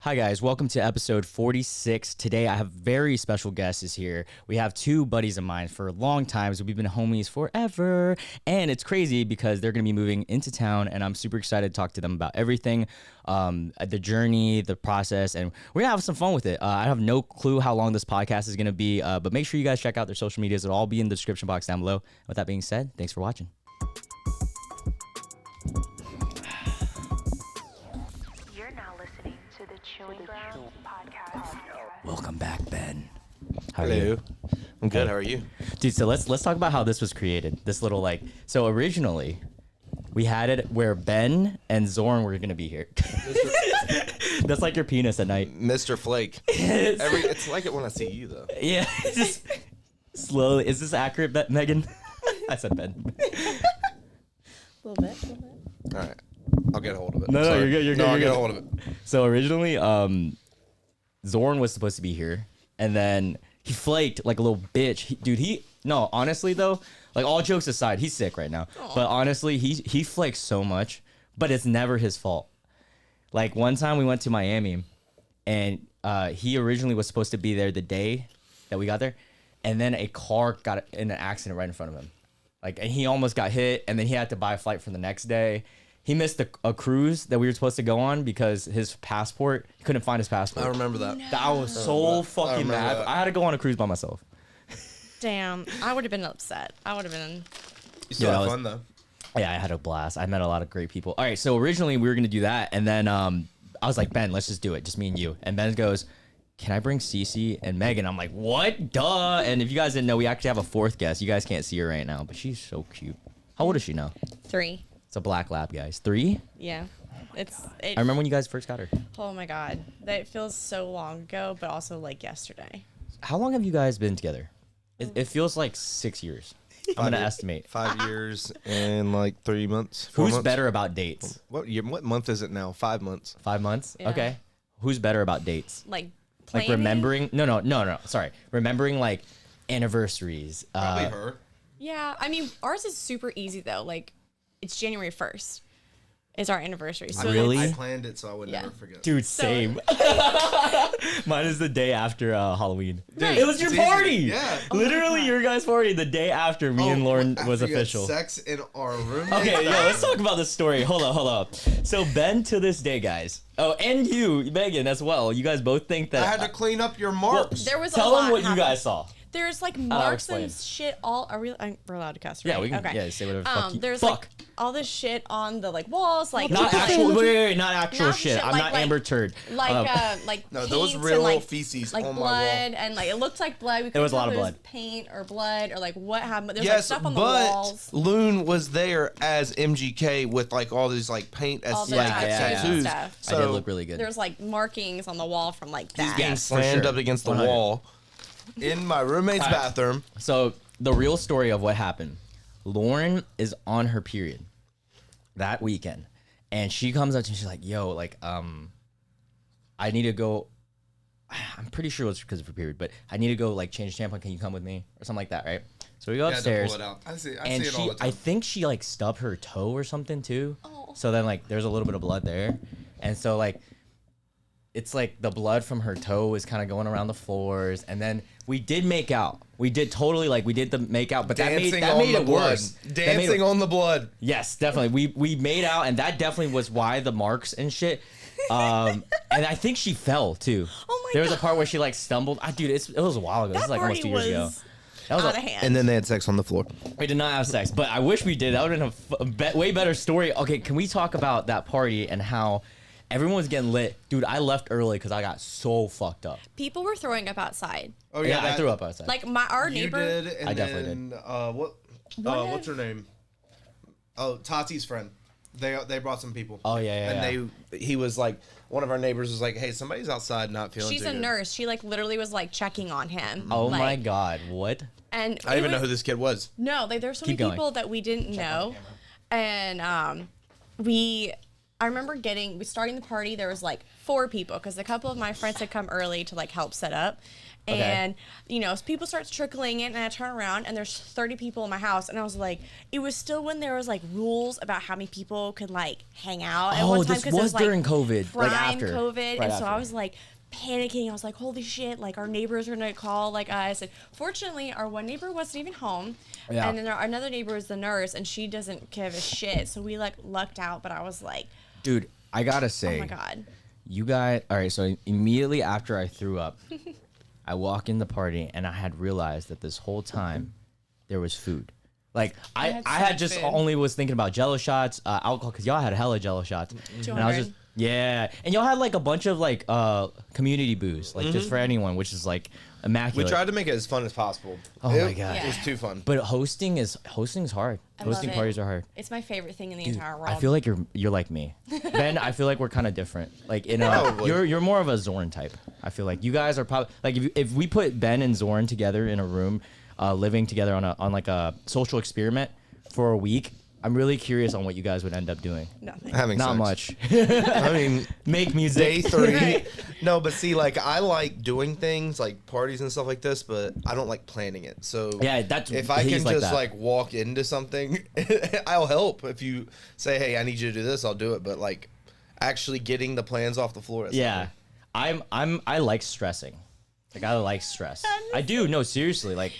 Hi guys, welcome to episode 46. Today I have very special guests is here. We have two buddies of mine for a long time, so we've been homies forever. And it's crazy because they're going to be moving into town and I'm super excited to talk to them about everything, the journey, the process, and we're going to have some fun with it. I have no clue how long this podcast is going to be, but make sure you guys check out their social medias. It'll all be in the description box down below. With that being said, thanks for watching. Welcome back, Ben. How are you? I'm good. How are you? Dude, so let's talk about how this was created. This little so originally we had it where Ben and Zorn were gonna be here. That's like your penis at night. Mr. Flake. It's like it when I see you though. Yeah. Just slowly. Is this accurate, Megan? I said Ben. A little bit. All right. I'll get a hold of it. No, you're good. You're good. I'll you're get good. a hold of it. So originally, Zorn was supposed to be here, and then he flaked like a little bitch. No, honestly though, like all jokes aside, he's sick right now. Aww. But honestly, he flakes so much, but it's never his fault. Like one time we went to Miami, and he originally was supposed to be there the day that we got there, and then a car got in an accident right in front of him. Like, and he almost got hit, and then he had to buy a flight for the next day. He missed a cruise that we were supposed to go on because his passport, he couldn't find his passport. I remember that. No. I was so fucking mad. That. I had to go on a cruise by myself. Damn, I would have been upset. You still had fun though. Yeah, I had a blast. I met a lot of great people. All right, so originally we were gonna do that, and then I was like, Ben, let's just do it, just me and you. And Ben goes, can I bring Cece and Megan? I'm like, what? Duh. And if you guys didn't know, we actually have a fourth guest. You guys can't see her right now, but she's so cute. How old is she now? 3. It's a black lab, guys. 3? Yeah. I remember when you guys first got her. Oh my god, that feels so long ago, but also like yesterday. How long have you guys been together? It feels like 6 years. I'm gonna estimate 5 years and like 3 months. Who's months? better about dates? What month is it now? 5 months. 5 months? Yeah. Okay. Who's better about dates? Like remembering? No. Sorry. Remembering like anniversaries. Probably her. Yeah, I mean ours is super easy though. Like it's January 1st. Is our anniversary. So Really? I planned it so I would never forget. Dude, same. Mine is the day after Halloween. Dude, it was your party. Yeah. Literally your guys' party the day after me and Lauren was official. Sex in our room. Okay, let's talk about this story. Hold up. So Ben to this day, guys. Oh, and you, Megan, as well. You guys both think that I had to clean up your marks. There was tell a lot them what happening. you guys saw. There's like marks and shit all. We're allowed to cuss, right? Yeah, we can. Okay. Yeah, say whatever. Fuck you. There's fuck. like all this shit on the like walls, like Not like, actual. Wait, not actual Not shit. shit, I'm like- not like- Amber Turd. like No, those paints real and, like, feces like on my blood wall. and like it looked like blood. We There was a couldn't lot tell of if it was blood. paint or blood or like what happened. But there's Yes, like stuff on the but walls. Loon was there as MGK with like all these like paint as All the like tattoos and tattoos. stuff. I did look really good. There's like markings on the wall from like He's that. getting Yes, for slammed sure. up against the 100. wall in my roommate's All right. bathroom. So the real story of what happened. Lauren is on her period that weekend, and she comes up to me. She's like, "Yo, like, I need to go. I'm pretty sure it was because of her period, but I need to go like change tampon. Can you come with me or something like that, right?" So we go upstairs. I see And it all the time. I think she like stubbed her toe or something too. Oh. So then like there's a little bit of blood there, and so like it's like the blood from her toe is kind of going around the floors, and then we did make out. We did the make out, but that made it worse. Dancing on the blood. Yes, definitely. We made out, and that definitely was why the marks and shit. And I think she fell too. Oh my There was a God. part where she like stumbled. Dude, it was a while ago. This That is like almost 2 years ago. was That was out of hand. And then they had sex on the floor. We did not have sex, but I wish we did. That would have been a way better story. Okay, can we talk about that party and how everyone was getting lit? Dude, I left early because I got so fucked up. People were throwing up outside. Oh Yeah, I threw up outside. Like our You neighbor. did, and I definitely then, What what's her name? Oh, Tati's friend. They brought some people. Oh, yeah. And he was like, one of our neighbors was like, "Hey, somebody's outside not feeling She's too a good." nurse. She like literally was like checking on him. Oh like, my God, what? And I didn't even know who this kid was. No, like there's so Keep many going. people that we didn't know, and I remember starting the party. There was like 4 people because a couple of my friends had come early to like help set up. Okay. And, you know, people start trickling in, and I turn around, and there's 30 people in my house. And I was like, it was still when there was, like, rules about how many people could, like, hang out at one time. This 'Cause was it was, like, during COVID, like prime after. COVID. Right And so after. I was, like, panicking. I was like, holy shit, like, our neighbors are going to call, like, us. And fortunately, our one neighbor wasn't even home. Yeah. And then our another neighbor was the nurse, and she doesn't give a shit. So we, like, lucked out. But I was like, Dude, I gotta say. oh, my God. You guys, all right, so immediately after I threw up, I walk in the party and I had realized that this whole time there was food. Like I had so had much just food. only was thinking about Jello shots, alcohol, because y'all had hella Jello shots. 200. And I was just, yeah. And y'all had like a bunch of like community booze, like just for anyone, which is like We immaculate. tried to make it as fun as possible. Oh my God. It was too fun. But hosting is hard. I Hosting love it. parties are hard. It's my favorite thing in the Dude, entire world. I feel like you're like me, Ben. I feel like we're kind of different. Like Probably. you're more of a Zorn type. I feel like you guys are probably like if we put Ben and Zorn together in a room, living together on like a social experiment for a week. I'm really curious on what you guys would end up doing. Nothing. Having Not sex. much. I mean, Make music. day 3. Right. No, but see, like, I like doing things like parties and stuff like this, but I don't like planning it. So Yeah, that's if I he's can like just that. like walk into something, I'll help. If you say, "Hey, I need you to do this," I'll do it. But like, actually getting the plans off the floor. Is Yeah, I like stressing. Like I like stress. I do. No, seriously. Like,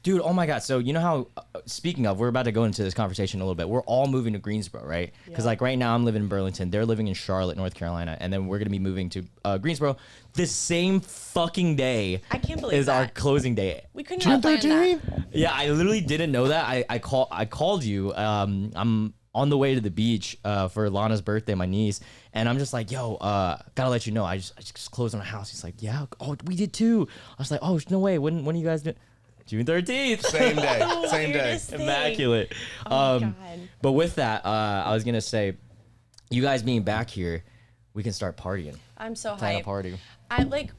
dude. Oh my God. So you know how? Speaking of, we're about to go into this conversation a little bit. We're all moving to Greensboro, right? Because Yeah. like right now I'm living in Burlington. They're living in Charlotte, North Carolina, and then we're gonna be moving to Greensboro the same fucking day. I can't believe is our that. closing day. We couldn't have planned that. Yeah, I literally didn't know that. I called you. I'm on the way to the beach for Lana's birthday, my niece, and I'm just like, yo, gotta let you know, I just closed on a house. He's like, yeah, oh, we did too. I was like, oh, no way. When are you guys doing? June 13th. Same day. Same day. Weirdest thing. Immaculate. Oh my God. But with that, I was gonna say, you guys being back here, we can start partying. I'm so Plan a hyped. party. I like.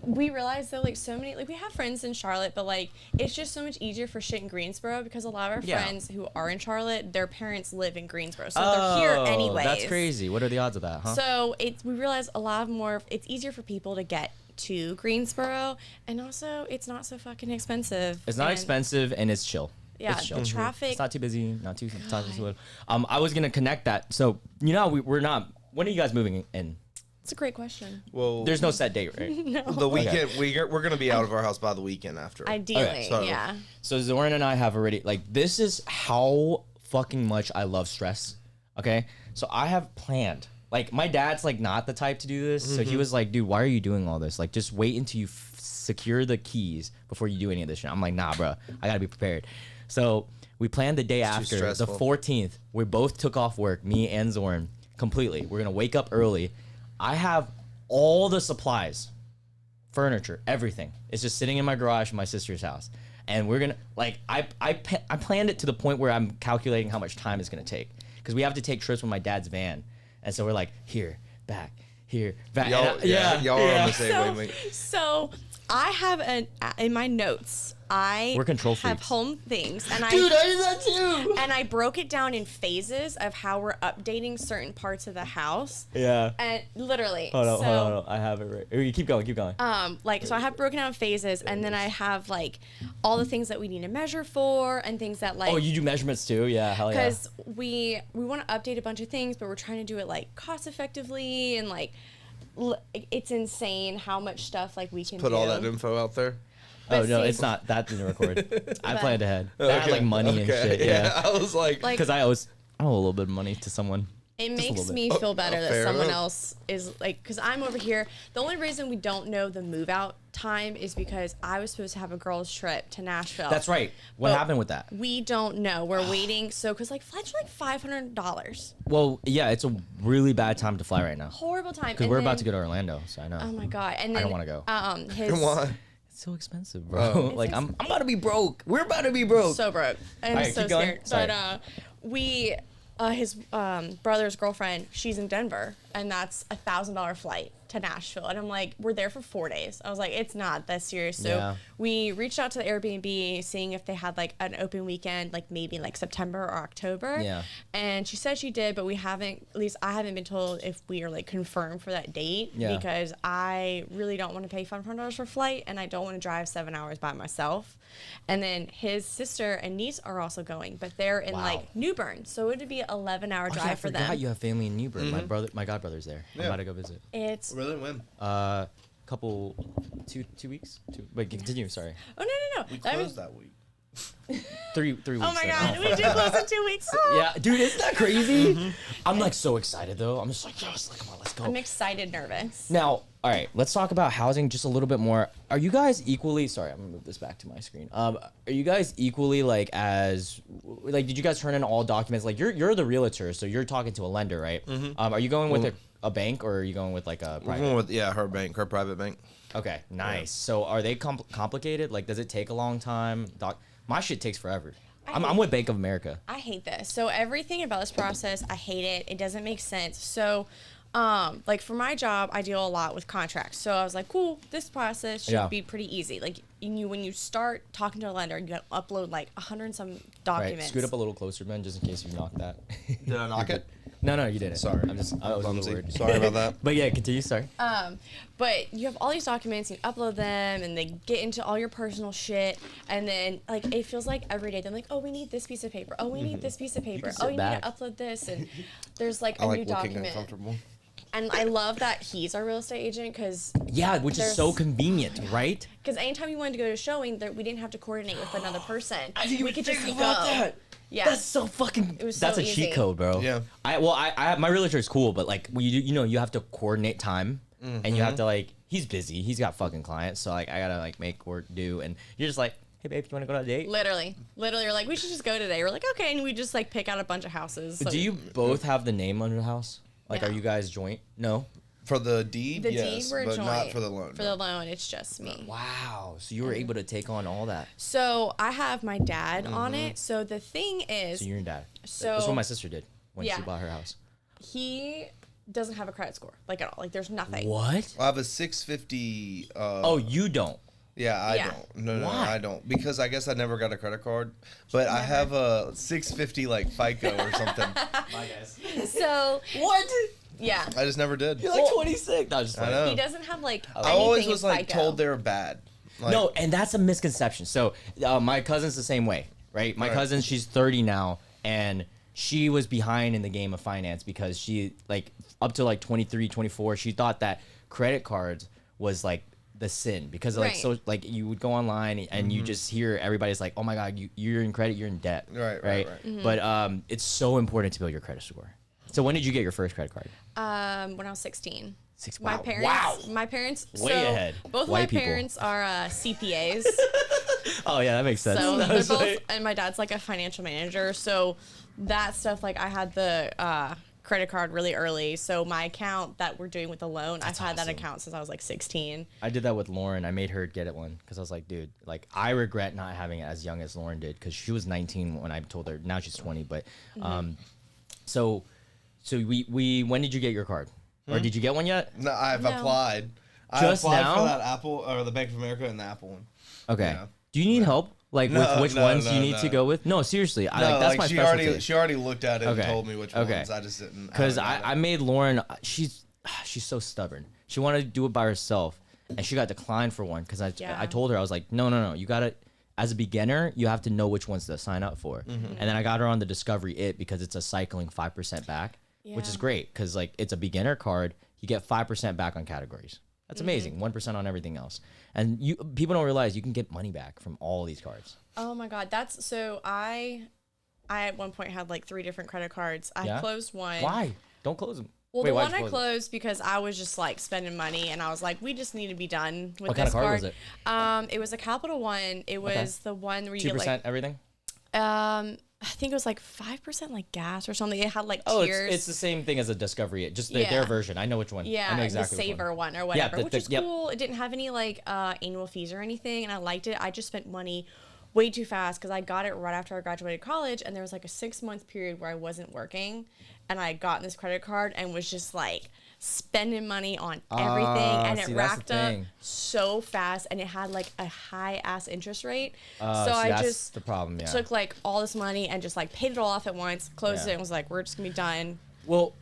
We realized though, like so many, like we have friends in Charlotte, but like it's just so much easier for shit in Greensboro because a lot of our Yeah. friends who are in Charlotte, their parents live in Greensboro, so they're here anyways. That's crazy. What are the odds of that, huh? So we realized a lot more. It's easier for people to get to Greensboro, and also it's not so fucking expensive. It's not And- expensive and it's chill. Yeah, it's chill. the traffic. It's not too busy, not too slow. I was gonna connect that. So you know how we're not. When are you guys moving in? It's a great question. Well, There's no set date, right? the weekend. We're gonna be out of our house by the weekend after. Ideally, so- yeah. So Zoran and I have already like this is how fucking much I love stress. Okay, so I have planned. Like my dad's like not the type to do this, so he was like, "Dude, why are you doing all this? Like, just wait until you secure the keys before you do any of this shit." I'm like, "Nah, bro, I gotta be prepared." So we planned the day after, the stressful. 14th. We both took off work, me and Zoran, completely. We're gonna wake up early. I have all the supplies, furniture, everything. It's just sitting in my garage in my sister's house. And we're gonna like I planned it to the point where I'm calculating how much time it's gonna take because we have to take trips with my dad's van, and so we're like here, back, here, back. Y'all, And I- y'all are on the same So, wavelength. so I have in my notes. I We're control have freaks. home things, and I did that too. and I broke it down in phases of how we're updating certain parts of the house. Yeah. And literally, Hold on, so hold on. I have it right. You keep going, keep going. like so I have broken down phases, and then I have like all the things that we need to measure for, and things that like Oh, you do measurements too? Yeah, hell yeah. because we want to update a bunch of things, but we're trying to do it like cost effectively, and like it's insane how much stuff like we can Put do. all that info out there. Oh but no, see- it's not. That didn't record. I planned ahead. That had Okay, like money and okay, shit. Yeah. I was like, Like- Because I owe a little bit of money to someone. It Just a makes little me bit. feel better that fair someone enough. else is like, because I'm over here. The only reason we don't know the move out time is because I was supposed to have a girls' trip to Nashville. That's right. What But happened with that? We don't know. We're waiting. So, because like flights are like $500. Well, yeah, it's a really bad time to fly right now. Horrible time. Because we're about to go to Orlando, so I know. Oh my God. And I then, don't wanna go. His, come on. It's so expensive, bro. Oh. Like I'm about to be broke. We're about to be broke. So broke. I'm Alright, so keep going. scared. Sorry. But his brother's girlfriend, she's in Denver, and that's $1,000 flight to Nashville. And I'm like, we're there for 4 days. I was like, it's not that serious. So we reached out to the Airbnb, seeing if they had like an open weekend, like maybe like September or October. Yeah. And she said she did, but we haven't, at least I haven't been told if we are like confirmed for that date, because I really don't want to pay $500 for a flight, and I don't want to drive 7 hours by myself. And then his sister and niece are also going, but they're in like New Bern, so it would be an 11-hour drive for them. I forgot you have family in New Bern. My godbrother's there. I'm about to go visit. It's Really? When? Couple 2 weeks. Wait, continue. Sorry. no. We closed that week. 3 weeks. Oh my then. God, we did close in 2 weeks. Yeah, dude, isn't that crazy? I'm like so excited though. I'm just like, yes, like, come on, let's go. I'm excited, nervous. Now, all right, let's talk about housing just a little bit more. Are you guys equally? Sorry, I'm gonna move this back to my screen. Are you guys equally like did you guys turn in all documents? Like you're the realtor, so you're talking to a lender, right? Are you going with a bank, or are you going with like a We're private? going with her bank, her private bank. Okay, nice. So are they complicated? Like, does it take a long time? My shit takes forever. I'm with Bank of America. I hate this. So everything about this process, I hate it. It doesn't make sense. So, like for my job, I deal a lot with contracts. So I was like, cool, this process should be pretty easy. Like when you start talking to a lender, you got to upload like 100 and some documents. Right. Scoot up a little closer, Ben, just in case you knocked that. Did I knock it? No, you didn't. Sorry. I was a little worried. Sorry about that. But yeah, continue. Sorry. But you have all these documents, you upload them, and they get into all your personal shit. And then, like, it feels like every day they're like, oh, we need this piece of paper. Oh, we need this piece of paper. Oh, you need to upload this. And there's like a new document. Uncomfortable. And I love that he's our real estate agent because which is so convenient, right? Because anytime you wanted to go to a showing, we didn't have to coordinate with another person. We could think just about go. that. Yeah, That's so fucking. It was That's so a easy. cheat code, bro. Yeah. I my realtor is cool, but like you have to coordinate time, and you have to like he's busy. He's got fucking clients, so like I gotta like make work do, and you're just like, hey babe, you want to go on a date? Literally, we're like, we should just go today. We're like, okay, and we just like pick out a bunch of houses. Do you both have the name on the house? Like, No. are you guys joint? No. For the deed, The yes, deed, we're but joint. not for the loan. For the loan, it's just me. Wow. So you were able to take on all that. So I have my dad on it. So the thing is, So you're your dad. So- That's what my sister did when she Yeah. bought her house. he doesn't have a credit score, like at all. Like there's nothing. What? I have a 650. Oh, you don't. Yeah, I Yeah. don't. No, Why? I don't. Because I guess I never got a credit card. But I have a 650 like FICO or something. My guys. So What? yeah, I just never did. You're like 26. No, just I like, know. he doesn't have like. I always anything was in like FICO. told they were bad. Like, No, and that's a misconception. So my cousin's the same way, right? My Right. cousin, she's 30 now, and she was behind in the game of finance because she, like, up to like 23, 24, she thought that credit cards was like the sin because like Right. so like you would go online and you just hear everybody's like, oh my god, you're in credit, you're in debt, Right. But it's so important to build your credit score. So when did you get your first credit card? When I was 16. Wow. My parents. Wow. My parents. Way so ahead. Both White my people. parents are CPAs. Oh yeah, that makes sense. So That they're was both, like- and my dad's like a financial manager. So that stuff, like I had the credit card really early. So my account that we're doing with the loan, I've had that awesome. account since I was like 16. I did that with Lauren. I made her get it one because I was like, dude, like I regret not having it as young as Lauren did because she was 19 when I told her. Now she's 20. But so we when did you get your card? Or did you get one yet? No, I've No. applied. Just I applied now? for that Apple or the Bank of America and the Apple one. Okay. Yeah. Do you need help? Like with No, which no, ones no, you need to no. go with? No, seriously. I No, like that's like my she specialty. she already looked at it and Okay. told me which Okay. ones. I just didn't. Because haven't got I it. made Lauren. She's so stubborn. She wanted to do it by herself, and she got declined for one because I Yeah. told her I was like, no, you gotta. As a beginner, you have to know which ones to sign up for. And then I got her on the Discovery It because it's a cycling 5% back, which is Yeah. great because like it's a beginner card. You get 5% back on categories. That's amazing. 1% on everything else. And people don't realize you can get money back from all these cards. Oh my God. That's so I at one point had like 3 different credit cards. I Yeah? closed one. Why? Don't close them. Well, Wait, the why'd one you I close it? closed because I was just like spending money, and I was like, we just need to be done with What this kind of card was it? It was a Capital One. It was the one where you 2% get like, everything? I think it was like 5% like gas or something. It had like Oh, tiers. it's the same thing as a Discovery. Just Yeah. their version. I know which one. Yeah, I know exactly the which Saver one. one or whatever, the- which is yep. cool. It didn't have any like annual fees or anything, and I liked it. I just spent money way too fast because I got it right after I graduated college, and there was like a 6-month period where I wasn't working, and I had gotten this credit card and was just like spending money on everything, and it see, that's the racked up thing. so fast, and it had like a high ass interest rate. So I that's just the problem. Yeah. took like all this money and just like paid it all off at once, closed Yeah. it, and was like, we're just gonna be done. Well,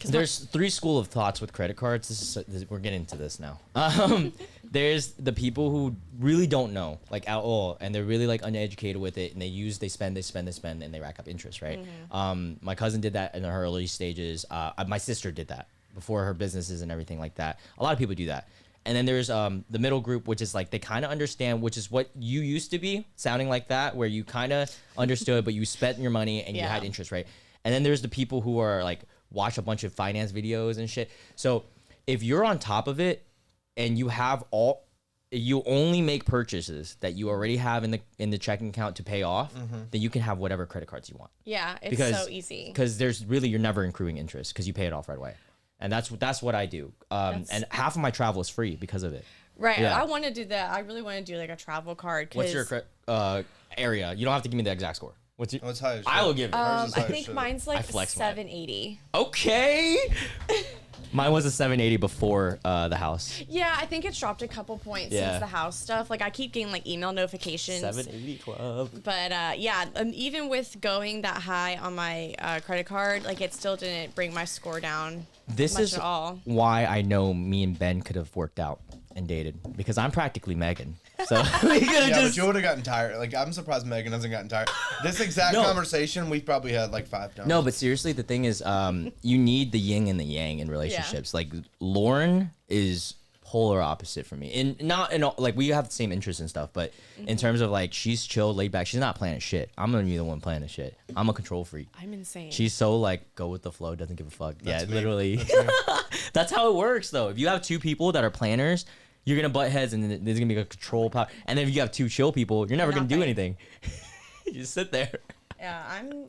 there's three school of thoughts with credit cards. We're getting into this now. There's the people who really don't know, like at all, and they're really like uneducated with it, and they spend, and they rack up interest, right? My cousin did that in her early stages. My sister did that before her businesses and everything like that. A lot of people do that. And then there's the middle group, which is like they kind of understand, which is what you used to be, sounding like that, where you kind of understood, but you spent your money and you had interest, right? And then there's the people who are like watch a bunch of finance videos and shit. So if you're on top of it and you only make purchases that you already have in the checking account to pay off, then you can have whatever credit cards you want. Yeah, it's so easy. Because you're never accruing interest because you pay it off right away. And that's what I do. And half of my travel is free because of it. Right. Yeah. I want to do that. I really want to do like a travel card. What's your area? You don't have to give me the exact score. What's your? What's high? I will give it. I think mine's like flex mine. 780. Okay. Mine was a 780 before the house. Yeah, I think it's dropped a couple points since the house stuff. Like I keep getting like email notifications. 780 club. But yeah, even with going that high on my credit card, like it still didn't bring my score down. This much is at all. why I know me and Ben could have worked out and dated, because I'm practically Megan. So we could have But you would have gotten tired. Like, I'm surprised Megan hasn't gotten tired. This exact conversation we probably had like 5 times. No, but seriously, the thing is, you need the yin and the yang in relationships. Like Lauren is polar opposite from me, and not in all, like we have the same interests and stuff, but in terms of like she's chill, laid back. She's not planning shit. I'm gonna be the one planning shit. I'm a control freak. I'm insane. She's so like go with the flow, doesn't give a fuck. That's me. Literally. That's how it works, though. If you have 2 people that are planners, you're gonna butt heads, and then there's gonna be a control power. And then if you have 2 chill people, you're never gonna do anything. You just sit there. Yeah, I'm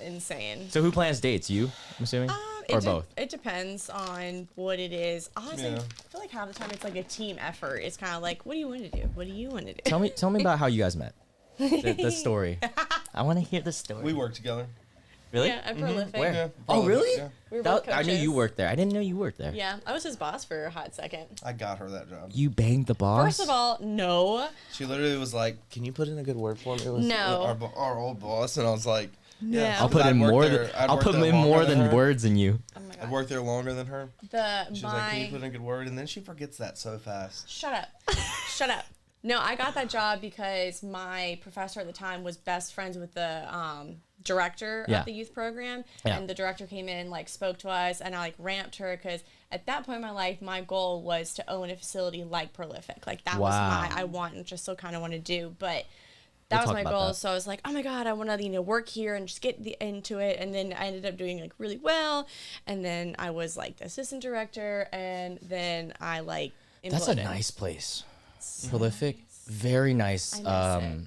insane. So who plans dates? You, I'm assuming, or both? It depends on what it is. Honestly, Yeah. I feel like half the time it's like a team effort. It's kind of like, what do you want to do? What do you want to do? Tell me about how you guys met. The story. I want to hear the story. We work together. Really? Yeah, I'm prolific. Where? Yeah, Oh, really? Yeah. We were both I knew coaches. you worked there. I didn't know you worked there. Yeah, I was his boss for a hot second. I got her that job. You banged the boss? First of all, no. She literally was like, "Can you put in a good word for me?" It was No. our old boss, and I was like, "Yeah." No. I'll put in more than her. words in you. Oh my I'd god. worked there longer than her. She's like, "Can you put in a good word?" And then she forgets that so fast. Shut up. Shut up. No, I got that job because my professor at the time was best friends with the director Yeah. of the youth program. Yeah. And the director came in, like, spoke to us, and I, like, ramped her because at that point in my life, my goal was to own a facility like Prolific. Like, that was I want and just still kind of want to do. But that was my goal. That. So I was like, oh my God, I want to, work here and just get into it. And then I ended up doing, like, really well. And then I was, like, the assistant director. And then I, like, That's a imploded. nice place. Prolific. Very nice. I miss it.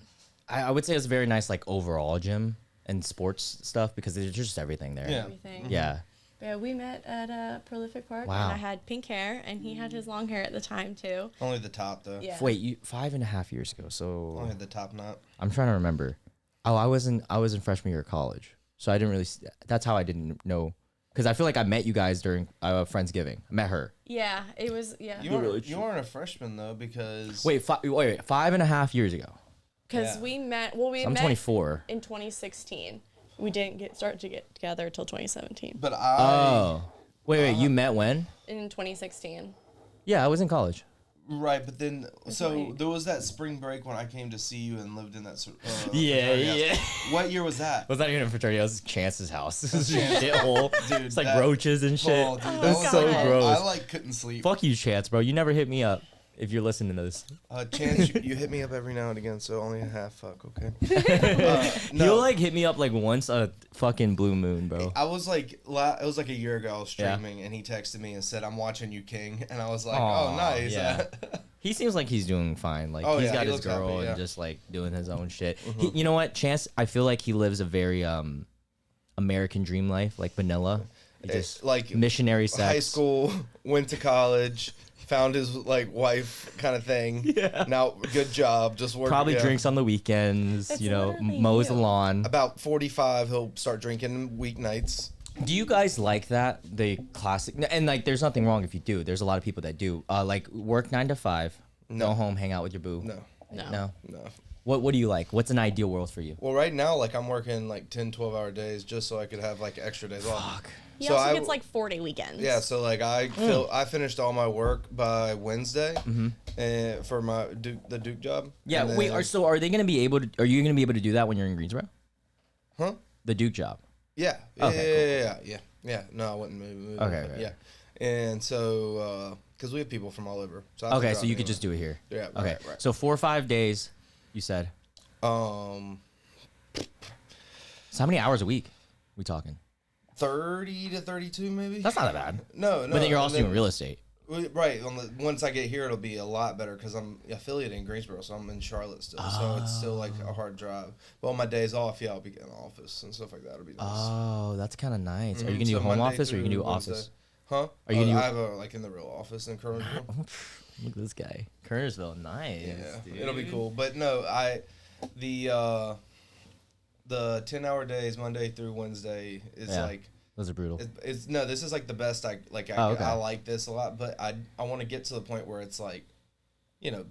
I would say it's a very nice, like, overall gym and sports stuff because there's just everything there. Yeah. Everything. Yeah. Yeah, we met at Prolific Park, Wow. and I had pink hair, and he had his long hair at the time too. Only the top though. Yeah. Wait, you 5.5 years ago. So Only the top knot. I'm trying to remember. Oh, I was in freshman year of college, so I didn't really. That's how I didn't know, because I feel like I met you guys during Friendsgiving. I met her. Yeah, it was. Yeah. You weren't a freshman though because Wait, 5.5 years ago. Because Yeah. we met. Well, we I'm met 24. in 2016. We didn't start to get together until 2017. But Wait, you met when? In 2016. Yeah, I was in college. Right, but then right. there was that spring break when I came to see you and lived in that. Yeah, fraternity house. yeah. What year was that? Was that even a fraternity? It was Chance's house. This is Chance. shithole. Dude, It's like that- roaches and shit. Oh, dude, that That's was so God. gross. I like couldn't sleep. Fuck you, Chance, bro. You never hit me up if you're listening to this. Chance, you hit me up every now and again, so only a half fuck, okay? He'll like hit me up like once a fucking blue moon, bro. I was like, it was like a year ago I was streaming, and he texted me and said, "I'm watching you, King," and I was like, Aw, "Oh, nice." yeah. He seems like he's doing fine. Like Oh, he's yeah, got he his looks girl happy, yeah. and just like doing his own shit. You know what, Chance? I feel like he lives a very American dream life, like vanilla. He just like missionary sex. High school, went to college, found his like wife kind of thing. Yeah. Now, good job, just work. Probably yeah. drinks on the weekends. That's you know, literally mows you. the lawn. About 45, he'll start drinking weeknights. Do you guys like that? The classic, and like, there's nothing wrong if you do. There's a lot of people that do. Like, work 9 to 5, No. go home, hang out with your boo. No. No. What do you like? What's an ideal world for you? Well, right now, like I'm working like 10, 12-hour days just so I could have like extra days off. Fuck. He So also I- gets like 4-day weekends. Yeah, so like I finished all my work by Wednesday, and for my the Duke job. Yeah. And Wait. then- Are they gonna be able to? Are you gonna be able to do that when you're in Greensboro? Huh? The Duke job. Yeah. Okay, Yeah. No, I wouldn't move. Okay, Yeah. And so, because we have people from all over. So I have to Okay, drive so you could anywhere. just do it here. Yeah. Okay. Right. So 4 or 5 days, you said. So So how many hours a week? We talking? 30 to 32 maybe. That's not that bad. No. But then you're and also doing real estate. Right. Once I get here, it'll be a lot better because I'm affiliated in Greensboro, so I'm in Charlotte still. So it's still like a hard drive. But on my days off, yeah, I'll be in the office and stuff like that. It'll be nice. Oh, that's kind of nice. Are you Mhm. gonna do So home Monday office or are you gonna do through Wednesday. office? Huh? Are you gonna do- I have a like in the real office in Kernersville. Look at this guy, Kernersville. Nice. Yeah, dude. it'll be cool. But no, the 10-hour days Monday through Wednesday is Yeah. like Those are brutal. it's no. This is like the best. I Okay. I like this a lot, but I want to get to the point where it's like,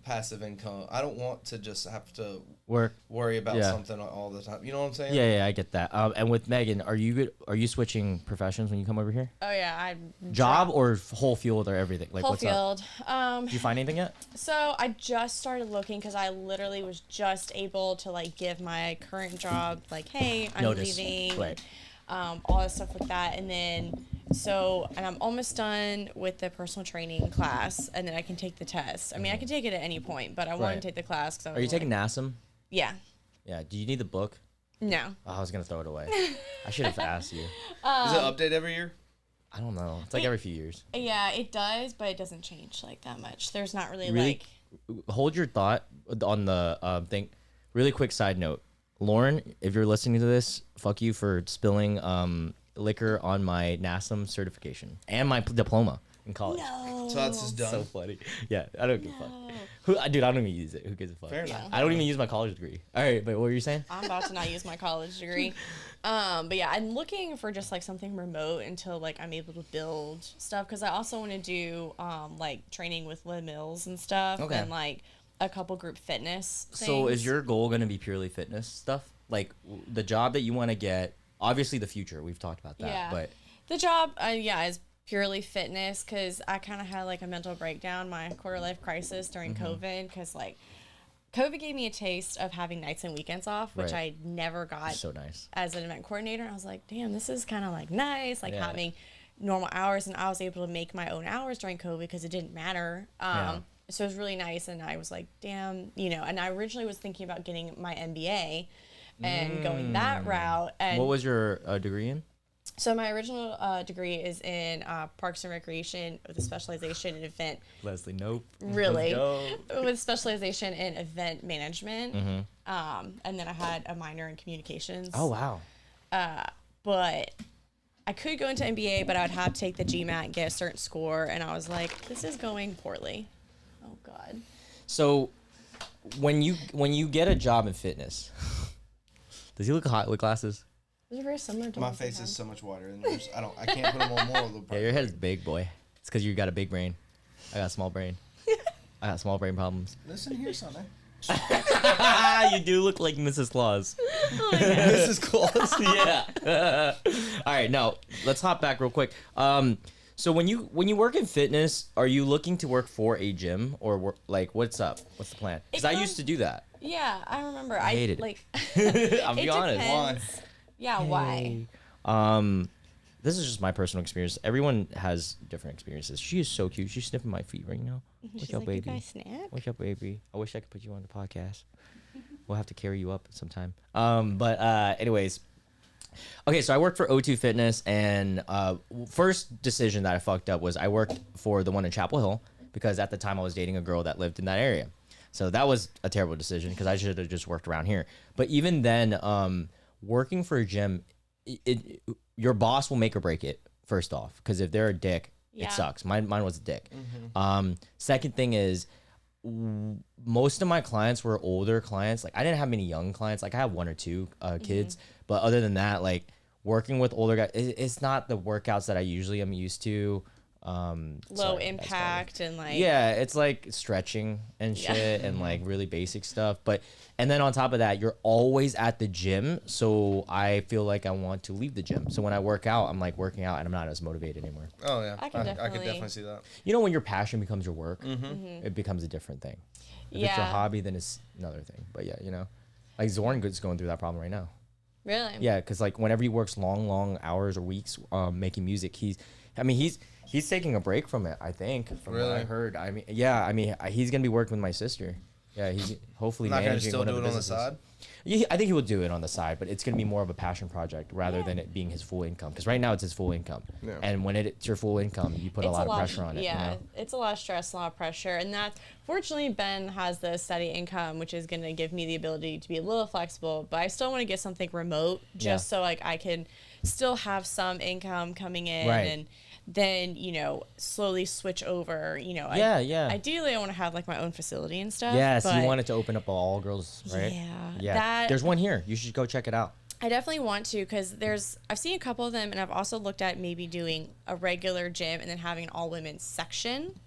passive income. I don't want to just have to Work. worry about Yeah. something all the time. You know what I'm saying? Yeah, I get that. And with Megan, are you switching professions when you come over here? Oh yeah, I Job or whole field or everything? Like, whole what's up? field. Did you find anything yet? So I just started looking because I literally was just able to like give my current job like, hey, I'm Notice. leaving. Right. All that stuff with that, and then and I'm almost done with the personal training class, and then I can take the test. I mean, I can take it at any point, but I want Right. to take the class. Cause Are you taking NASM? Yeah. Yeah. Do you need the book? No. Oh, I was gonna throw it away. I should have asked you. Is it update every year? I don't know. It's like every few years. Yeah, it does, but it doesn't change like that much. There's not really, Really, like. hold your thought on the thing. Really quick side note, Lauren, if you're listening to this, fuck you for spilling liquor on my NASM certification and my diploma in college. No. So that's just done. So funny. Yeah, I don't give a fuck. Dude, I don't even use it. Who gives a fuck? Fair enough. I don't even use my college degree. All right, but what were you saying? I'm about to not use my college degree. But yeah, I'm looking for just like something remote until like I'm able to build stuff because I also want to do like training with Lynn Mills and stuff Okay. and like a couple group fitness things. So is your goal going to be purely fitness stuff? Like the job that you want to get, obviously the future, we've talked about that, Yeah. but the job is purely fitness because I kind of had like a mental breakdown, my quarter life crisis during COVID because like COVID gave me a taste of having nights and weekends off, which Right. I never got so nice. as an event coordinator. I was like, damn, this is kind of like nice, like Yeah. having normal hours, and I was able to make my own hours during COVID because it didn't matter. Yeah. So it was really nice, and I was like, damn, and I originally was thinking about getting my MBA and going that route. And What was your degree in? so my original degree is in Parks and Recreation with a specialization in event, Leslie, nope. really, Let's go. with specialization in event management. Mm-hmm. And then I had a minor in communications. Oh, wow. But I could go into MBA, but I would have to take the GMAT and get a certain score. And I was like, this is going poorly. Oh, God. So when you get a job in fitness, does he look hot with glasses? Those are very similar to My ones I face had. is so much wider than yours. I can't put them on more. Yeah, your head is big, boy. It's because you got a big brain. I got a small brain. I got small brain problems. Listen here, son. You do look like Mrs. Claus. This is close. Yeah. All right, now let's hop back real quick. So when you work in fitness, are you looking to work for a gym or like what's up? What's the plan? Because I used to do that. Yeah, I remember. I hated it. like. I'll be It honest. depends. Yeah, why? This is just my personal experience. Everyone has different experiences. She is so cute. She's sniffing my feet right now. What's She's up, like, baby? you guys snap? What's up, baby? I wish I could put you on the podcast. We'll have to carry you up sometime. But anyways, okay. So I worked for O2 Fitness, and first decision that I fucked up was I worked for the one in Chapel Hill because at the time I was dating a girl that lived in that area. So that was a terrible decision because I should have just worked around here. But even then, working for a gym, your boss will make or break it. First off, because if they're a dick, Yeah. it sucks. Mine was a dick. Second thing is, most of my clients were older clients. Like I didn't have many young clients. Like I have one or two kids, but other than that, like working with older guys, it's not the workouts that I usually am used to. Low impact and like it's like stretching and shit and like really basic stuff. And then on top of that, you're always at the gym, so I feel like I want to leave the gym. So when I work out, I'm like working out and I'm not as motivated anymore. Oh yeah, I could definitely see that. You know, when your passion becomes your work, it becomes a different thing. If it's your hobby, then it's another thing. But yeah, you know, like Zorn is going through that problem right now. Really? Yeah, because like whenever he works long hours or weeks making music, he's taking a break from it. I think from what I heard. He's gonna be working with my sister. Yeah, he's hopefully not managing gonna still one do of the it on the side. Yeah, I think he will do it on the side, but it's gonna be more of a passion project rather than it being his full income. Because right now it's his full income, and when it's your full income, you put a lot of pressure on it. Yeah, you know? it's a lot of stress, a lot of pressure, and that's fortunately Ben has the steady income, which is gonna give me the ability to be a little flexible. But I still want to get something remote, just so like I can still have some income coming in, and then slowly switch over. Ideally, I want to have like my own facility and stuff. Yes, you want it to open up all girls, right? Yeah. There's one here. You should go check it out. I definitely want to because I've seen a couple of them, and I've also looked at maybe doing a regular gym and then having an all women's section,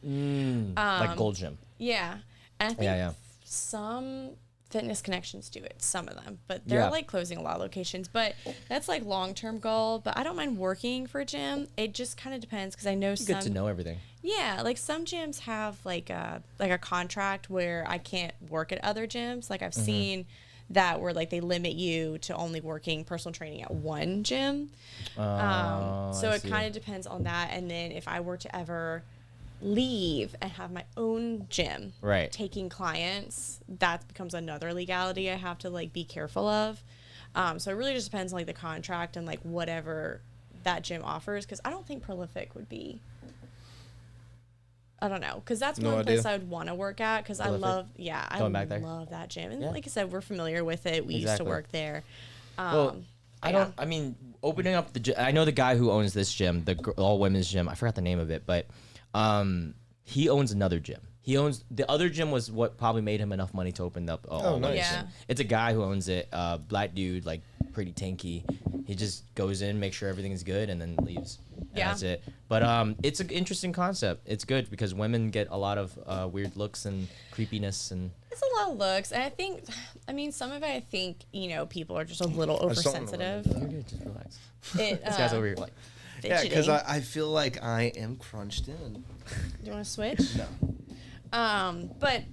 like Gold Gym. Yeah, and I think some Fitness Connections do it, some of them, but they're like closing a lot of locations. But that's like long-term goal. But I don't mind working for a gym. It just kind of depends because I know some. Good to know everything. Yeah, like some gyms have like a contract where I can't work at other gyms. Like I've seen that where like they limit you to only working personal training at one gym. So it kind of depends on that. And then if I were to ever leave and have my own gym taking clients, that becomes another legality I have to like be careful of. So it really just depends on like the contract and like whatever that gym offers, because I don't think Prolific would be, I don't know, because that's one place I would want to work at because I love that gym, and like I said, we're familiar with it. We used to work there. Opening up the gym, I know the guy who owns this gym, the all women's gym, I forgot the name of it, but he owns another gym. He owns the other gym was what probably made him enough money to open up. Gym. It's a guy who owns it. Black dude, like pretty tanky. He just goes in, makes sure everything's good, and then leaves. And that's it. But it's an interesting concept. It's good because women get a lot of weird looks and creepiness and. It's a lot of looks, and some of it I think people are just a little oversensitive. You're good. Just relax. This guy's over here like. Yeah, because I feel like I am crunched in. Do you want to switch? No. But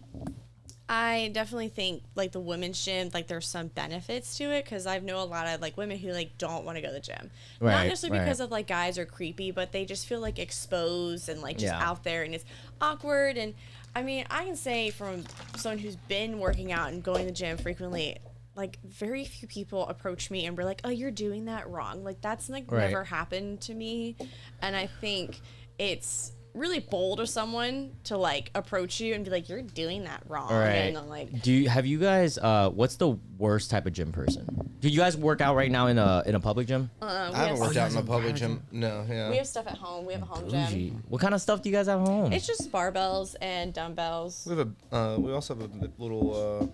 I definitely think like the women's gym, like there's some benefits to it because I know a lot of like women who like don't want to go to the gym. Not necessarily because of like guys are creepy, but they just feel like exposed and like just out there, and it's awkward. And I mean, I can say from someone who's been working out and going to the gym frequently, like very few people approach me and be like, oh, you're doing that wrong. Like that's like never happened to me. And I think it's really bold of someone to like approach you and be like, you're doing that wrong. And I'm like, have you guys what's the worst type of gym person? Do you guys work out right now in a public gym? I haven't worked out in a public gym. No, we have stuff at home. We have a home gym. What kind of stuff do you guys have at home? It's just barbells and dumbbells. We also have a little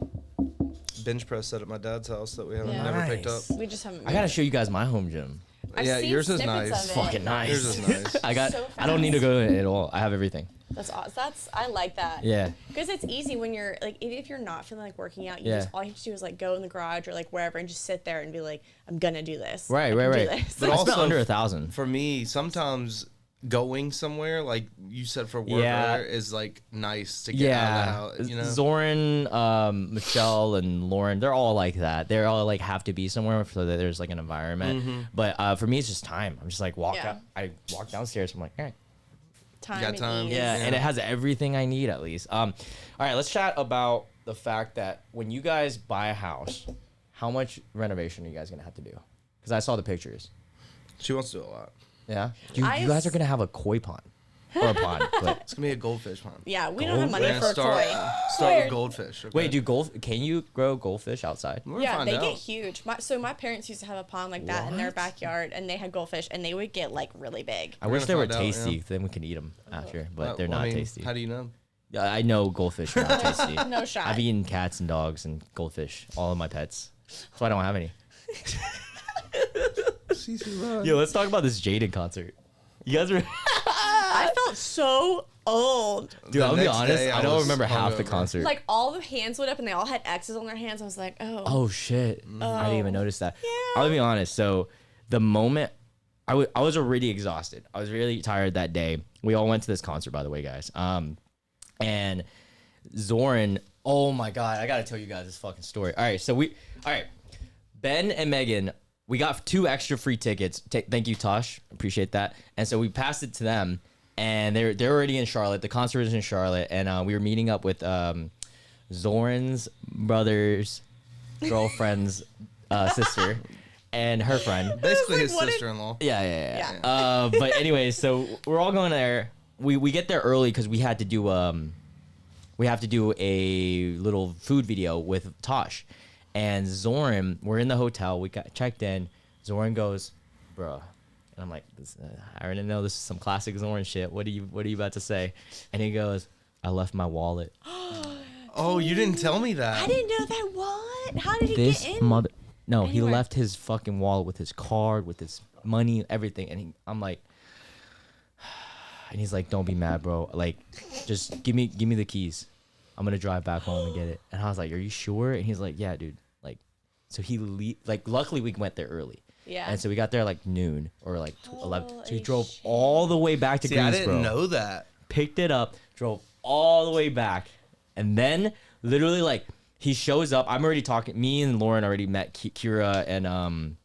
bench press set at my dad's house that we haven't never picked up. We just haven't. I gotta show you guys my home gym. Yours is nice. It's fucking nice. Yours is nice. I don't need to go in it at all. I have everything. That's awesome. I like that. Yeah. Because it's easy when you're like, if you're not feeling like working out, all you have to do is like go in the garage or like wherever and just sit there and be like, I'm gonna do this. Right. But also under 1,000. For me, sometimes going somewhere like you said for work is like nice to get out of the house. Zoran, Michelle, and Lauren, they're all like that. They're all like have to be somewhere so that there's like an environment. But for me, it's just time. I'm just like I walk downstairs. I'm like, all right. Time. Yeah, and it has everything I need at least. All right, let's chat about the fact that when you guys buy a house, how much renovation are you guys gonna have to do? Because I saw the pictures. She wants to do a lot. Yeah, you guys are gonna have a koi pond or a pond, but it's gonna be a goldfish pond. Yeah, we don't have money for a koi. Start with goldfish. Okay. Wait, can you grow goldfish outside? Yeah, they get huge. My parents used to have a pond like that in their backyard, and they had goldfish, and they would get like really big. I wish they were tasty. Then we could eat them after, but they're not tasty. How do you know? I know goldfish are not tasty. No shot. I've eaten cats and dogs and goldfish, all of my pets. That's why I don't have any. Yo, let's talk about this Jxdn concert. You guys were. I felt so old. Dude, I'll be honest. I don't remember half the hungover. concert. Like all the hands lit up and they all had X's on their hands. I was like, oh. Oh shit! I didn't even notice that. Yeah. I'll be honest. So the moment I was already exhausted. I was really tired that day. We all went to this concert, by the way, guys. And Zoran. Oh my god! I gotta tell you guys this fucking story. All right, Ben and Megan. We got 2 extra free tickets. Thank you, Tosh. Appreciate that. And so we passed it to them, and they're already in Charlotte. The concert is in Charlotte, and we were meeting up with Zoran's brother's girlfriend's sister and her friend. Basically like, his what sister-in-law. Yeah. But anyway, so we're all going there. We get there early because we have to do a little food video with Tosh. And Zoran, we're in the hotel. We got checked in. Zoran goes, bro. And I'm like, I already know this is some classic Zoran shit. What are you about to say? And he goes, I left my wallet. Oh, you didn't tell me that. I didn't know that. What? How did he This get in? No, he Anywhere. left his fucking wallet with his card, with his money, everything. And I'm like, and he's like, don't be mad, bro. Like, just give me the keys. I'm gonna drive back home and get it. And I was like, are you sure? And he's like, yeah, dude. Like, so luckily we went there early. Yeah. And so we got there like noon or like 11. So he Holy drove shit. all the way back to See, I Greensboro. didn't know that. Picked it up, drove all the way back, and then literally like he shows up. I'm already talking. Me and Lauren already met Kira and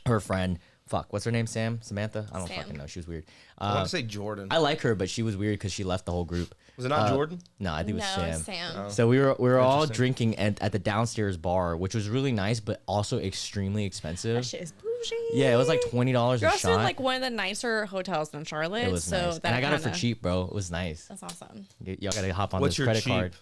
her friend. Fuck, what's her name? Samantha? I don't Sam. fucking know. She was weird. I want to say Jordan. I like her, but she was weird because she left the whole group. Was it not Jordan? No, I think it was No, Sam. Sam. Oh. So we were all Interesting. drinking at the downstairs bar, which was really nice, but also extremely expensive. That shit is bougie. Yeah, it was like $20 You're a also shot. in like one of the nicer hotels in Charlotte. It was so nice, that and I got it for kinda- cheap, bro. It was nice. That's awesome. Y'all gotta hop on What's this your credit cheap? card.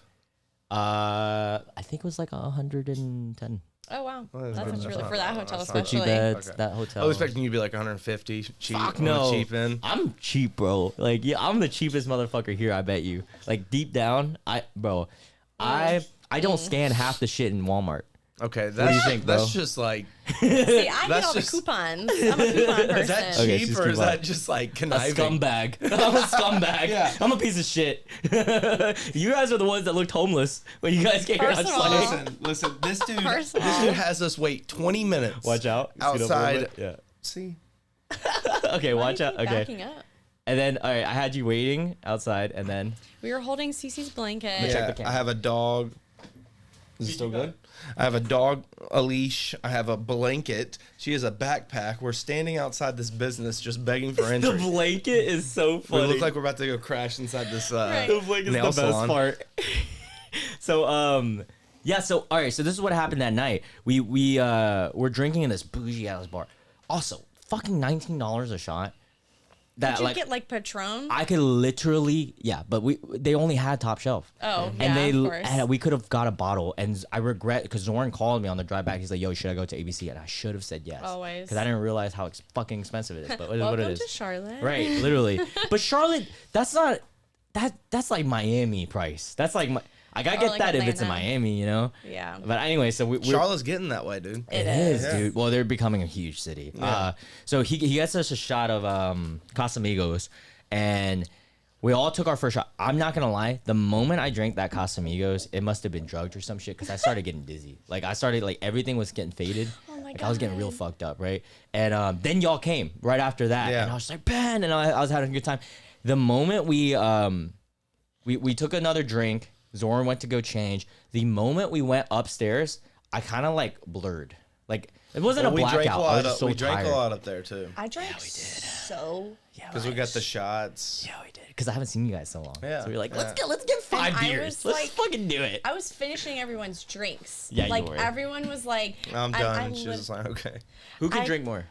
I think it was like 110. Oh wow, Well, that's that's good. actually really That's for that not- hotel, that's For not cheap especially. beds, Okay. that I hotel. was expecting you to be like 150 cheap. Fuck on the no. cheap end. I'm cheap, bro. Like, yeah, I'm the cheapest motherfucker here. I bet you. Like deep down, I don't scan half the shit in Walmart. Okay, do you think, bro? that's just like, See, I get That's all just- the coupons. I'm a coupon person. is that Okay, cheap she's or is coupon. that just like A conniving? scumbag. I'm a scumbag. Yeah. I'm a piece of shit. You guys are the ones that looked homeless when you guys came here. I was First of like, all- Listen, this dude First of this all- dude has us wait 20 minutes. watch out. Scoot up a little Outside. bit. See? Yeah. Okay, Why watch do you out. keep Okay. backing up? And then, all right, I had you waiting outside, and then We were holding Cece's blanket. check the Yeah, camera. I have a dog. Is it still good? I have a dog, a leash. I have a blanket. She has a backpack. We're standing outside this business just begging for the entry. blanket is so We funny. look like we're about to go crash inside this Right. The blanket is the nail best salon. part. So yeah, so all right, so this is what happened that night. We were drinking in this bougie ass bar. Also, fucking $19 a shot. That Did you like get like Patron? I could literally but they only had top shelf. Oh, And yeah, they of course. and we could have got a bottle, and I regret because Zoran called me on the drive back. He's like, "Yo, should I go to ABC?" And I should have said yes. Always. because I didn't realize how fucking expensive it is. But it is what Welcome it to is. Charlotte. Right, literally. But Charlotte, that's not that's like Miami price. That's like I gotta Or get like that if it's in Atlanta. Miami, you know. Yeah. But anyway, so we're Charlotte's getting that way, dude. It is, is. dude. Well, they're becoming a huge city. So he gets us a shot of Casamigos, and we all took our first shot. I'm not gonna lie. The moment I drank that Casamigos, it must have been drugged or some shit because I started getting dizzy. Like I started everything was getting faded. Oh my Like I was getting real God. fucked up, right? And then y'all came right after that, Yeah. and I was like, Ben, and I was having a good time. The moment we took another drink, Zoran went to go change. The moment we went upstairs, I kind of like blurred. Like it wasn't Well, a blackout. I was just so we drank tired. a lot up there too. I drank so Yeah, Because we got the shots. Yeah, we did. Because I haven't seen you guys so long. Yeah, So we were like, yeah. let's get 5 And I beers. was Let's like- fucking do it. I was finishing everyone's drinks. Yeah, you like were. everyone was like, I'm done. I and she was just like, okay. Who can I- drink more?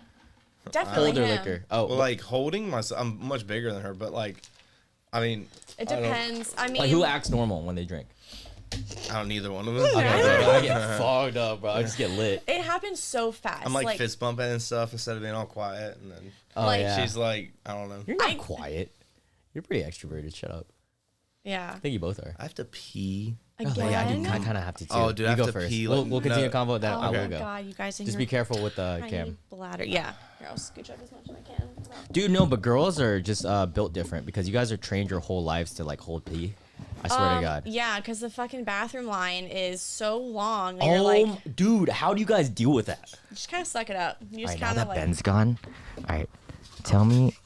definitely Cold or him. liquor? Oh, Well, like holding myself, I'm much bigger than her, but like, I mean, It I don't- depends. I mean, like who acts normal when they drink? I don't either one of them. Okay, bro, I get fogged up, bro. I just get lit. it happens so fast. I'm like fist bumping and stuff instead of being all quiet, and then Oh Like, yeah. she's like, I don't know. You're not I- quiet. You're pretty extroverted. Shut up. Yeah. I think you both are. I have to pee. Again? Oh, yeah, I kind of have to too. Oh, dude, I you have go to first. pee, We'll like, continue no. convo, then Oh I my will go. God, you guys in Just your be careful with the tiny cam. bladder. Yeah. Here, I'll scooch up as much as I can. Dude, no, but girls are just built different because you guys are trained your whole lives to like hold pee. I swear to God. Yeah, because the fucking bathroom line is so long. And you're like, dude, how do you guys deal with that? you just kind of suck it up. You All just right, now kind that of like. Ben's gone, all right, tell me.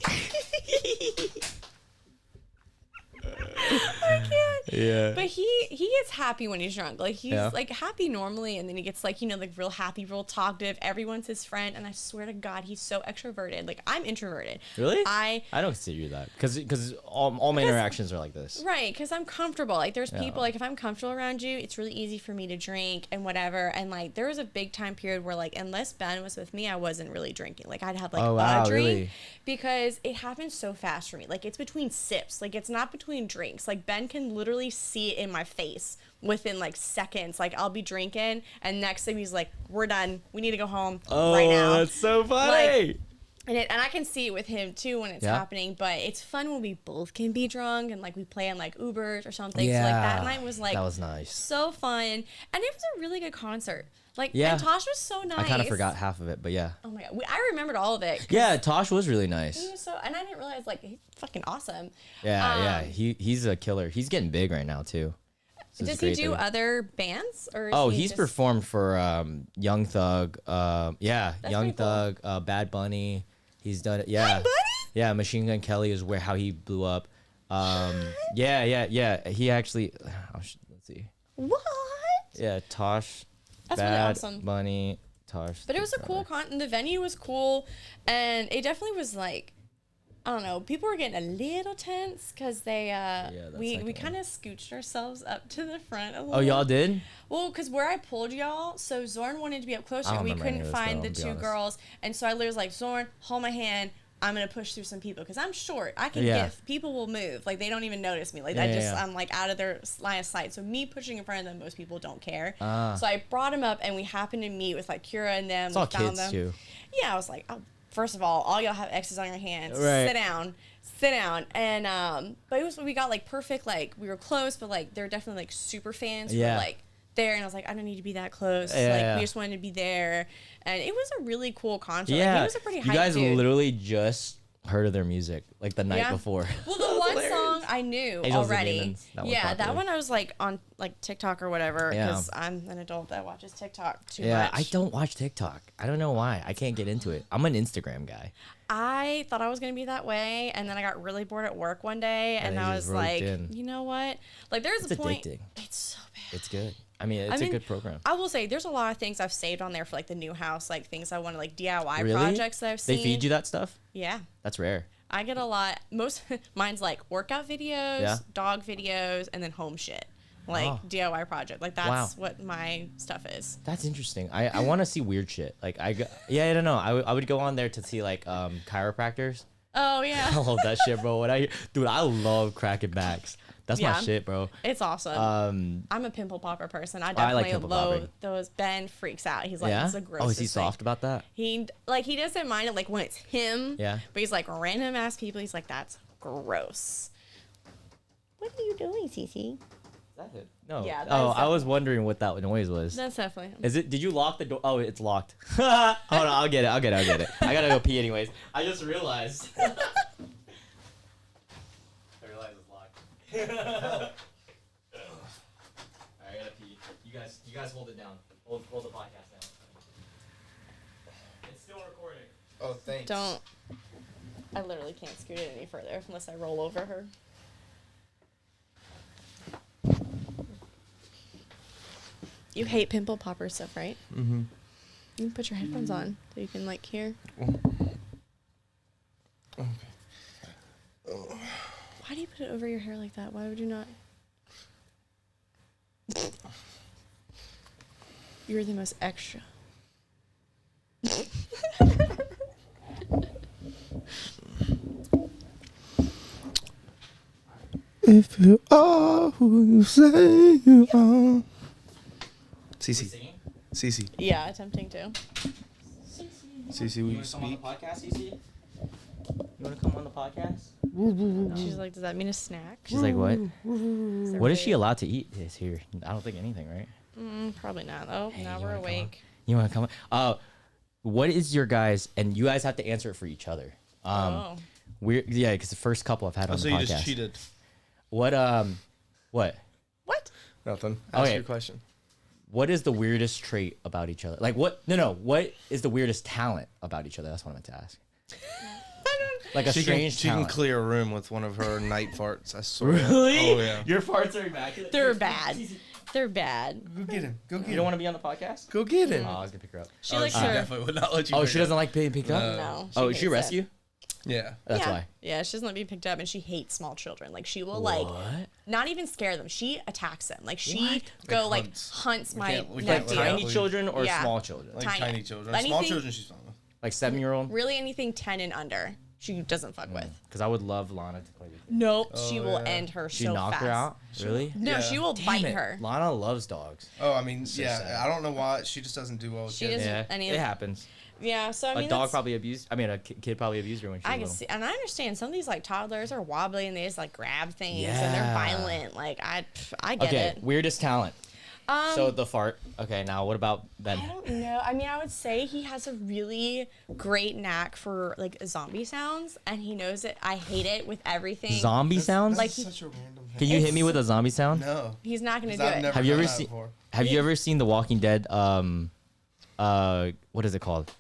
I can't. Yeah. But he gets happy when he's drunk. Like he's like happy normally, and then he gets like like real happy, real talkative. Everyone's his friend, and I swear to God, he's so extroverted. Like I'm introverted. Really? I don't consider you that because all my interactions are like this. Right, because I'm comfortable. Like there's people like if I'm comfortable around you, it's really easy for me to drink and whatever. And like there was a big time period where like unless Ben was with me, I wasn't really drinking. Like I'd have like a drink really? because it happens so fast for me. Like it's between sips. Like it's not between drinks. Like Ben can literally see it in my face within like seconds. Like I'll be drinking and next thing he's like, we're done. We need to go home right now. Oh, that's so funny. Like, and I can see it with him too when it's happening, but it's fun when we both can be drunk and like we play on like Ubers or something. So like that night was like that was nice. so fun. And it was a really good concert. Like Yeah. and Tosh was so nice. I kind of forgot half of it, but yeah. Oh my God. I remembered all of it. Yeah, Tosh was really nice. He was so, and I didn't realize like he's fucking awesome. Yeah. He's a killer. He's getting big right now too. So Does he do other bands or? Oh, is he he's just... performed for Young Thug. Young pretty Thug, Bad Bunny. He's done it. Yeah. Bad Bunny? Yeah, Machine Gun Kelly is how he blew up. Yeah. He actually. Let's see. What? Yeah, Tosh. That's really Bad awesome. Bunny, Tosh. But it was a cool the venue was cool, and it definitely was like, I don't know, people were getting a little tense because they we kind of scooched ourselves up to the front a little. Oh, y'all did? Well, because where I pulled y'all, so Zorn wanted to be up closer, I and don't we remember any couldn't of this, find though, the I'll be two honest. girls, and so I literally was like, Zorn, hold my hand. I'm gonna push through some people because I'm short. I can get people will move like they don't even notice me. Like I'm like out of their line of sight. So me pushing in front of them, most people don't care. So I brought them up and we happened to meet with like Kira and them. It's all we found kids them. too. Yeah, I was like, oh, first of all y'all have X's on your hands. Right. Sit down. And but it was we got like perfect. Like we were close, but like they're definitely like super fans. Yeah. Who were, like there, and I was like, I don't need to be that close. We just wanted to be there, and it was a really cool concert. Yeah, like, he was a pretty hype you guys dude. literally just heard of their music like the night before. Well, the one song I knew Angels and already. Demons, that one's Yeah, that popular. one I was like on like TikTok or whatever Yeah. because I'm an adult that watches TikTok too Yeah, much. I don't watch TikTok. I don't know why. I can't get into it. I'm an Instagram guy. I thought I was gonna be that way, and then I got really bored at work one day, and you I just was roped like, in. you know what? Like, there's It's a point. addicting. It's so bad. It's good. I mean, it's a good program. I will say there's a lot of things I've saved on there for like the new house, like things I want to like DIY Really? projects that I've seen. They feed you that stuff? Yeah. That's rare. I get a lot. Most mine's like workout videos, dog videos, and then home shit, like DIY project. Like that's what my stuff is. That's interesting. I want to see weird shit. Like I don't know. I would go on there to see like chiropractors. Oh yeah. I love that shit, bro. Dude, I love cracking backs. That's my shit, bro. It's awesome. I'm a pimple popper person. I definitely like pimple loathe popping. those. Ben freaks out. He's like, it's a gross. Oh, is he soft about that? He doesn't mind it like when it's him. Yeah. But he's like random ass people. He's like, that's gross. What are you doing, Cece? Is that it? No. Yeah, that Oh, is I was wondering what that noise was. That's definitely him. Is it? Did you lock the door? Oh, it's locked. Hold on, I'll get it. I gotta go pee anyways. I just realized. I realized it's locked. I gotta pee. You guys hold it down. Hold the podcast down. It's still recording. Oh, thanks. Don't. I literally can't scoot it any further unless I roll over her. You hate pimple popper stuff, right? Mm-hmm. You can put your headphones on so you can like hear. Okay. Why do you put it over your hair like that? Why would you not? You're the most extra. If you are who you say you are. Cece. Cece. Yeah, attempting to. Cece, will you speak? podcast, Cece? You want to come on the podcast? She's like, does that mean a snack? She's like, what? What is she allowed to eat this here? I don't think anything, right? Probably not, though. Hey, now you we're wanna come awake. You want to come on? What is your guys, and you guys have to answer it for each other. Yeah, because the first couple I've had on the So podcast. you just cheated. What? What? Nothing. Ask Okay. your question. What is the weirdest trait about each other? Like what? No. What is the weirdest talent about each other? That's what I meant to ask. Like a strange She can talent. clear a room with one of her night farts. I swear. Really? Oh yeah. Your farts are immaculate. They're bad. They're bad. Go get him. Go get You don't want to be on the podcast? Go get him. Oh, I was gonna pick her up. She likes her. definitely would not let you. Oh, pick she up. doesn't like being picked up. No. Oh, she hates arrest it. you? Yeah. That's yeah. why. Yeah, she doesn't let me picked up, and she hates small children. Like she will What? not even scare them. She attacks them. Like she What? go Like hunts my can't- we Like can't let nephew. her tiny out. children or Yeah. small children? Like Tiny. tiny children. Small Anything- children, she's fine with. Like 7-year-old? Really, anything 10 and under, she doesn't fuck with. Because I would love Lana to play with you. Nope, she will yeah. end her She so knocked fast. her out? Really? No, Yeah. she will Damn bite it. her. Lana loves dogs. Oh, I mean, So yeah. sad. I don't know why she just doesn't do well with She kids. doesn't- Yeah, any it of- happens. Yeah, so I mean, A dog that's- probably abused. I mean, a kid probably abused her when she was I can little. see, and I understand some of these like toddlers are wobbly and they just like grab things and they're Yeah. violent. Like I get Okay, it. weirdest talent. So the fart. Okay, now what about Ben? I don't know. I mean, I would say he has a really great knack for like zombie sounds, and he knows it. I hate it with everything. Zombie sounds? Like That's he- such a random thing. Can you hit It's- me with a zombie sound? No. He's not gonna 'Cause do I've it. never Have you done ever that seen? before. Have you ever seen The Walking Dead? What is it called?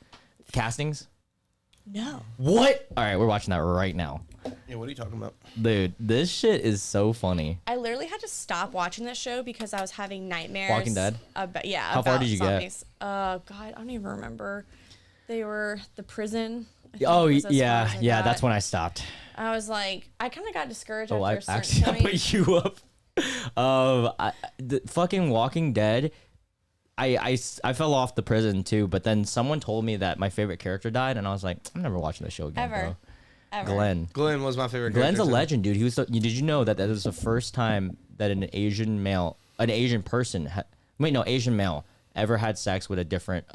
Castings. No. What? All right, we're watching that right now, Yeah, what are you talking about? dude. This shit is so funny. I literally had to stop watching this show because I was having nightmares. Walking Dead? Yeah. How far about did you get? zombies. God, I don't even remember. They were the prison. I think Oh was as far yeah, as I yeah. got. That's when I stopped. I was like, I kind of got discouraged Oh, I after a actually certain I point. put you up. The fucking Walking Dead. I fell off the prison too, but then someone told me that my favorite character died, and I was like, I'm never watching the show again, Ever. bro. Ever. Glenn. Glenn was my favorite. Glenn's a character, too. legend, dude. He was. Did you know that was the first time that an Asian male, Asian male ever had sex with a different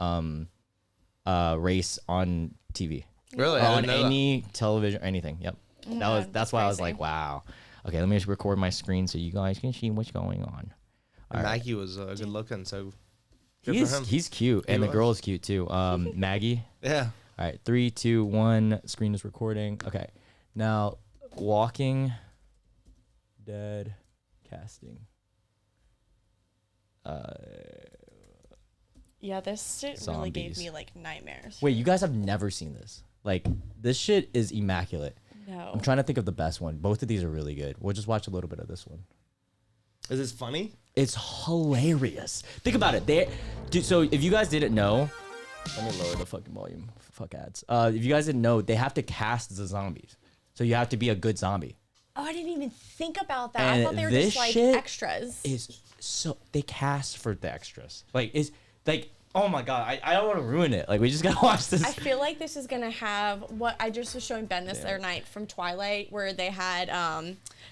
race on TV, Really? I on didn't know that. any television or anything. Yep. God, That's why I was crazy. like, wow. Okay, let me just record my screen so you guys can see what's going on. And All right. Maggie was good looking, so good for him. He's cute, and the was. girl is cute too. Maggie. Yeah. All right, 3, 2, 1. Screen is recording. Okay, now Walking Dead casting. Yeah, this shit really gave Zombies. me like nightmares. Wait, you guys have never seen this? Like, this shit is immaculate. No. I'm trying to think of the best one. Both of these are really good. We'll just watch a little bit of this one. Is this funny? It's hilarious. Think about it. Dude, so if you guys didn't know, let me lower the fucking volume. Fuck ads. If you guys didn't know, they have to cast the zombies. So you have to be a good zombie. Oh, I didn't even think about that. I And thought they were this just like shit extras. Is so they cast for the extras. Like is like oh my god, I don't want to ruin it. Like we just gotta watch this. I feel like this is gonna have what I just was showing Ben this Damn. other night from Twilight, where they had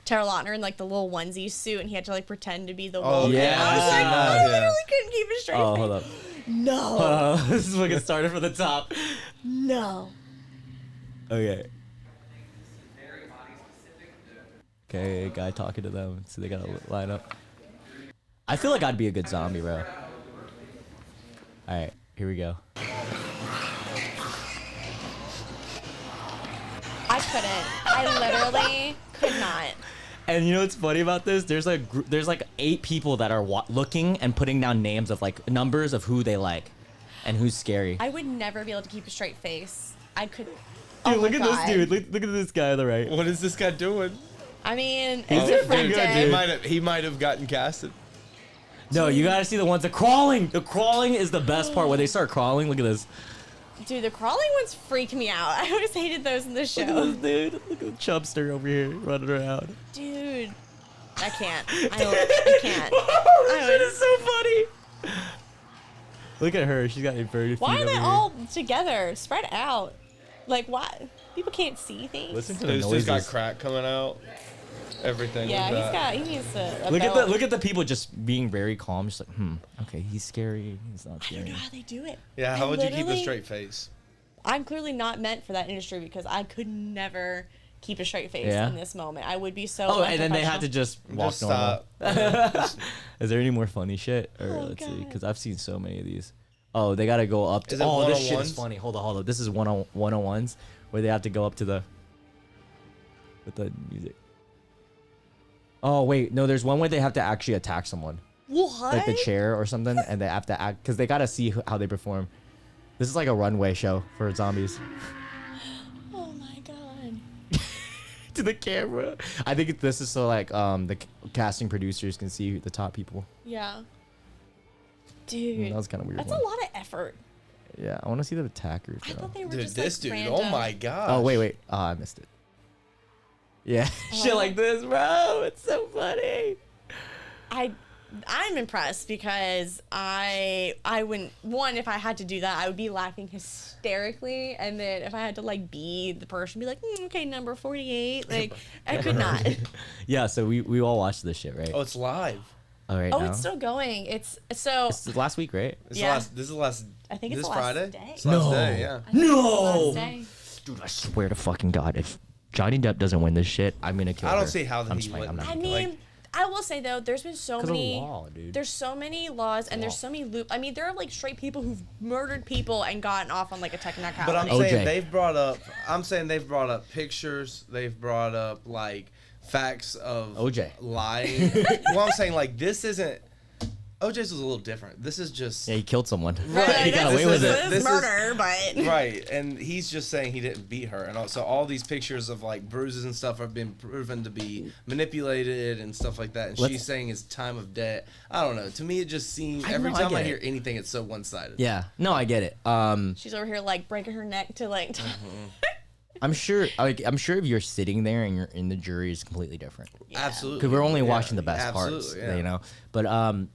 Taylor Lautner in like the little onesie suit, and he had to like pretend to be the wolf. And yeah, I was I've like, seen that, I yeah. literally couldn't keep a straight Oh, face. hold up. No, This is what gets started from the top. no. Okay. Okay, guy talking to them, so they gotta line up. I feel like I'd be a good zombie, bro. All right, here we go. I couldn't. I literally could not. And you know what's funny about this? There's like 8 people that are looking and putting down names of like numbers of who they like, and who's scary. I would never be able to keep a straight face. I couldn't. Dude, Oh look my at God. this dude. Look at this guy on the right. What is this guy doing? I mean, He's it's pretty good, effective. dude. He might have gotten casted. No, you gotta see the ones that crawling. The crawling is the best part. When they start crawling, look at this. Dude, the crawling ones freak me out. I always hated those in the Look at show. this dude. Look at the chubster over here running around. Dude, I can't. I can't. This shit is so funny. Look at her. She's got inverted feet Why are over they here. all together, spread out? Like, what? People can't see things. Listen to the There's noises. just got crack coming out. Everything. Yeah, with that. he needs to. Look at the people just being very calm, just like, okay, he's scary, he's not I don't scary. know how they do it. Yeah, I how would you keep a literally- straight face? I'm clearly not meant for that industry because I could never keep a straight face in this moment. I would be so. Oh, and then they had to just walk normal. Is there any more funny shit? Or let's see, because I've seen so many of these. Oh, they gotta go up to. Oh, this shit is funny. Hold on. This is 101s where they have to go up to the. With the music. Oh wait, no. There's one where they have to actually attack someone. What? Like the chair or something, and they have to act because they gotta see how they perform. This is like a runway show for zombies. Oh my god. To the camera. I think this is so like the casting producers can see the top people. Yeah. Dude. That was kind of weird. That's a lot of effort. Yeah, I want to see the attackers. I thought they were Dude, just this like dude. random. Oh my god. Oh wait. Oh, I missed it. Yeah, shit like this, bro. It's so funny. I'm impressed because I wouldn't, one, if I had to do that, I would be laughing hysterically, and then if I had to like be the person, be like, okay, number 48, like I could not. Yeah, so we all watched this shit, right? Oh, it's live. All right. Oh, now? it's still going. It's so. It's last week, right? This Yeah. is the last. I think it's this the last Friday. day. It's the last day, yeah. I think it's the last No. day. Dude, I swear to fucking God, if Johnny Depp doesn't win this shit, I'm gonna kill her. I don't see how I'm he just playing, I'm wouldn't. not I gonna mean, Like- I will say though, there's been so 'Cause of many. law, dude. There's so many laws, and there's so many I mean, there are like straight people who've murdered people and gotten off on like a technicality. But I'm OJ. saying they've brought up. I'm saying they've brought up pictures. They've brought up like facts of OJ. lying. Well, I'm saying like this isn't. OJ's was a little different. This is just Yeah, he killed someone. Right, He got away with it. This This is is- murder, but right, and he's just saying he didn't beat her, and so all these pictures of like bruises and stuff have been proven to be manipulated and stuff like that. And she's saying it's time of debt. I don't know. To me, it just seems every time I hear anything, it's so one-sided. Yeah, no, I get it. she's over here like breaking her neck to like. I'm sure if you're sitting there and you're in the jury, it's completely different. Absolutely. Because we're only Yeah, watching the best parts, absolutely, yeah. you know. But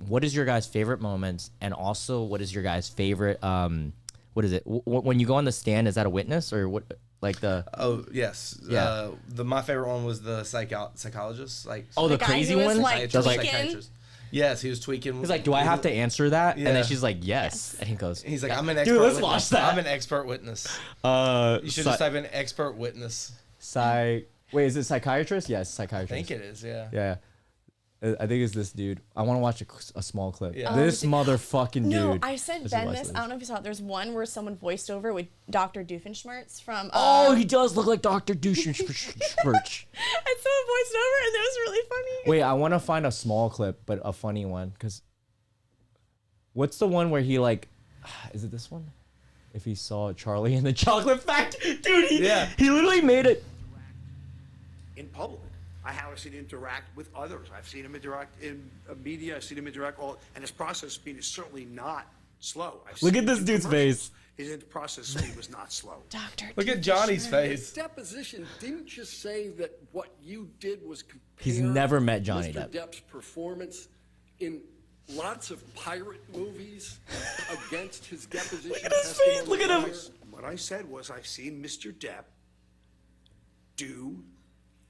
what is your guys' favorite moments, and also what is your guys' favorite? What is it? When you go on the stand, is that a witness or what? Like the Oh yes, Yeah. My favorite one was the psychologist, like the guy crazy who was, one. like, That was like, tweaking? psychiatrist. Yes, he was tweaking. he's like, do I have to answer that? And Yeah. then she's like, yes. And he goes, He's like, I'm an expert. Dude, let's witness. watch that. I'm an expert witness. You should psy- just type in expert witness. Wait, is it psychiatrist? Yes, I psychiatrist. think it is. Yeah. Yeah. I think it's this dude. I want to watch a small clip. Yeah. This motherfucking No, dude. I sent Let's Ben watch this. I don't know if you saw it. There's one where someone voiced over with Dr. Doofenshmirtz from. Oh, he does look like Dr. Douche. and someone voiced over, and that was really funny. Wait, I want to find a small clip, but a funny one. Cause what's the one where he like, is it this one? If he saw Charlie in the Chocolate Factory, dude, he literally made it. In public, I have seen him interact with others. I've seen him interact in media. I've seen him interact and his process speed is certainly not slow. Look at this dude's face. His process speed was not slow. Dr. Look at Johnny's face. Deposition, didn't you say that what you did was compare He's never met Johnny Mr. Depp. Depp's performance in lots of pirate movies against his deposition? Look at his face. Look at him. What I said was I've seen Mr. Depp do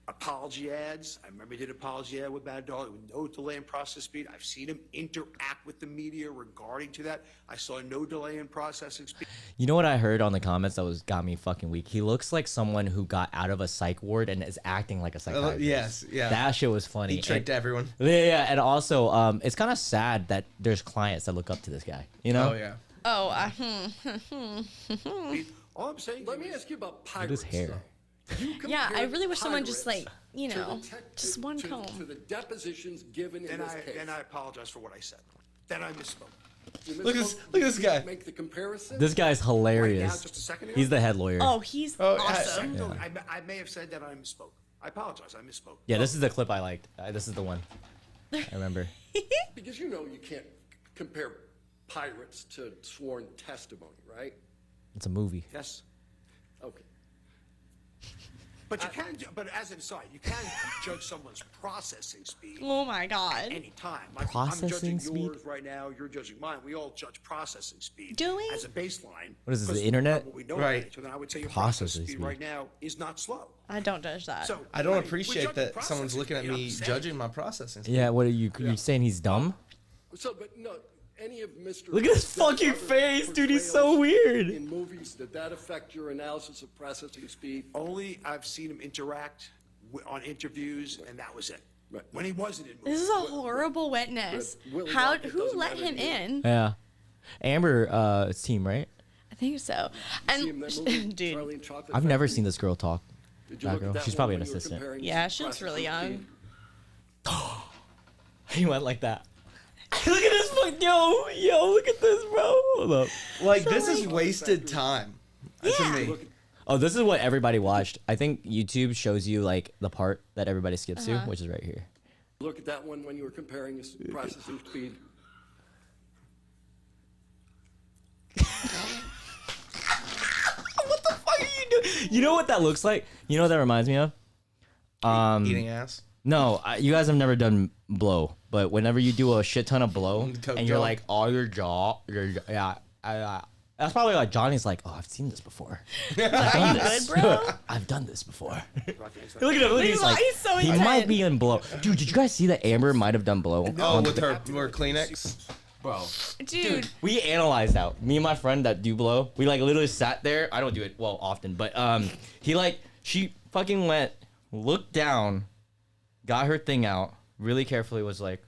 apology ads. I remember he did an apology ad with Bad Dog with no delay in process speed. I've seen him interact with the media regarding to that. I saw no delay in processing speed. You know what I heard on the comments that got me fucking weak? He looks like someone who got out of a psych ward and is acting like a psychiatrist. Yes, yeah. That shit was funny. He tricked everyone. Yeah, and also, it's kind of sad that there's clients that look up to this guy. You know? Oh yeah. All I'm saying Let me is ask you about Look at pirates. his hair. though. You Yeah, I compared really wish someone just pirates like, you to the know, tech- just one to comb. the depositions given in this case. then I apologize for what I said. Then I misspoke. You Look at this guy. Make the comparison. This guy's hilarious. Right now, just a second ago? He's the head lawyer. Oh, he's Oh, awesome. No, I may have said that I misspoke. I apologize. I misspoke. Yeah, this is the clip I liked. This is the one. I remember. Because you know you can't compare pirates to sworn testimony, right? It's a movie. Yes. Okay. But you can, but as an aside, you can judge someone's processing speed Oh my god. any time. Like Processing I'm judging speed? yours right now. You're judging mine. We all judge processing speed. Do we? As a baseline. What is this, the 'cause internet? What we know Right. about each other. I would say your Processing processing speed speed. right now is not slow. I don't judge that. So I don't right, we're appreciate judging that processing someone's looking at speed, me I'm saying. judging my processing. speed. Yeah, what are you saying he's dumb? So, but no, any of Mr. Look at his Depp's fucking other face, dude. He's so portrayals weird. In movies, did that affect your analysis of processing speed? Only I've seen him interact on interviews, and that was it. Right. When he wasn't in This movies. is a horrible witness. But Willie How? Rocket Who doesn't let matter him to you. in? Yeah. Amber team, right? I think so. See him in that movie, And dude, Charlie and Chocolate I've never Factory? seen this girl talk. Did you that look girl. at that She's one probably when an you were assistant. comparing yeah, she looks really processing young. speed? He went like that. Look at this fuck, yo, look at this, bro. Hold up. Like, this is wasted time to Yeah. me. Look at Oh, this is what everybody watched. I think YouTube shows you like the part that everybody skips to, which is right here. Look at that one when you were comparing his processing speed. What the fuck are you doing? You know what that looks like? You know what that reminds me of? Eating ass. No, you guys have never done blow, but whenever you do a shit ton of blow Coke and you're jaw. like, all your jaw, that's probably like Johnny's like, oh, I've seen this before. I've done this. Good, bro. I've done this before. Rocket, Look at him. Look, he's like, He's so he intense. might be in blow. Dude, did you guys see that Amber might have done blow? Oh, on with the- her Kleenex. Bro. Dude, We analyzed out. Me and my friend that do blow, we like literally sat there. I don't do it well often, but she fucking looked down, got her thing out really carefully, was like,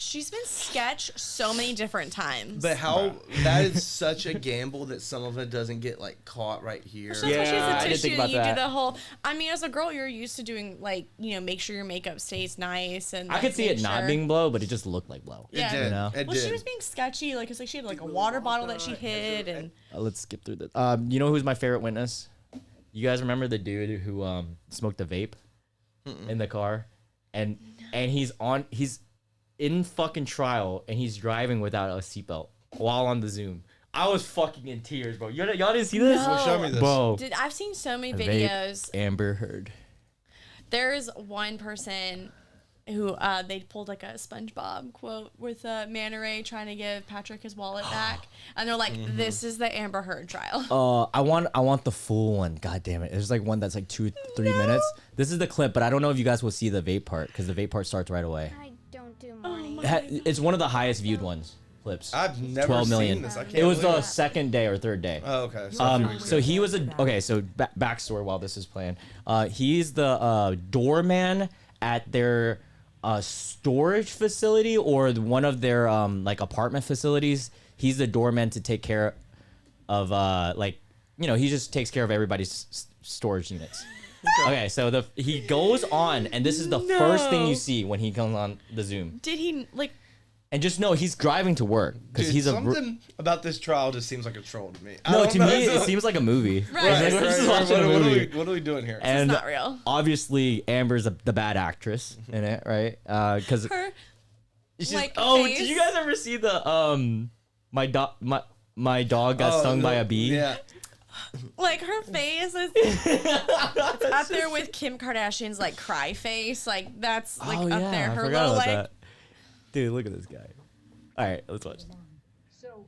she's been sketched so many different times. But how that is such a gamble that some of it doesn't get like caught right here. So especially Yeah, I as a didn't tissue, think about you that. do the whole. I mean, as a girl, you're used to doing like make sure your makeup stays nice and. I could see make it not sure- being blow, but it just looked like blow. Yeah. It did. You know? It Well, did. she was being sketchy, like, cause like she had like a water bottle that she hid, and Let's skip through this. You know who's my favorite witness? You guys remember the dude who smoked a vape in the car, and he's in fucking trial and he's driving without a seatbelt while on the Zoom. I was fucking in tears, bro. Y'all didn't see this? No. Well, show me this. Bro, Dude, I've seen so many vape, videos. Amber Heard. There's one person who they pulled like a SpongeBob quote with Manta Ray trying to give Patrick his wallet back, and they're like, "This is the Amber Heard trial." I want the full one. God damn it. There's like one that's like 2-3 minutes. This is the clip, but I don't know if you guys will see the vape part because the vape part starts right away. I don't do morning. It's one of the highest viewed ones. Clips. I've never 12 million. seen this. I can't It was believe the it. second day or third day. Oh, okay. So a few weeks So ago. he was so backstory while this is playing. He's the doorman at their storage facility or one of their like apartment facilities. He's the doorman to take care of he just takes care of everybody's storage units. Okay, so he goes on, and this is the first thing you see when he comes on the Zoom. Did he like? And just know he's driving to work because Dude, he's a. something about this trial just seems like a troll to me. I No, don't to know. me it seems like a movie. Right. It's like, we're just watching a movie. What are we doing here? And not real. obviously Amber's the bad actress in it, right? Because Her, did like, you face. guys ever see the my dog got stung by a bee? Yeah. like her face is it's up there with Kim Kardashian's like cry face. Like that's like up there. I Her forgot little about like. that. Dude, look at this guy. All right, let's watch. So,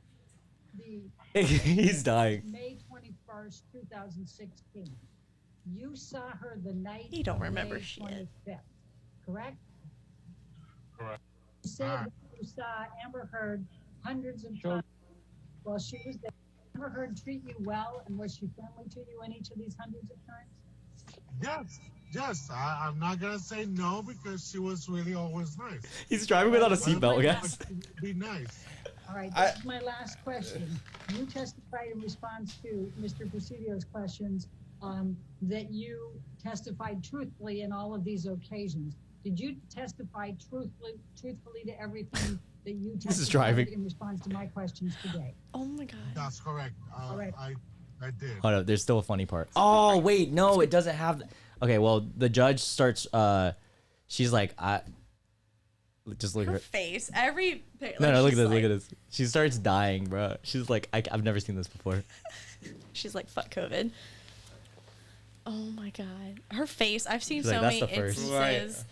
the He's dying. May 21st, 2016, you saw her the night You don't of remember May shit. 25th, correct? Correct. You said that you saw Amber Heard hundreds of times while she was there. Amber Heard treat you well, and was she friendly to you in each of these hundreds of times? Yes. I'm not gonna say no because she was really always nice. He's driving without a seatbelt, guys. Be nice. All right, this is my last question. You testified in response to Mr. Presidio's questions that you testified truthfully in all of these occasions. Did you testify truthfully to everything that you is testified driving. in response to my questions today? Oh my god. That's correct. All right. I did. Hold up, there's still a funny part. Oh wait, no, it doesn't have. Okay, well the judge starts. She's like, just look at Her her. face. Every No, look at she's this. like- Look at this. She starts dying, bro. She's like, I've never seen this before. She's like, fuck COVID. Oh my god. Her face. I've seen She's so like, "That's many the first." instances.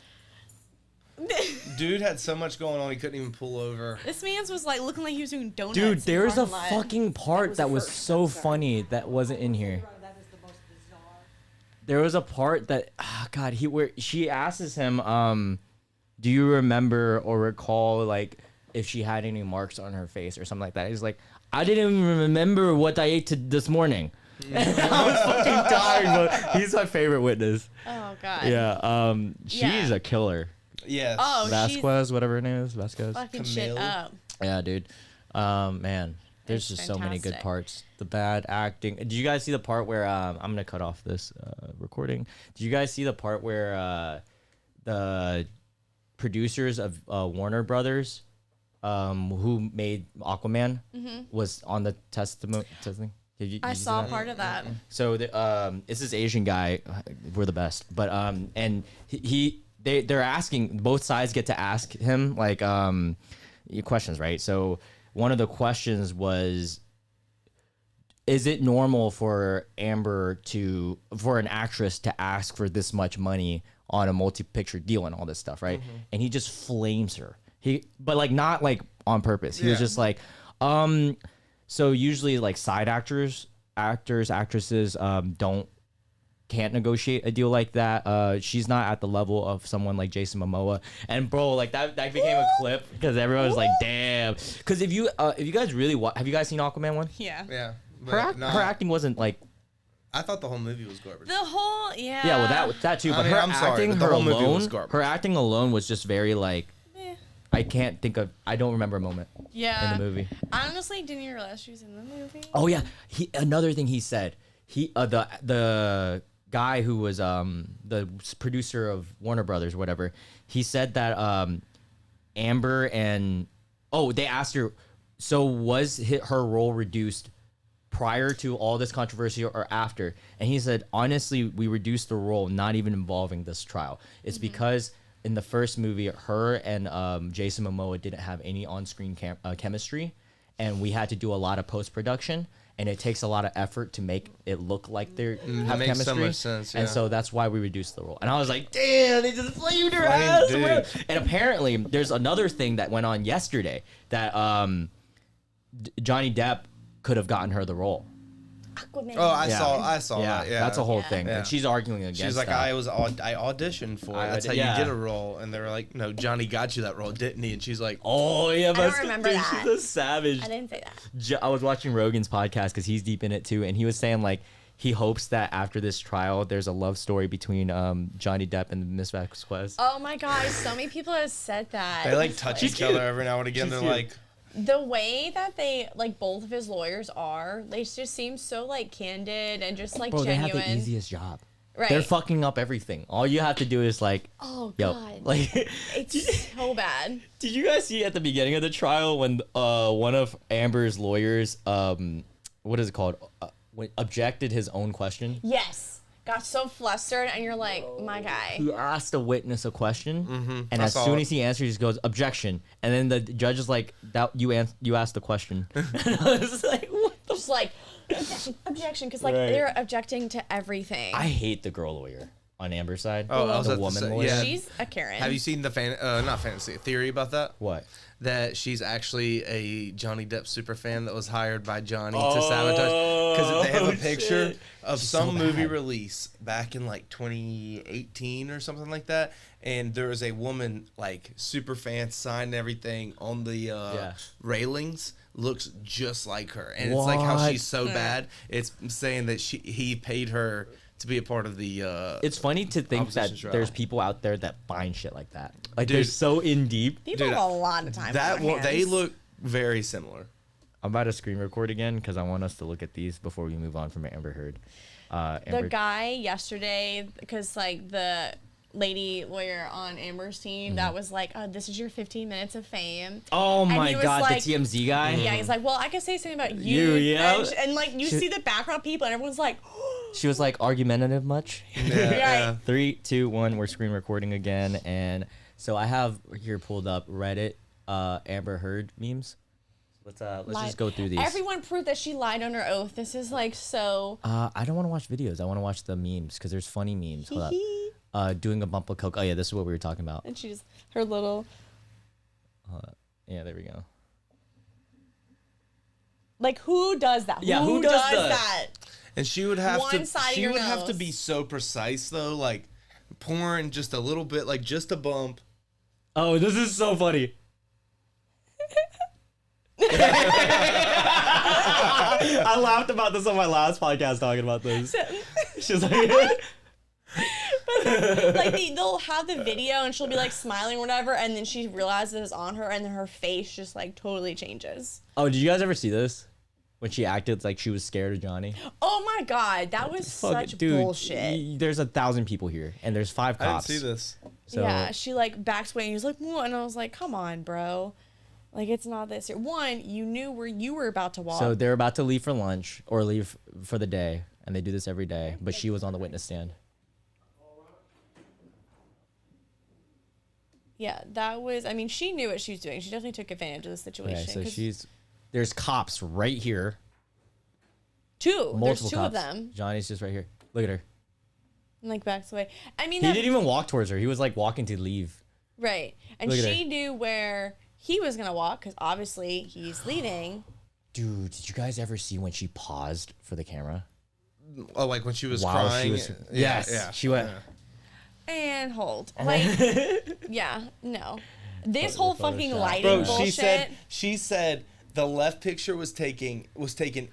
Dude had so much going on he couldn't even pull over. This man's was like looking like he was doing donuts. Dude, in the there's a parking lot. fucking part that was so funny that wasn't in here. There was a part that, God, she asks him, do you remember or recall like if she had any marks on her face or something like that. He's like, I didn't even remember what I ate this morning. And I was fucking tired, but he's my favorite witness. Oh god. Yeah. She's a killer. Yes. Oh, Vasquez, whatever her name is. Vasquez. fucking shit Camille. up. Yeah, dude. Man, there's It's just so many good fantastic. parts. The bad acting. Did you guys see the part where I'm gonna cut off this recording? Did you guys see the part where the producers of Warner Brothers, who made Aquaman, was on the testing? Did I you see saw that? part of that. So it's this Asian guy. We're the best, but and they're asking, both sides get to ask him like questions, right? So one of the questions was, is it normal for an actress to ask for this much money on a multi-picture deal and all this stuff, right? And he just flames her. But like not like on purpose. He was just like, so usually like side actors, actresses can't negotiate a deal like that. She's not at the level of someone like Jason Momoa. And bro, like that became a clip because everyone was like, damn. Because if you guys really have you guys seen Aquaman 1? Yeah. Yeah. Her But acting wasn't like. I thought the whole movie was garbage. The whole yeah. Yeah, well that too. But mean, her I'm sorry, acting, but the her whole movie was alone, garbage. her acting alone was just very like. I can't think of. I don't remember a moment Yeah. in the movie. I honestly didn't even realize she was in the movie. Oh yeah, another thing he said. The guy who was the producer of Warner Brothers, whatever. He said that Amber and they asked her. So was her role reduced prior to all this controversy or after? And he said, honestly, we reduced the role, not even involving this trial. It's because in the first movie, her and Jason Momoa didn't have any on-screen chemistry, and we had to do a lot of post-production, and it takes a lot of effort to make it look like they have makes chemistry. so much sense, yeah. And so that's why we reduced the role. And I was like, damn, they just flamed her ass. dude. And apparently, there's another thing that went on yesterday that Johnny Depp could have gotten her the role. Aquaman. Oh, I Yeah. saw that. Yeah, That's a whole thing. Yeah. And she's arguing against She's like, that. I auditioned for it. That's how yeah. you get a role. And they were like, no, Johnny got you that role, didn't he? And she's like, Oh, yeah, but don't remember dude, that. she's a savage. I didn't say that. I was watching Rogan's podcast because he's deep in it too, and he was saying like he hopes that after this trial, there's a love story between Johnny Depp and Miss Vasquez. Oh my gosh, so many people have said that. they like touch She's each cute. other every now and again. She's They're cute. like, The way that they like both of his lawyers are, they just seem so like candid and just like Bro, genuine. they have the easiest job. Right. They're fucking up everything. All you have to do is like, Oh yo, god. like. It's so bad. Did you guys see at the beginning of the trial when one of Amber's lawyers, what is it called, objected his own question? Yes. Got so flustered and you're like, my guy. He asked a witness a question, and I as saw soon it. as he answers, he just goes objection, and then the judge is like, "That you asked the question." And I was like, "What the?" Just like objection because like Right. they're objecting to everything. I hate the girl lawyer on Amber's side. Oh, I was the about to woman say, lawyer. yeah. She's a Karen. have you seen the not fantasy theory about that? What? That she's actually a Johnny Depp super fan that was hired by Johnny to sabotage, because they have a picture shit. of She's some so movie bad. release back in like 2018 or something like that, and there was a woman like super fan signed everything on the railings. Looks just like her, and it's like how What? she's so bad. It's saying that he paid her to be a part of the. It's funny to think that Opposition trial. there's people out there that find shit like that. Like Dude. they're so in deep. People Dude, have a lot of time. that on their one, they hands. look very similar. I'm about to screen record again because I want us to look at these before we move on from Amber Heard. The guy yesterday, because like the lady lawyer on Amber's team that was like, oh, this is your 15 minutes of fame. Oh And my he was god, like- the TMZ guy. Yeah, he's like, well, I can say something about you. yeah. And like, you She- see the background people, and everyone's like, She was like argumentative much. yeah. 3, 2, 1. We're screen recording again, and so I have here pulled up Reddit Amber Heard memes. Let's just go through these. Everyone proved that she lied on her oath. This is like so. I don't want to watch videos. I want to watch the memes because there's funny memes. Hold up. Doing a bump of coke. Oh yeah, this is what we were talking about. And she's her little. Yeah, there we go. Like, who does that? Yeah, who does that? that? And she would have One side of she your would have to nose. be so precise though, like pouring just a little bit, like just a bump. Oh, this is so funny. I laughed about this on my last podcast talking about this. She's like, like they'll have the video and she'll be like smiling or whatever, and then she realizes it's on her, and then her face just like totally changes. oh, did you guys ever see this? When she acted like she was scared of Johnny. Oh my god, that was such bullshit. There's 1,000 people here, and there's 5 cops. I didn't see this. So, yeah, she like backs away and he's like, what? And I was like, come on, bro. Like, it's not this. One, you knew where you were about to walk. So they're about to leave for lunch or leave for the day, and they do this every day. But she was on the witness stand. Yeah, that was. I mean, she knew what she was doing. She definitely took advantage of the situation. Yeah, so there's cops right here. Multiple There's two cops. of them. Johnny's just right here. Look at her. And like backs away. I mean, He didn't even walk towards her. He was like walking to leave. Right, and she knew where he was gonna walk because obviously he's leaving. Dude, did you guys ever see when she paused for the camera? Oh, like when she was While crying. she was, yes, yeah. she went. And hold. Like, yeah, no. This whole fucking lighting Bro, bullshit. she said the left picture was taken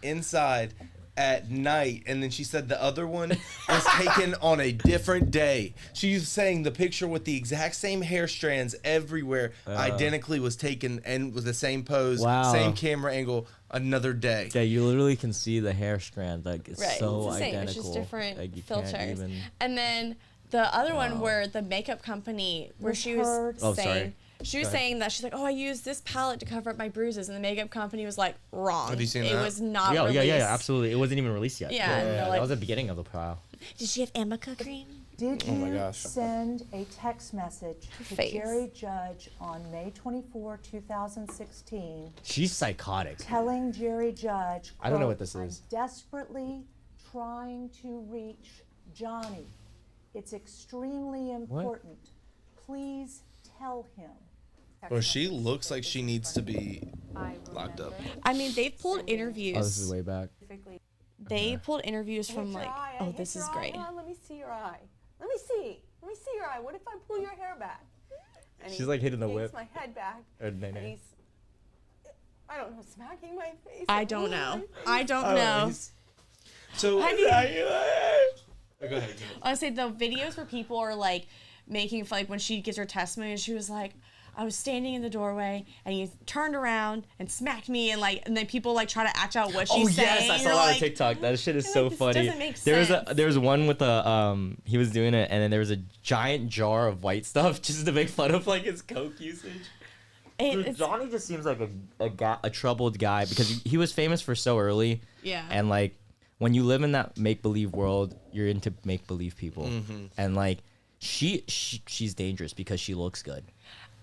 inside at night, and then she said the other one was taken on a different day. She's saying the picture with the exact same hair strands everywhere identically was taken and with the same pose, same camera angle, another day. Yeah, you literally can see the hair strand. Like, it's Right, so it's the same. identical. It's just different Like, you can't filters. even- And then the other one where the makeup company, where she was saying, she was saying that she's like, oh, I used this palette to cover up my bruises, and the makeup company was like, wrong. Have you seen it that? was not Yeah, released. yeah, absolutely. It wasn't even released yet. Yeah, and they're that like- was the beginning of the trial. Did she have Amica cream? Did Oh my you gosh. send a text message to Face. Jerry Judge on May 24, 2016, She's psychotic. telling Jerry Judge, I don't know quote, what this is. I'm desperately trying to reach Johnny. It's extremely important. Please tell him. Well, she looks like she needs to be locked up. I mean, they've pulled interviews. Oh, this is way back. They pulled interviews from like, oh, this is great. Let me see your eye. Let me see your eye. What if I pull your hair back? And She's like hitting the takes whip. my head back. Or And nay-nay. he's, I don't know, smacking my face. I and don't pulling know. my face. I don't know. So I mean, go ahead. honestly, the videos where people are like making fun, like when she gives her testimony, she was like, I was standing in the doorway and he turned around and smacked me, and then people like try to act out what she's saying. Oh yes, I saw You're that on like, TikTok. That shit is you're so like, this funny. doesn't make There was sense. one with a he was doing it, and then there was a giant jar of white stuff just to make fun of like his coke usage. Dude, Johnny just seems like a troubled guy because he was famous for so early. Yeah. And like when you live in that make believe world, you're into make believe people, and like she's dangerous because she looks good.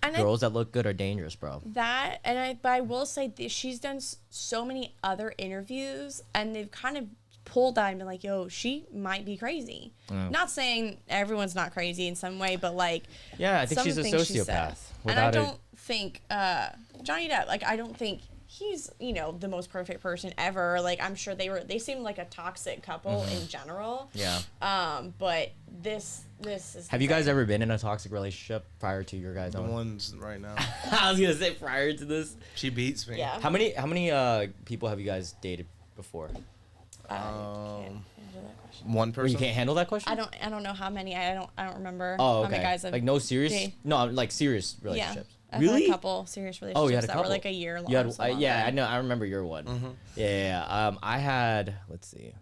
And Girls that look good are dangerous, bro. but I will say this, she's done so many other interviews, and they've kind of pulled that and been like, yo, she might be crazy. Not saying everyone's not crazy in some way, but like, Yeah, I think some she's of a the things she said. sociopath. And I Without don't think Johnny Depp, like, I don't think he's, the most perfect person ever. Like, I'm sure they seem like a toxic couple in general. Yeah. But this is. Have you guys ever been in a toxic relationship prior to your guys' The own? ones right now. I was gonna say prior to this. She beats me. Yeah. How many people have you guys dated before? One Or person. you can't handle that question? I don't know how many. I don't remember. Oh, How many okay. guys have Like no serious? dated. No, like serious Yeah. relationships. I've Really? had a couple serious relationships Oh, you had a that couple. were like a year long. You had, some yeah, longer. I know. I remember your one. Yeah. I had. Let's see.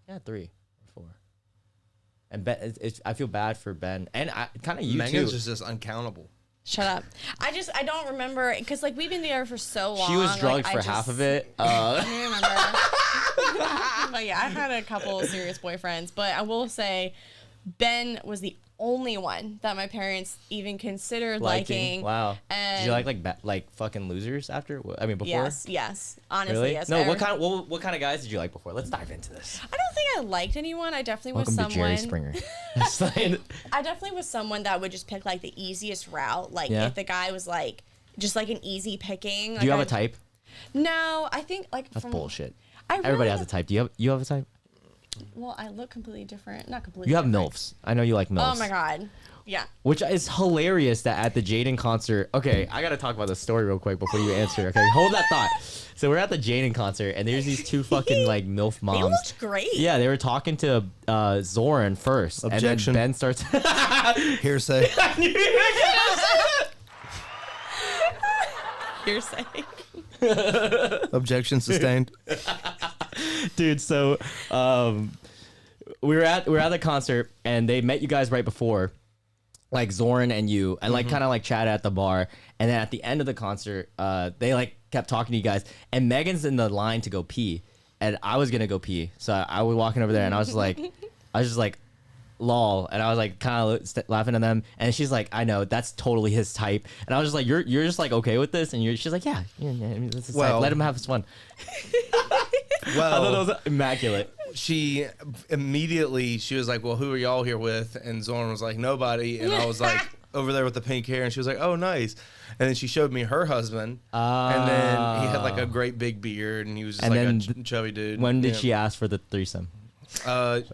Yeah, 3 or 4. And Ben, I feel bad for Ben, and kind of you Megan's too. just uncountable. Shut up. I don't remember because like we've been together for so long. She was like, drugged I for just- half of it. I don't remember. But yeah, I've had a couple of serious boyfriends, but I will say Ben was the only one that my parents even considered liking. Wow. And Did you like fucking losers after? I mean, before. Yes. Honestly, Really? yes. No. I- What kind of guys did you like before? Let's dive into this. I don't think I liked anyone. I definitely Welcome was to someone. Jerry Springer. That's like- I definitely was someone that would just pick like the easiest route. Like Yeah? if the guy was like just like an easy picking. Like, Do you have a type? No, I think like That's bullshit. I really Everybody has a type. Do you have a type? Well, I look completely different. Not completely. You have different. milfs. I know you like milfs. Oh my god. Yeah. Which is hilarious that at the Jxdn concert. Okay, I gotta talk about this story real quick before you answer. Okay, hold that thought. So we're at the Jxdn concert, and there's these two fucking like MILF moms. They looked great. Yeah, they were talking to Zoran first, Objection. and then Ben starts. Hearsay. Hearsay. Objection sustained. Dude, so we were at the concert, and they met you guys right before, like Zoran and you, and like kind of like chatted at the bar, and then at the end of the concert, they like kept talking to you guys, and Megan's in the line to go pee, and I was gonna go pee, so I was walking over there, and I was just like, lol, and I was like kind of laughing at them, and she's like, I know that's totally his type, and I was just like, you're just like okay with this, and she's like, yeah, I mean, this is type. Let him have his fun. Well, I thought that was immaculate. She immediately, she was like, well, who are y'all here with? And Zorn was like, nobody. And I was like, over there with the pink hair. And she was like, oh, nice. And then she showed me her husband. And then he had like a great big beard. And he was just like a chubby dude. When did she ask for the threesome? Dude,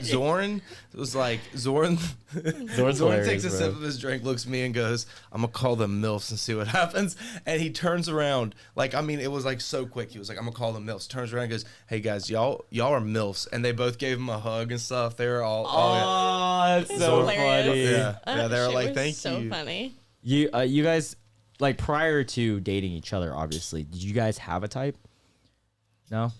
Zorn was like, Zorn takes a sip of his drink, looks at me and goes, I'm gonna call them MILFs and see what happens. And he turns around, like, I mean, it was like so quick. He was like, I'm gonna call them MILFs. Turns around and goes, hey guys, y'all are MILFs. And they both gave him a hug and stuff. They were all, that's so funny. Yeah, they were like, thank you. So funny. You guys, like, prior to dating each other, obviously, did you guys have a type? No?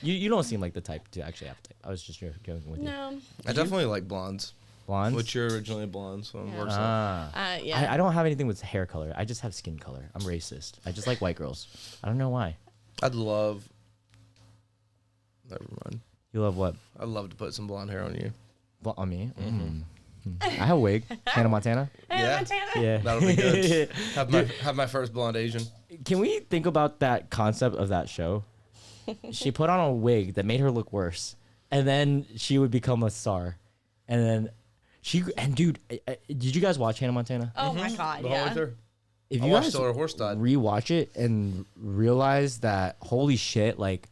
You don't seem like the type to actually have a type. I was just joking with you. No. I definitely like blondes. Blondes? Which you're originally blonde, so it works out. Yeah. I don't have anything with hair color. I just have skin color. I'm racist. I just like white girls. I don't know why. I'd love... Never mind. You love what? I'd love to put some blonde hair on you. On me? I have a wig. Hannah Montana? Yeah. That'll be good. Have my first blonde Asian. Can we think about that concept of that show? She put on a wig that made her look worse, and then she would become a star, and then dude, did you guys watch Hannah Montana? Oh my god, yeah. If I you watched guys till her horse died. rewatch it and realize that holy shit, like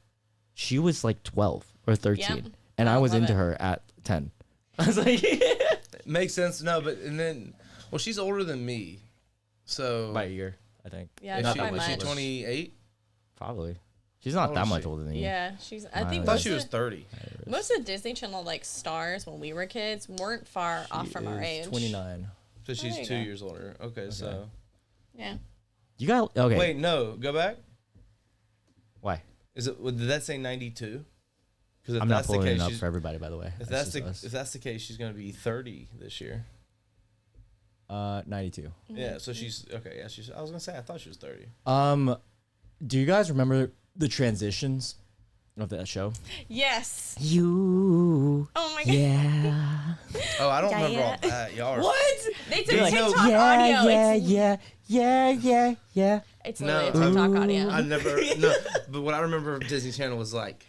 she was like 12 or 13, Yep. and I was love into it. her at 10. I was like, Makes sense. No, but and then, well, she's older than me, so by a year, I think. Yeah, is not she, by was she much. 28? Probably. She's not How that old is much she? older than you. Yeah, she's. I I think I thought most she of was 30. most of Disney Channel like stars when we were kids weren't far off from our age. 29. So she's you 2 go. years older. Okay, so Yeah. You got okay. wait, no, go back. Why? Is it? Did that say 92? Because I'm not pulling it up for everybody, by the way. If that's the case, she's gonna be 30 this year. 92. Yeah, so she's okay. Yeah, she's. I was gonna say I thought she was 30. Do you guys remember the transitions of that show? Yes. You. Oh my god. Yeah. Oh, I don't remember all that. Y'all are. What? They took Like, TikTok yeah, audio. yeah. It's No, literally TikTok audio. I never. No, but what I remember of Disney Channel was like,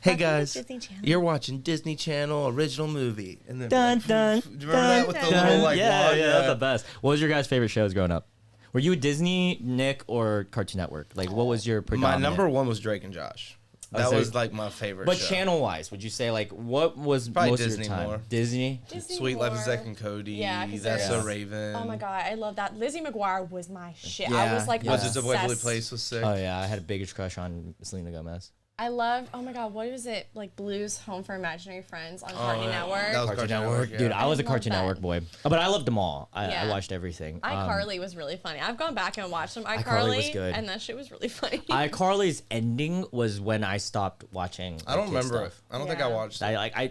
"Hey guys, Disney Channel. you're watching Disney Channel original movie," and then Dun, like, dun, do you remember that with the little like yeah, log? that's the best. What was your guys' favorite shows growing up? Were you a Disney, Nick, or Cartoon Network? Like, what was your My predominant? number one was Drake and Josh. That so- was like my favorite. But show. channel-wise, would you say like what was Probably most Disney of your time? more. Disney. Disney Sweet Life of more. Zack and Cody. Yeah, 'cause That's So there's- Raven. Oh my god, I love that. Lizzie McGuire was my shit. Yeah, I was like yeah. Wizards of Waverly obsessed. Place was sick. Oh yeah, I had a biggest crush on Selena Gomez. I love. Oh my god, what was it? Like Blues Home for Imaginary Friends on Cartoon Network. That was Cartoon Network, dude. I was a love Cartoon that. Network boy, but I loved them all. I Yeah. watched everything. iCarly was really funny. I've gone back and watched some iCarly was iCarly, good. and that shit was really funny. iCarly's ending was when I stopped watching. I don't kid remember it. stuff. I don't think I Yeah. watched it.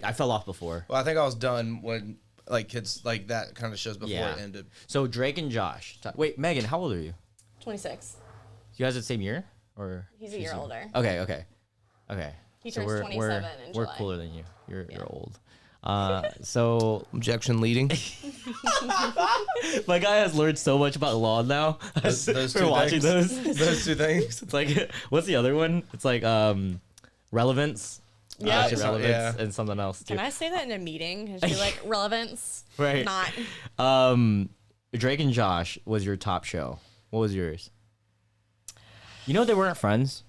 I fell off before. Well, I think I was done when like kids like that kind of shows before Yeah. it ended. So Drake and Josh. Wait, Megan, how old are you? 26. You guys are the same year, or He's a year older. Okay. He So turns 27 in we're July. cooler than you. You're old. So Objection leading. my guy has learned so much about law now. Those We're two watching things. those. Those two things. It's like, what's the other one? It's like relevance. Yeah. Relevance Yeah. and something else too. Can I say that in a meeting? And be like, relevance? Right. Not. Drake and Josh was your top show. What was yours? You know they weren't friends.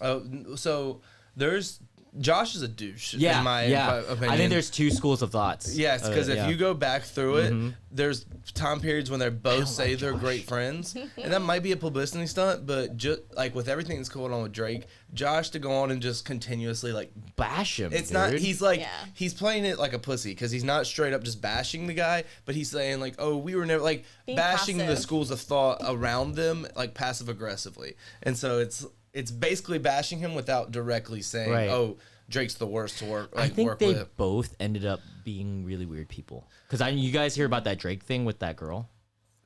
Oh, so there's Josh is a douche. Yeah, in my opinion. I think there's two schools of thoughts. Yes, because if you go back through it, there's time periods when they both say they're great friends, and that might be a publicity stunt. But just like with everything that's going on with Drake, Josh to go on and just continuously like bash him. It's dude. not. He's like he's playing it like a pussy because he's not straight up just bashing the guy, but he's saying like, oh, we were never like Being bashing passive. the schools of thought around them like passive aggressively, and so it's basically bashing him without directly saying, Right. oh, Drake's the worst to work. Like, I think work they with. both ended up being really weird people. Because you guys hear about that Drake thing with that girl?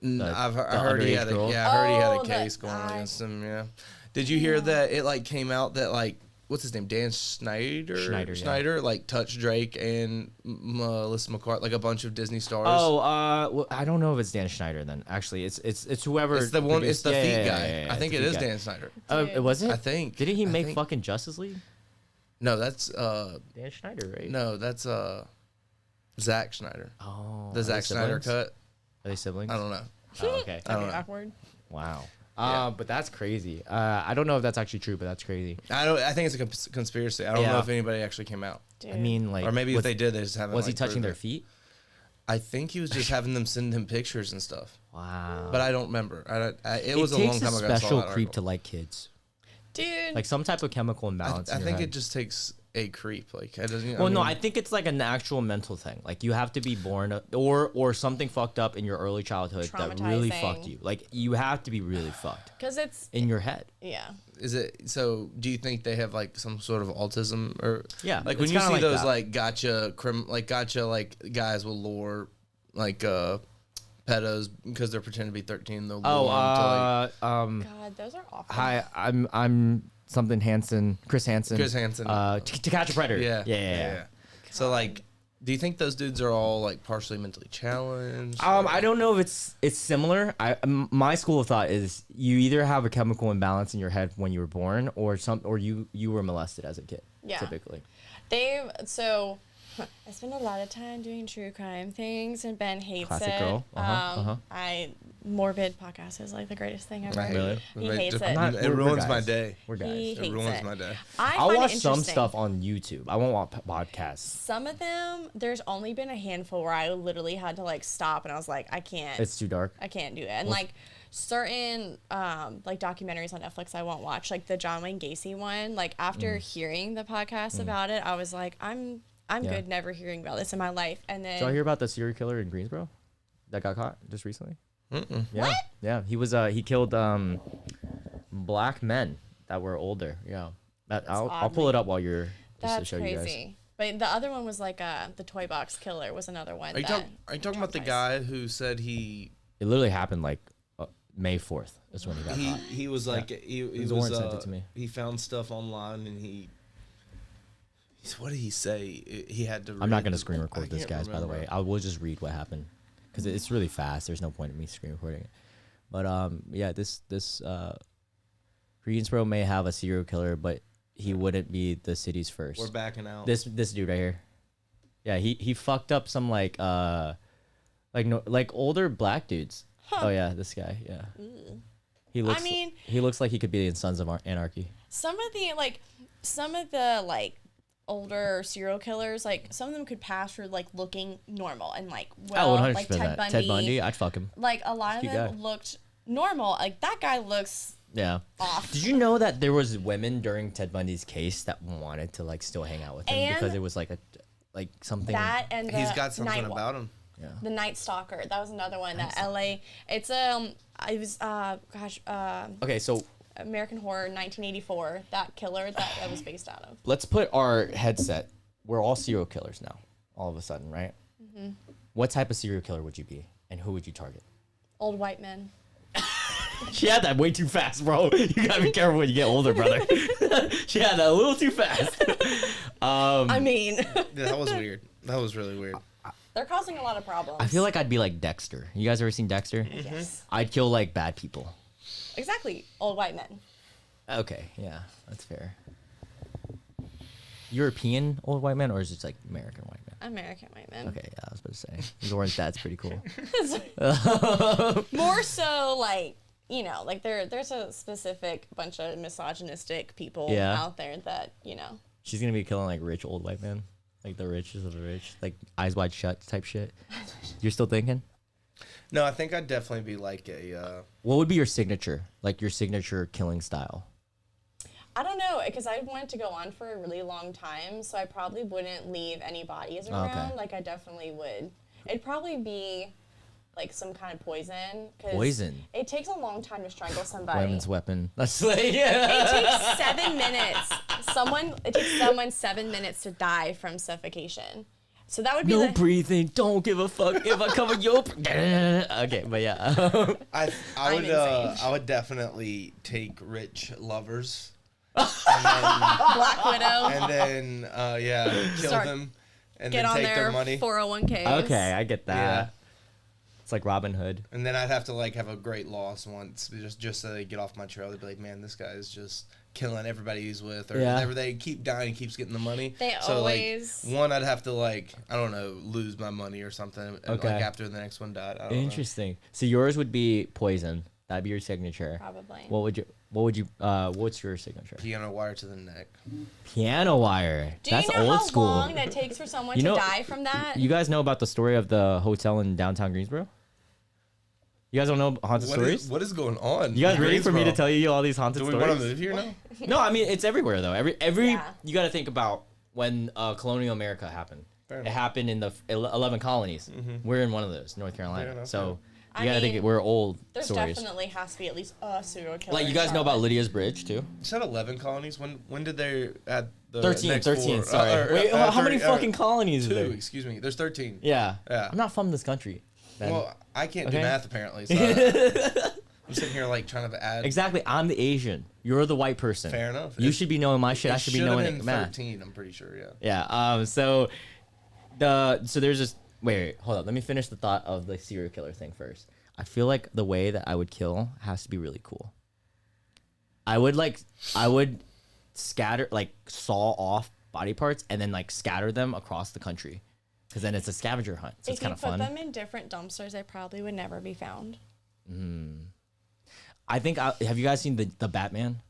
I heard he had a girl? I heard he had a Oh, case that going on guy. against him. Yeah. Did you hear that it like came out that like what's his name Dan Schneider Schneider, like touched Drake and Melissa McCarthy like a bunch of Disney stars. Oh, well, I don't know if it's Dan Schneider then. Actually, it's whoever. It's the one. It's produced- the yeah, feet yeah, guy. yeah, yeah, I think it's it the is feet guy. Dan Schneider. Was it? I think. Didn't he make think- fucking Justice League? No, that's Dan Schneider, right? no, that's Zack Schneider. Oh, The are Zack they Snyder siblings? cut. Are they siblings? I don't know. Oh, okay. I don't know. Awkward. Wow. Yeah. But that's crazy. I don't know if that's actually true, but that's crazy. I think it's a conspiracy. I don't know Yeah. if anybody actually came out, Dude. I mean, like, or maybe if was, they did, they just haven't. was he like, touching proved their it. feet? I think he was just having them send him pictures and stuff. Wow. But I don't remember. It was a takes long time ago. I saw special that creep article. to like kids, Dude. like some type of chemical imbalance. I in your think head. it just takes a creep. Like it doesn't. Well, no, mean, I think it's like an actual mental thing. Like you have to be born, or something fucked up in your early childhood that really Traumatizing. fucked you. Like you have to be really fucked Because it's, in your head. yeah. is it so? Do you think they have like some sort of autism or Yeah, Like when it's you kinda see like those that. like gotcha like guys will lure like pedos because they're pretending to be 13. They'll lure them to, like, God, those are awful. Hi, I'm something Hansen, Chris Hansen. Chris Hansen. To Catch a Predator. Yeah. So like, do you think those dudes are all like partially mentally challenged? I don't know if it's similar. My school of thought is you either have a chemical imbalance in your head when you were born, or you were molested as a kid. Yeah. Typically. I spend a lot of time doing true crime things, and Ben hates Classic it. girl. Morbid podcast is like the greatest thing ever. I hate it. He Like, hates just- it. not- It we're ruins my guys. day. We're guys. He It hates ruins it. my day. I'll find watch it some interesting. stuff on YouTube. I won't watch podcasts. Some of them, there's only been a handful where I literally had to like stop, and I was like, I can't. It's too dark. I can't do it. And like certain like documentaries on Netflix I won't watch, like the John Wayne Gacy one. Like after hearing the podcast about it, I was like, I'm good never hearing about this in my life. And then Did y'all hear about the serial killer in Greensboro that got caught just recently? Yeah. What? Yeah, he killed black men that were older. Yeah. I'll pull it up while you're just to that's show you guys. crazy. But the other one was like the toy box killer was another one. Are you talking about the traumatized. guy who said he It literally happened like May 4th is when he got caught. he was like he Zorn was sent it to me. he found stuff online and what did he say? He had to. I'm not read going to the- screen I record this, can't guys, by the way. remember. I will just read what happened because it's really fast. There's no point in me screen recording it. But yeah, this Greensboro may have a serial killer, but he wouldn't be the city's first. We're backing out. This dude right here. Yeah, he fucked up some like older black dudes. Oh yeah, this guy. Yeah. He looks. He looks like he could be in Sons of Anarchy. Some of the older serial killers, like some of them could pass for like looking normal and like well, 100%. like Ted Bundy. Ted Bundy, I'd fuck him. Like a lot of Cute them guy. looked normal. Like that guy looks Yeah. off. Did you know that there was women during Ted Bundy's case that wanted to like still hang out with him And because it was like something. That and the He's got something Night Walk. about him. The Night Stalker. That was another one. That LA. It's Okay, so American Horror 1984. That killer that was based out of. let's put our headset. We're all serial killers now, all of a sudden, right? Mm-hmm. What type of serial killer would you be, and who would you target? Old white men. She had that way too fast, bro. You gotta be careful when you get older, brother. She had that a little too fast. I mean, Yeah, that was weird. That was really weird. they're causing a lot of problems. I feel like I'd be like Dexter. You guys ever seen Dexter? Yes. I'd kill like bad people. Exactly. Old white men. Okay, yeah, that's fair. European old white man, or is it like American white man? American white men. Okay, yeah, I was about to say. Zoran's dad's pretty cool. More so like, like there's a specific bunch of misogynistic people Yeah. out there that, She's gonna be killing like rich old white men, like the richest of the rich, like Eyes Wide Shut type shit. You're still thinking? No, I think I'd definitely be like a. What would be your signature, like your signature killing style? I don't know, because I wanted to go on for a really long time, so I probably wouldn't leave any bodies around. Like, I definitely would. It'd probably be like some kind of poison. Poison? It takes a long time to strangle somebody. Women's weapon. That's like, It takes 7 minutes. It takes someone 7 minutes to die from suffocation. So that would be no breathing. Don't give a fuck if I cover your. Okay, but yeah. I would definitely take rich lovers. Black Widow. And then kill them and get then on take their money. 401ks. Okay, I get that. Yeah. It's like Robin Hood. And then I'd have to like have a great loss once, just so they get off my trail. They'd be like, man, this guy is just killing everybody he's with, or whenever they keep dying, he keeps getting the money. They always. Like, one, I'd have to like, I don't know, lose my money or something. Okay. Like after the next one died. I don't Interesting. So yours would be poison. That'd be your signature. Probably. What's your signature? Piano wire to the neck. Piano wire. That's you know old how school. long that takes for someone to die from that? You guys know about the story of the hotel in downtown Greensboro? You guys don't know haunted stories? What is going on? You guys ready for me to tell you all these haunted stories? Do we want to move here now? No, I mean it's everywhere though. You got to think about when colonial America happened. It happened in the 11 colonies. Mm-hmm. We're in one of those, North Carolina. So you got to think we're old there's stories. Definitely has to be at least a serial killer. Like you guys know about Lydia's Bridge too? You said 11 colonies. When did they add the 13? next 13. four? Sorry. Wait, how many fucking colonies two, are there? Excuse me. There's 13. Yeah. Yeah. I'm not from this country. Ben. Well, I can't do math apparently. So I'm sitting here like trying to add. Exactly. I'm the Asian. You're the white person. Fair enough. You should be knowing my shit. I should be knowing math. 13. I'm pretty sure. Yeah. Yeah. So there's this. Wait. Hold up. Let me finish the thought of the serial killer thing first. I feel like the way that I would kill has to be really cool. I would scatter, like saw off body parts and then like scatter them across the country. Because then it's a scavenger hunt, so it's kind of fun. If you put them in different dumpsters, they probably would never be found. I think. Have you guys seen the Batman?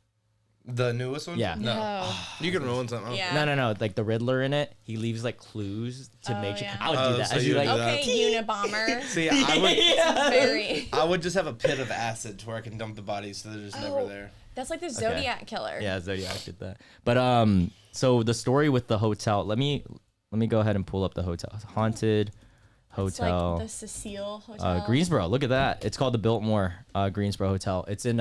The newest one? Yeah. No. You can ruin something. Yeah. No. Like the Riddler in it, he leaves like clues to make sure. Yeah. I would do that. So I'd be you like, would do Okay, Unabomber. See, I would. I would just have a pit of acid to where I can dump the bodies so they're just never there. That's like the Zodiac killer. Yeah, Zodiac did that. But so the story with the hotel. Let me go ahead and pull up the hotel. Haunted hotel. It's like the Cecile Hotel. Greensboro. Look at that. It's called the Biltmore Greensboro Hotel. It's in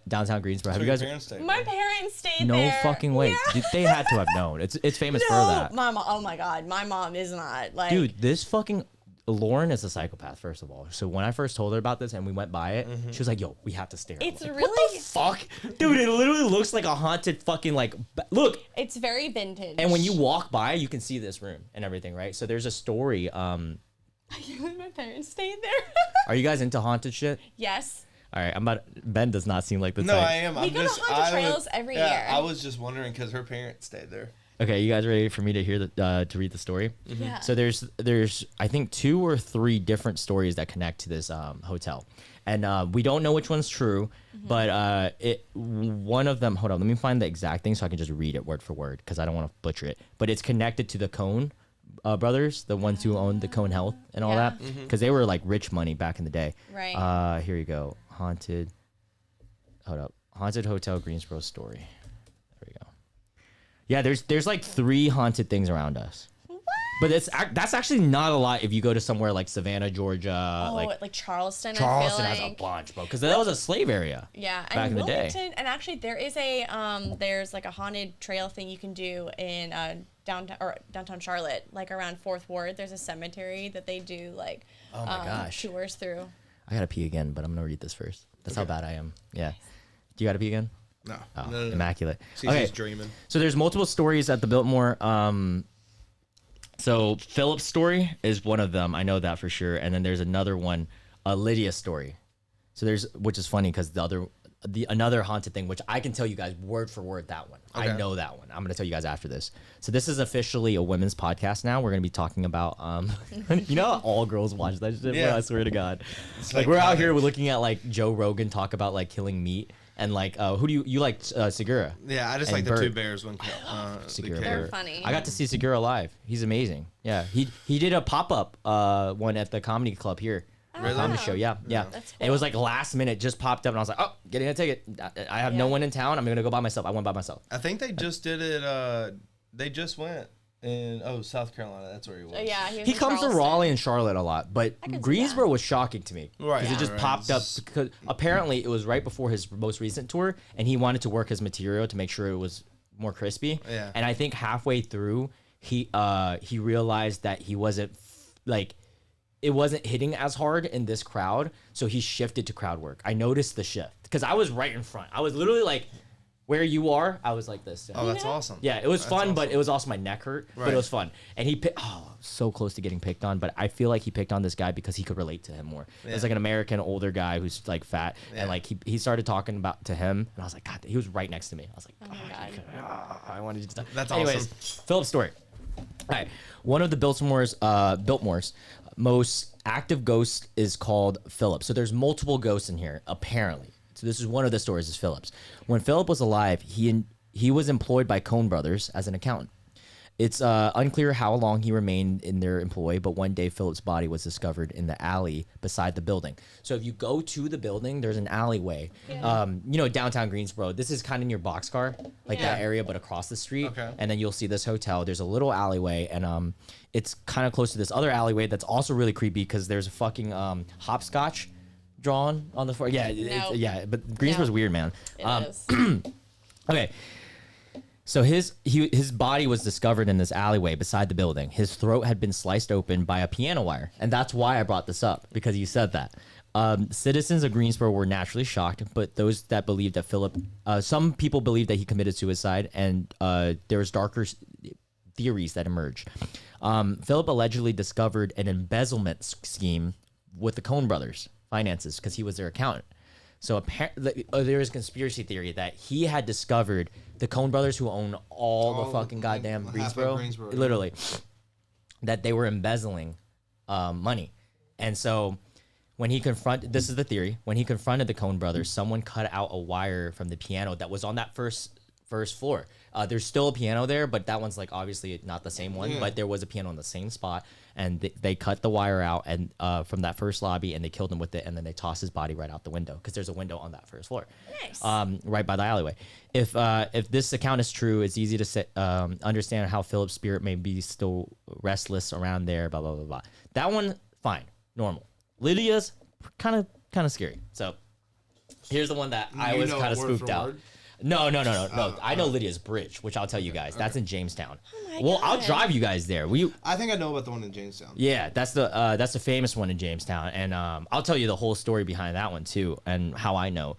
downtown Greensboro. Have you guys? My parents stayed no there. No fucking way. Yeah. Dude, they had to have known. It's famous for that. My mom. Oh my god, my mom is not like. Dude, this fucking Lauren is a psychopath. First of all, so when I first told her about this and we went by it, she was like, "Yo, we have to stare." It's like, really what the fuck, dude. It literally looks like a haunted fucking like. Look. It's very vintage. And when you walk by, you can see this room and everything, right? So there's a story. My parents stayed there. Are you guys into haunted shit? Yes. All right, Ben does not seem like the No, type. I am. We go to haunted trails every year. I was just wondering because her parents stayed there. Okay, you guys ready for me to hear to read the story? Mm-hmm. Yeah. So there's I think 2 or 3 different stories that connect to this hotel, and we don't know which one's true, but one of them. Hold on, let me find the exact thing so I can just read it word for word because I don't want to butcher it. But it's connected to the Cohn brothers, the ones who owned the Cohn Health and all that, because they were like rich money back in the day. Right. Here you go. Haunted Hotel Greensboro story. There we go. Yeah, there's like 3 haunted things around us. What? But that's actually not a lot if you go to somewhere like Savannah, Georgia. Oh, like Charleston. Charleston I feel has like. a bunch, bro, because that was a slave area. Yeah, back in the day. And actually, there is there's like a haunted trail thing you can do in downtown Charlotte, like around 4th Ward. There's a cemetery that they do like tours through. I gotta pee again, but I'm gonna read this first. That's how bad I am. Yeah. Do you gotta pee again? No. Oh, No. Immaculate. She's dreaming. So there's multiple stories at the Biltmore. So Philip's story is one of them. I know that for sure. And then there's another one, Lydia's story. So which is funny because another haunted thing, which I can tell you guys word for word that one. Okay. I know that one. I'm gonna tell you guys after this. So this is officially a women's podcast now. We're gonna be talking about you know how all girls watch that shit? Yeah. Bro, I swer to God. It's like we're out here, we're looking at like Joe Rogan talk about like killing meat. And like, who do you like? Segura. Yeah, I just and like the Bird. two bears one. Segura. They're funny. I got to see Segura live. He's amazing. Yeah, he did a pop up one at the comedy club here. Really? Comedy show. Yeah. That's And it was like last minute, just popped up, and I was like, oh, getting a ticket. I have no one in town. I'm gonna go by myself. I went by myself. I think they just did it. They just went in South Carolina. That's where he was. Yeah, He comes to Raleigh and Charlotte a lot, but Greensboro was shocking to me. Right. Because it just popped up. Because apparently it was right before his most recent tour, and he wanted to work his material to make sure it was more crispy. Yeah. And I think halfway through, he realized that he wasn't like it wasn't hitting as hard in this crowd, so he shifted to crowd work. I noticed the shift because I was right in front. I was literally like where you are. I was like this. Oh, that's awesome. Yeah, it was That's fun, awesome. but it was also my neck hurt. But it was fun, and he so close to getting picked on. But I feel like he picked on this guy because he could relate to him more. Yeah. It's like an American older guy who's like fat, and like he started talking about to him, and I was like, God, he was right next to me. I was like, Oh my God. I wanted to. That's Anyways, awesome. Philip's story. All right, one of the Biltmore's most active ghost is called Philip. So there's multiple ghosts in here apparently. So this is one of the stories is Philip's. When Philip was alive, he was employed by Coen Brothers as an accountant. It's unclear how long he remained in their employ, but one day Philip's body was discovered in the alley beside the building. So if you go to the building, there's an alleyway. Downtown Greensboro. This is kind of near Boxcar, like that area, but across the street. Okay. And then you'll see this hotel. There's a little alleyway, and it's kind of close to this other alleyway that's also really creepy because there's a fucking hopscotch drawn on the floor. Yeah, but Greensboro's weird, man. It is. Okay. So his body was discovered in this alleyway beside the building. His throat had been sliced open by a piano wire, and that's why I brought this up because you said that. Citizens of Greensboro were naturally shocked, but those that believed that some people believed that he committed suicide, and there's darker theories that emerged. Philip allegedly discovered an embezzlement scheme with the Coen Brothers finances because he was their accountant. So apparently, there is a conspiracy theory that he had discovered the Coen Brothers, who own all the fucking goddamn Greensboro, literally, that they were embezzling money. And so when he confronted, this is the theory, when he confronted the Coen Brothers, someone cut out a wire from the piano that was on that first floor. There's still a piano there, but that one's like obviously not the same one, but there was a piano in the same spot, and they cut the wire out and from that first lobby, and they killed him with it, and then they tossed his body right out the window because there's a window on that first floor. Nice. Right by the alleyway. If this account is true, it's easy to understand how Philip's spirit may be still restless around there, blah, blah, blah, blah. That one, fine, normal. Lydia's kind of scary. So here's the one that I was kind of spooked out. No. I know Lydia's Bridge, which I'll tell you guys. That's in Jamestown. Oh I'll drive you guys there. I think I know about the one in Jamestown. Yeah, that's the famous one in Jamestown, and I'll tell you the whole story behind that one too, and how I know.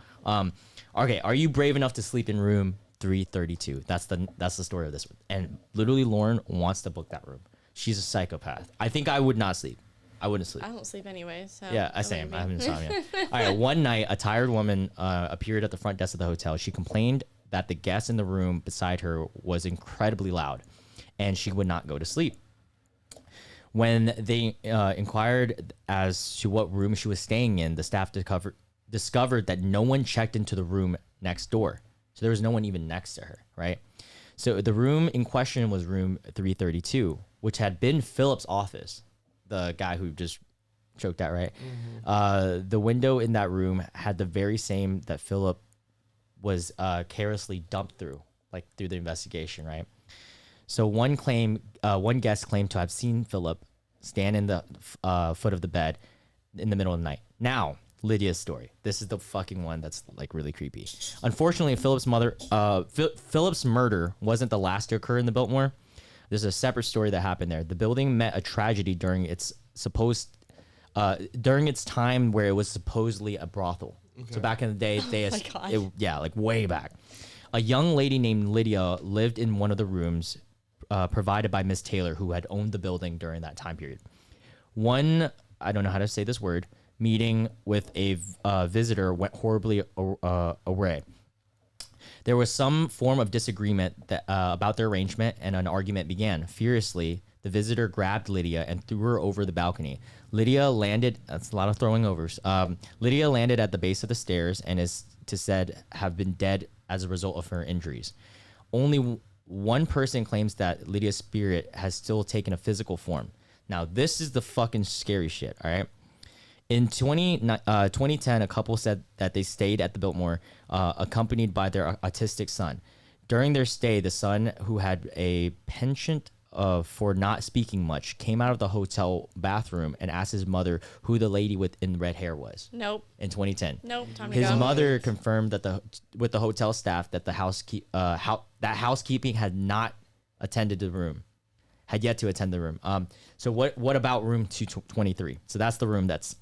Okay, are you brave enough to sleep in room 332? That's the story of this one. And literally, Lauren wants to book that room. She's a psychopath. I think I would not sleep. I wouldn't sleep. I don't sleep anyway, so. Yeah, same. I have insomnia. All right, one night, a tired woman appeared at the front desk of the hotel. She complained that the guest in the room beside her was incredibly loud, and she would not go to sleep. When they inquired as to what room she was staying in, the staff discovered that no one checked into the room next door. So there was no one even next to her, right? So the room in question was room 332, which had been Philip's office. The guy who just choked out, right? Mm-hmm. The window in that room had the very same that Philip was carelessly dumped through the investigation, right? So one guest claimed to have seen Philip stand in the foot of the bed in the middle of the night. Now, Lydia's story. This is the fucking one that's like really creepy. Unfortunately, Philip's murder wasn't the last to occur in the Biltmore. There's a separate story that happened there. The building met a tragedy during its time where it was supposedly a brothel. Okay. So back in the day, way back. A young lady named Lydia lived in one of the rooms provided by Miss Taylor, who had owned the building during that time period. One, I don't know how to say this word, meeting with a visitor went horribly awry. There was some form of disagreement about their arrangement, and an argument began. Furiously, The visitor grabbed Lydia and threw her over the balcony. Lydia landed. That's a lot of throwing overs. Lydia landed at the base of the stairs and is said have been dead as a result of her injuries. Only one person claims that Lydia's spirit has still taken a physical form. Now, this is the fucking scary shit, all right? In 2010, a couple said that they stayed at the Biltmore, accompanied by their autistic son. During their stay, the son, who had a penchant for not speaking much, came out of the hotel bathroom and asked his mother who the lady in red hair was. Nope. In 2010. Nope. Time to His go. mother confirmed that with the hotel staff that that housekeeping had not attended the room, had yet to attend the room. So what about room 223? So that's the room that's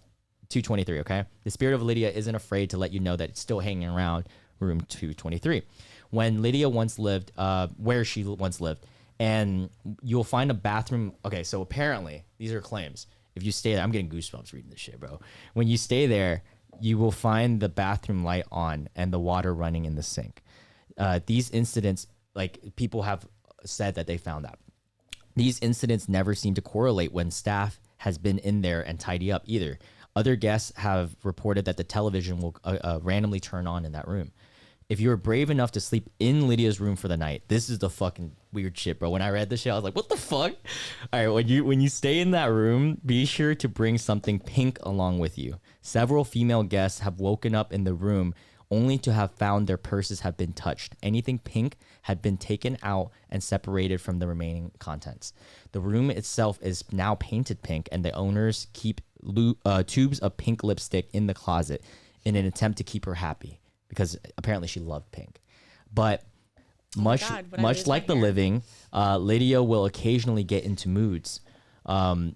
223. Okay. The spirit of Lydia isn't afraid to let you know that it's still hanging around room 223. When Lydia once lived, where she once lived. And you'll find a bathroom. Okay, so apparently, these are claims. If you stay there, I'm getting goosebumps reading this shit, bro. When you stay there, you will find the bathroom light on and the water running in the sink. These incidents, like people have said that they found that. These incidents never seem to correlate when staff has been in there and tidy up either. Other guests have reported that the television will randomly turn on in that room. If you were brave enough to sleep in Lydia's room for the night, this is the fucking weird shit, bro. When I read this shit, I was like, what the fuck? All right, when you stay in that room, be sure to bring something pink along with you. Several female guests have woken up in the room only to have found their purses have been touched. Anything pink had been taken out and separated from the remaining contents. The room itself is now painted pink, and the owners keep tubes of pink lipstick in the closet in an attempt to keep her happy. Because apparently she loved pink. But much like the living, Lydia will occasionally get into moods.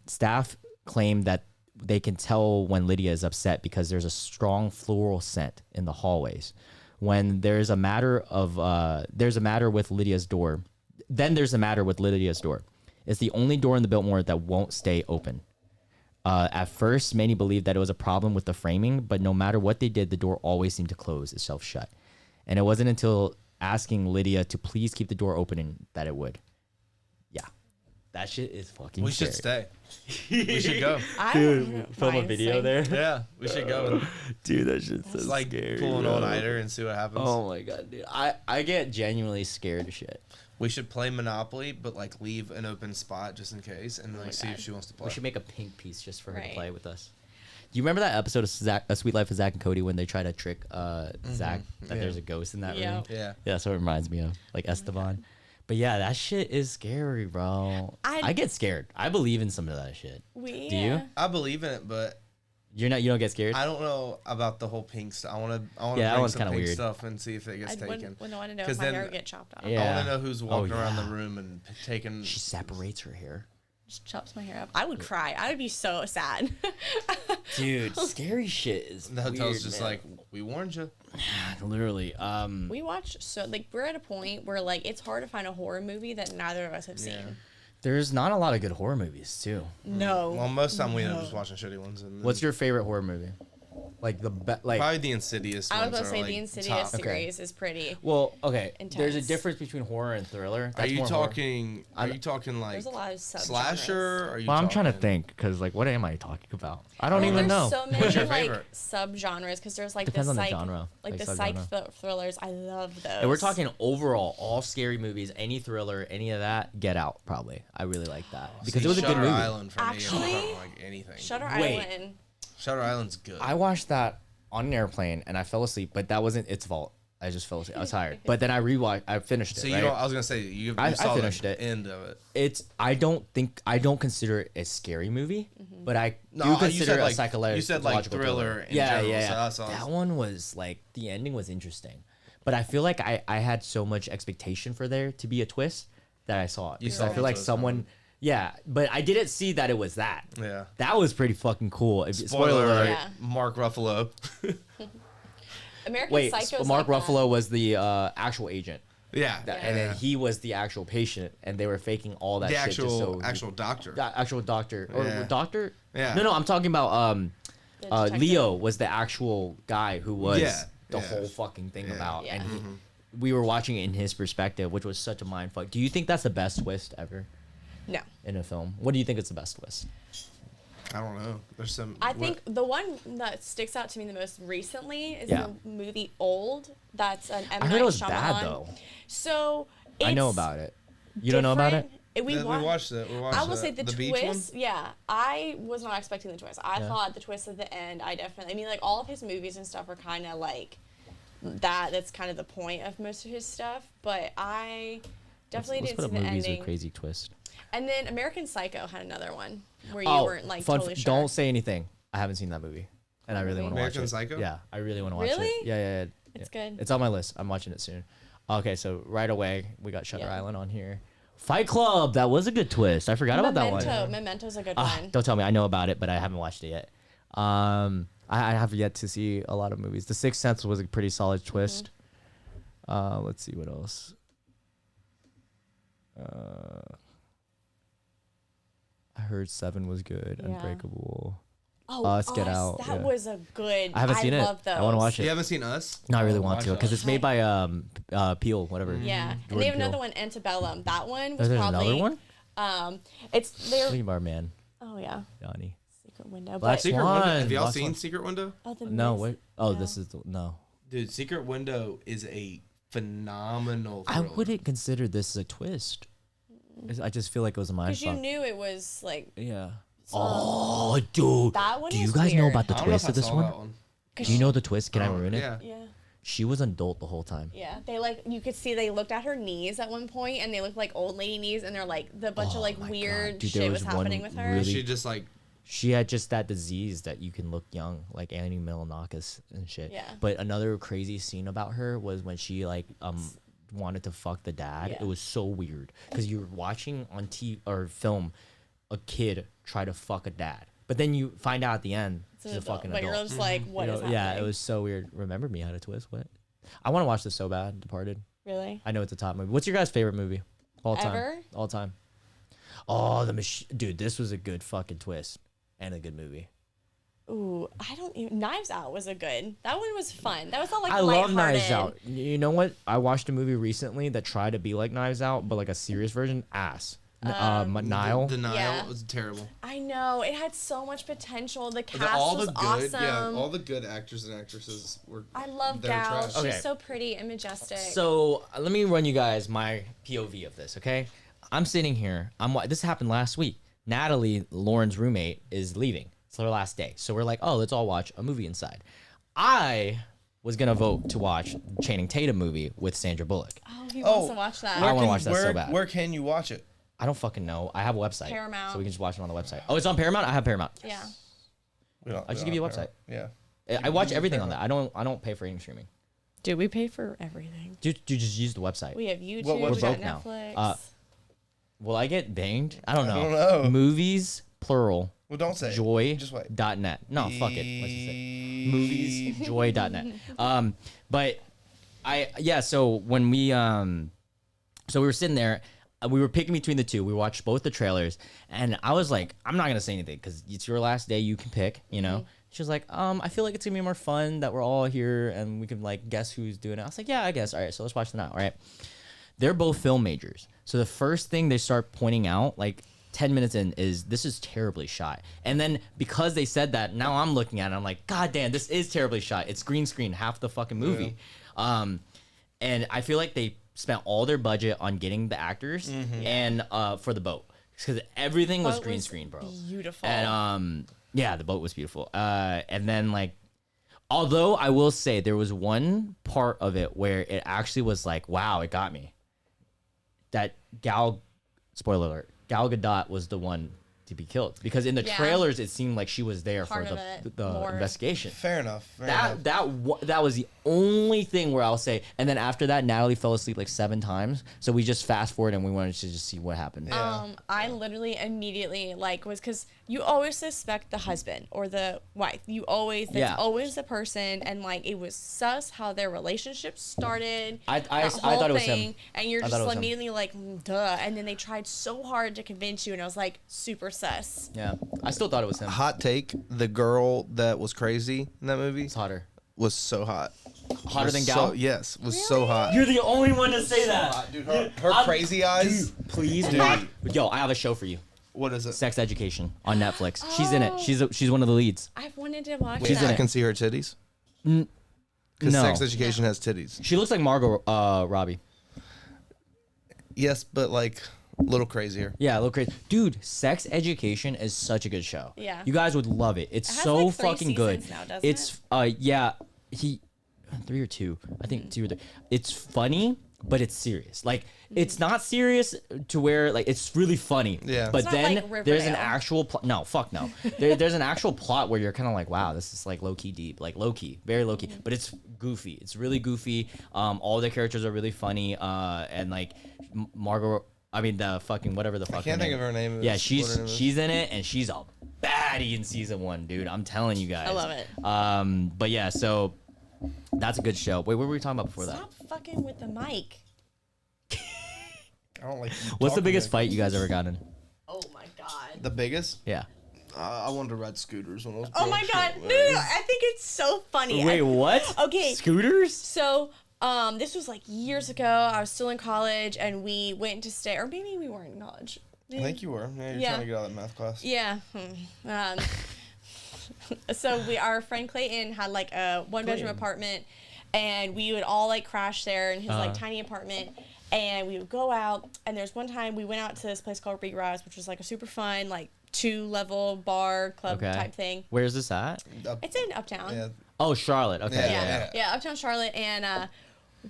Staff claim that they can tell when Lydia is upset because there's a strong floral scent in the hallways. When there's a matter with Lydia's door, then there's a matter with Lydia's door. It's the only door in the Biltmore that won't stay open. At first, many believed that it was a problem with the framing, but no matter what they did, the door always seemed to close itself shut. And it wasn't until asking Lydia to please keep the door open that it would. Yeah. That shit is fucking We scary. should stay. We should go. Dude, film a video there. Yeah, we should go. Dude, that shit's so It's like scary. pull an bro. all-nighter and see what happens. Oh my god, dude. I get genuinely scared of shit. We should play Monopoly, but like leave an open spot just in case, and like see if she wants to play. We should make a pink piece just for her to Right. play with us. Do you remember that episode of A Sweet Life of Zach and Cody when they try to trick Zach that there's a ghost in that room? Yeah. Yeah, that's what it reminds me of, like Esteban. But yeah, that shit is scary, bro. I get scared. I believe in some of that shit. Do you? I believe in it, but You don't get scared? I don't know about the whole pink stuff. I want to Yeah, that bring one's some kinda pink weird. stuff and see if it gets I taken. wouldn't want to know if 'Cause my then hair would get chopped off. Yeah. I want to know who's walking around yeah. the room and taking. She separates her hair. Just chops my hair up. I would cry. I would be so sad. Dude, scary shit is The hotel's weird, just man. like, we warned you. Literally. We watch we're at a point where like it's hard to find a horror movie that neither of us have seen. There's not a lot of good horror movies too. No. Well, most of the time we end up just watching shitty ones. And What's your favorite horror movie? Like probably the Insidious. I was ones about to are, say like, the Insidious top. series is pretty. Well, okay. There's a intense. difference between horror and thriller. Are That's you more horror. talking? Are you talking like There's a lot of subgenres. slasher? Or are you Well, I'm trying to talking- think because like, what am I talking about? I don't even There's know. so many What's your like favorite? subgenres because there's like Depends the on the psych, genre, like like the psych subgenre. thrillers. I love those. And we're talking overall, all scary movies, any thriller, any of that. Get Out, probably. I really like that because See, it was a good Shutter movie. Island for me. Actually, I'm talking like anything. Shutter Wait. Island. Shutter Island's good. I watched that on an airplane and I fell asleep, but that wasn't its fault. I just fell asleep. I was tired. But then I rewatched. I finished it. So you right? don't, I was gonna say you I saw finished the it. end of it. It's. I don't consider it a scary movie, but I No, do you consider said, it a like- psychological. you said, like, thriller in Yeah, general, yeah. so that's all I That was- one was like the ending was interesting, but I feel like I had so much expectation for there to be a twist that I saw it. You Because saw I the feel like twist, someone. Yeah, but I didn't see that it was that. Yeah. That was pretty fucking cool. Spoiler alert. Yeah. Mark Ruffalo. American Wait, Psycho's Mark like that. Ruffalo was the actual agent. Yeah. And then he was the actual patient, and they were faking all that the shit just so actual doctor. the actual doctor or Yeah. doctor. Yeah. No, I'm talking about The detective. Leo was the actual guy who was Yeah. the Yeah. whole fucking thing about, Yeah. and Mm-hmm. we were watching it in his perspective, which was such a mind fuck. Do you think that's the best twist ever? No. in a film. What do you think is the best twist? I don't know. There's some. I think the one that sticks out to me the most recently is Yeah. the movie Old. That's an M. I heard Night it was Shyamalan. bad though. So I know about it. You don't know about it? We watched it. I will say the beach twist. one? Yeah, I was not expecting the twist. I thought the twist at the end. I mean, like all of his movies and stuff are kind of like that. That's kind of the point of most of his stuff. But I definitely Let's didn't put see up the movies ending. with crazy twist. And then American Psycho had another one where you Oh, weren't like fun, totally sure. don't say anything. I haven't seen that movie, and I really want to watch it. American Psycho? Yeah, I really want to watch Really? it. Yeah. It's good. It's on my list. I'm watching it soon. Okay, so right away we got Shutter Yeah. Island on here. Fight Club. That was a good twist. I forgot about that one. Memento's a good Ah, one. don't tell me. I know about it, but I haven't watched it yet. I have yet to see a lot of movies. The Sixth Sense was a pretty solid twist. Let's see what else. I heard Seven was good. Yeah. Unbreakable. Oh, Us, Get Us, Out. That yeah. was a good. I haven't seen it. love those. I want to watch it. You haven't seen Us? No, I really Oh, want watch to because Us. it's made by Peele, whatever. Yeah, and Jordan they have Peele. another one, Antebellum. That one was There's probably another one. It's their. Thinking about our man, Oh yeah, Johnny. Secret Window. Black But Secret Swan. Window. Have y'all Black seen Swan. Secret Window? oh, the No, Mist. wait. Oh, No. this is no. Dude, Secret Window is a phenomenal I thriller. wouldn't consider this a twist. I just feel like it was a mind Because you fuck. knew it was like. Yeah. So- Oh, dude. That one Do you is guys know weird. about the I don't know if twist I of this saw one? that one. Do you know the twist? Can I Oh, ruin it? Yeah. Yeah. She was an adult the whole time. Yeah, they like you could see they looked at her knees at one point and they looked like old lady knees and they're like the bunch of like my weird God. Dude, there shit was was one happening with her. really- She just like She had just that disease that you can look young, like Annie Milonakis and shit. Yeah. But another crazy scene about her was when she like wanted to fuck the dad. Yeah. It was so weird because you're watching on TV or film a kid try to fuck a dad, but then you find out at the end It's an she's a adult, fucking but adult. you're just like, what You is know, happening? yeah, it was so weird. Remember Me How to Twist? What? I want to watch this so bad. Departed. Really? I know it's a top movie. What's your guys' favorite movie? All time. Ever? All time. Oh, the machine, dude. This was a good fucking twist and a good movie. Ooh, I don't even. Knives Out was a good. That one was fun. That was all like I love Knives lighthearted. Out. You know what? I watched a movie recently that tried to be like Knives Out, but like a serious version. Ass. Nile. The Nile Yeah. was terrible. I know it had so much potential. The cast all was the good, awesome. yeah, all the good actors and actresses were. I love they're Gal. trash. She's Okay. so pretty and majestic. So let me run you guys my POV of this. Okay, I'm sitting here. This happened last week. Natalie, Lauren's roommate, is leaving. It's her last day. So we're like, oh, let's all watch a movie inside. I was gonna vote to watch Channing Tatum movie with Sandra Bullock. oh, he wants to watch that. I wanna watch that so bad. Where can you watch it? I don't fucking know. I have a website. Paramount. So we can just watch it on the website. Oh, it's on Paramount? I have Paramount. Yeah. I just give you a website. Yeah. I watch everything on that. I don't pay for any streaming. Dude, we pay for everything. Do just use the website. We have YouTube. What We website? got We're broke Netflix. now. Will I get banged? I don't know. don't know. Movies, plural. Well, don't say it. Joy. Just wait. .net. No, fuck it. Let's just say movies. Joy.net. But so when we so we were sitting there, we were picking between the two. We watched both the trailers, and I was like, I'm not gonna say anything because it's your last day. You can pick. You know. She was like, I feel like it's gonna be more fun that we're all here and we can like guess who's doing it. I was like, yeah, I guess. All right, so let's watch it now. All right. They're both film majors. So the first thing they start pointing out, like 10 minutes in, is this is terribly shot. And then because they said that, now I'm looking at it, I'm like, God damn, this is terribly shot. It's green screen half the fucking movie. And I feel like they spent all their budget on getting the actors and for the boat. Because everything was Boat green was screen, bro. Beautiful. And yeah, the boat was beautiful. And then like, although I will say there was one part of it where it actually was like, wow, it got me. That spoiler alert, Gal Gadot was the one to be killed because in the Yeah. trailers it seemed like she was there Part for of it, the more. investigation. Fair enough. Fair enough. That was the only thing where I'll say. And then after that, Natalie fell asleep like 7 times. So we just fast forward and we wanted to just see what happened. Yeah. I literally immediately was because you always suspect the husband or the wife. That's always the person, and like it was sus how their relationship started. I that thought whole it was him. thing, and you're I just thought it was him. immediately like, duh. And then they tried so hard to convince you, and I was like, super sus. Yeah, I still thought it was him. Hot take: the girl that was crazy in that movie. It's hotter. was so hot. Hotter than So, Gal? yes, was so hot. You're the only one to say that. Dude, her crazy eyes. Dude, please, dude. Yo, I have a show for you. What is it? Sex Education on Netflix. She's in it. She's one of the leads. I've wanted to watch She's that. in I it. can see her titties. No. Because Sex Education has titties. She looks like Margot Robbie. Yes, but like a little crazier. Yeah, a little crazy. Dude, Sex Education is such a good show. Yeah. You guys would love it. It's It has, so like, 3 fucking good. seasons now, doesn't It's yeah, he 3 or 2. I think 2 or 3. It's funny, but it's serious. Like it's not serious to where like it's really funny. Yeah. But It's not then like there's an Riverdale. actual plot. No, fuck no. There's an actual plot where you're kind of like, wow, this is like low key deep, like low key, very low key. But it's goofy. It's really goofy. All the characters are really funny. And like Margot. I mean the fucking whatever the fuck. I can't think name. of her name. Yeah, What her name is. she's in it, and she's a baddie in season 1, dude. I'm telling you guys. I love it. But yeah, so that's a good show. Wait, what were we talking about before Stop fucking with the mic. I don't like. that? What's the biggest fight you guys ever gotten? Oh my god. The biggest? Yeah. I wanted to ride scooters when I was. Oh my growing god. up. No, I think it's so funny. Wait, what? Okay. Scooters? So, this was like years ago. I was still in college, and we went to stay, or maybe we weren't in college. I think you were. Yeah, you're Yeah. trying to get out of that math class. Yeah. So our friend Clayton had like a 1-bedroom apartment, and we would all like crash there in his like tiny apartment, and we would go out. And there's one time we went out to this place called Big Rise, which was like a super fun like 2-level bar club type thing. Where's this at? It's in Uptown. Yeah. Oh, Charlotte. Okay. Yeah, Uptown Charlotte, and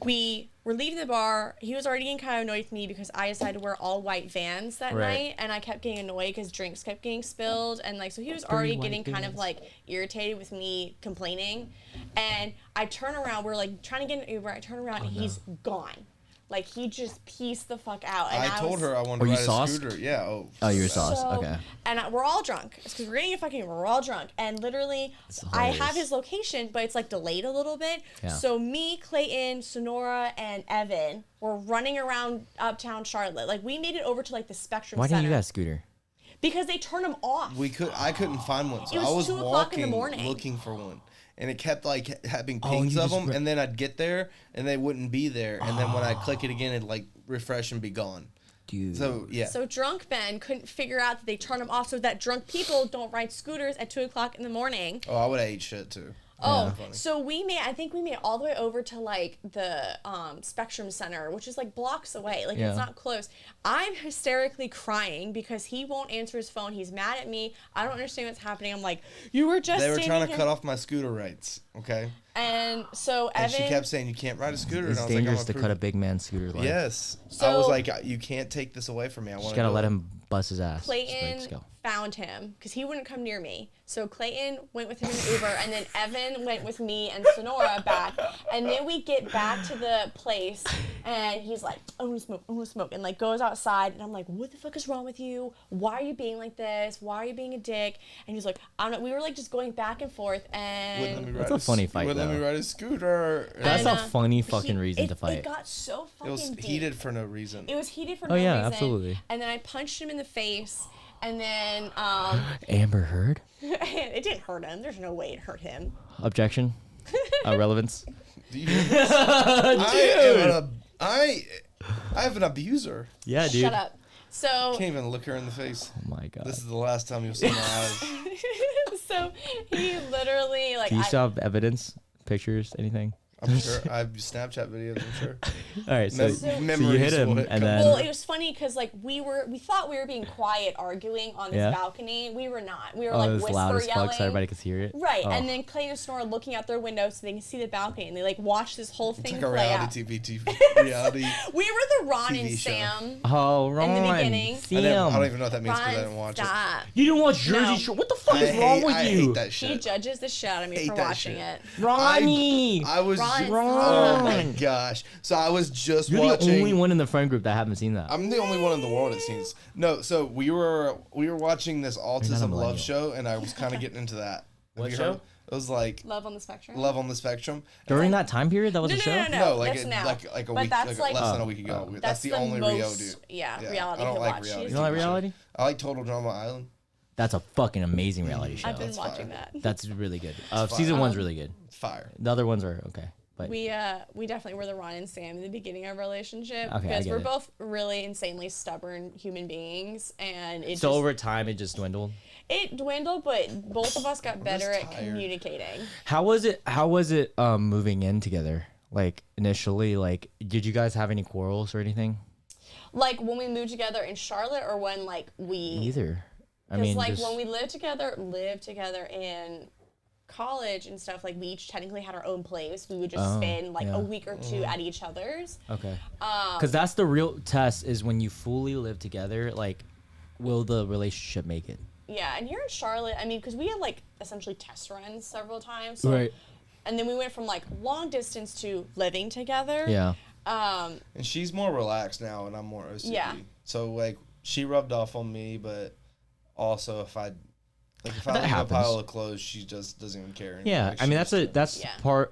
we were leaving the bar. He was already getting kind of annoyed with me because I decided to wear all white Vans that Right. night, and I kept getting annoyed because drinks kept getting spilled, and like so he was already white getting kind of Vans. like irritated with me complaining, and I turn around. We're like trying to get an Uber. I turn around and he's gone. Like he just pieced the fuck out. And I told was, her I wanted Were to you ride sauced? a scooter. Yeah. Oh. Oh, you were sauce. So, Okay. And we're all drunk. It's because we're all drunk. And literally, I have hilarious. his location, but it's like delayed a little bit. Yeah. So me, Clayton, Sonora, and Evan were running around Uptown Charlotte. Like we made it over to like the Spectrum Why Center. didn't you guys scooter? Because they turn them off. I couldn't find one, so It was I was 2 o'clock in the walking morning. looking for one, and it kept like having Oh, pings you of just them, and then I'd get there and they wouldn't be there, and then when I click it again, it'd like refresh and be gone. Dude. So yeah. So drunk Ben couldn't figure out that they turn them off so that drunk people don't ride scooters at 2 o'clock in the morning. Oh, I would have ate shit too. Oh, Funny. so I think we made it all the way over to like the Spectrum Center, which is like blocks away. Like Yeah. it's not close. I'm hysterically crying because he won't answer his phone. He's mad at me. I don't understand what's happening. I'm like, you were just They were standing trying to here." cut off my scooter rights. Okay. And so And Evan, she kept saying you can't ride a scooter. It's and I was dangerous like, to cut a big man's scooter. Like, Yes. I So- was like, you can't take this away from me. I want just to gotta let him bust his ass. Just like, Clayton just go. found him because he wouldn't come near me. So Clayton went with him in Uber, and then Evan went with me and Sonora back. And then we get back to the place, and he's like, I want to smoke, and like goes outside. And I'm like, what the fuck is wrong with you? Why are you being like this? Why are you being a dick? And he's like, I don't know. We were like just going back and forth, Wouldn't let me and ride That's a funny fight, Wouldn't let me though. ride a scooter. That's And, a funny fucking reason it, to fight. It got so fucking It was deep. heated for no reason. It was heated for Oh, no yeah, reason. absolutely. And then I punched him in the face, and then Amber Heard? it didn't hurt him. There's no way it hurt him. Objection? Relevance? Do you hear this? I have an abuser. Yeah, dude. Shut up. So Can't even look her in the face. Oh my god. This is the last time you'll see my eyes. so he literally like Do you still have evidence, pictures, anything? I'm sure. I have Snapchat videos. I'm sure. All right, so, Mem- so you memories hit him, will and come then well, it was funny because like we thought we were being quiet arguing on this Yeah? balcony. We were not. We were oh, like it was whisper loud as yelling. fuck, so everybody could hear it. Right, Oh. and then Clayton and Sonora looking out their window so they can see the balcony, and they like watch this whole It's thing like a play out. reality TV. Reality. We were the Ron TV and show. Sam. Oh, Ron, in the beginning. Sam. I don't even know what that means because I Ron, didn't watch stop. You didn't watch Jersey No. Shore? What the fuck is it. wrong with I you? hate that He shit. judges the shit out of me Hate for that watching shit. it. Ronnie! I was. Ron, Oh my gosh! So I was just You're watching. the only one in the friend group that haven't seen that. I'm the only one in the world it seems. No, so we were watching this not a autism love millennial. show, and I was kind of getting into that. What Have you show? heard? It was like Love on the Spectrum. Love on the Spectrum. During that time period, that was No, a show? no, like that's it, now. like a But week, that's like like- less than a week ago. That's the only Rio most, dude. Yeah, Yeah, reality I don't he'll like watch. reality. You don't like reality? I like Total Drama Island. That's a fucking amazing reality show. I've been watching that. That's really good. Season 1's really good. It's fire. The other ones are okay. But We definitely were the Ron and Sam in the beginning of our relationship Okay, I because get we're it. both really insanely stubborn human beings, and so over time it just dwindled. it dwindled, but both of us got better at tired. communicating. How was it moving in together? Like initially, like did you guys have any quarrels or anything? Like when we moved together in Charlotte, or when like we Either. I because mean, like just, when we lived together in college and stuff, like we each technically had our own place. We would just spend like yeah. a week or two at each other's. okay. Because that's the real test is when you fully live together. Like, will the relationship make it? Yeah, and here in Charlotte, I mean, because we had like essentially test runs several times. So, Right. And then we went from like long distance to living together. Yeah. And she's more relaxed now, and I'm more OCD. Yeah. So like she rubbed off on me, but also if I That leave happens. a pile of clothes, she just doesn't even care anymore. Yeah. Like, I mean, she that's Yeah.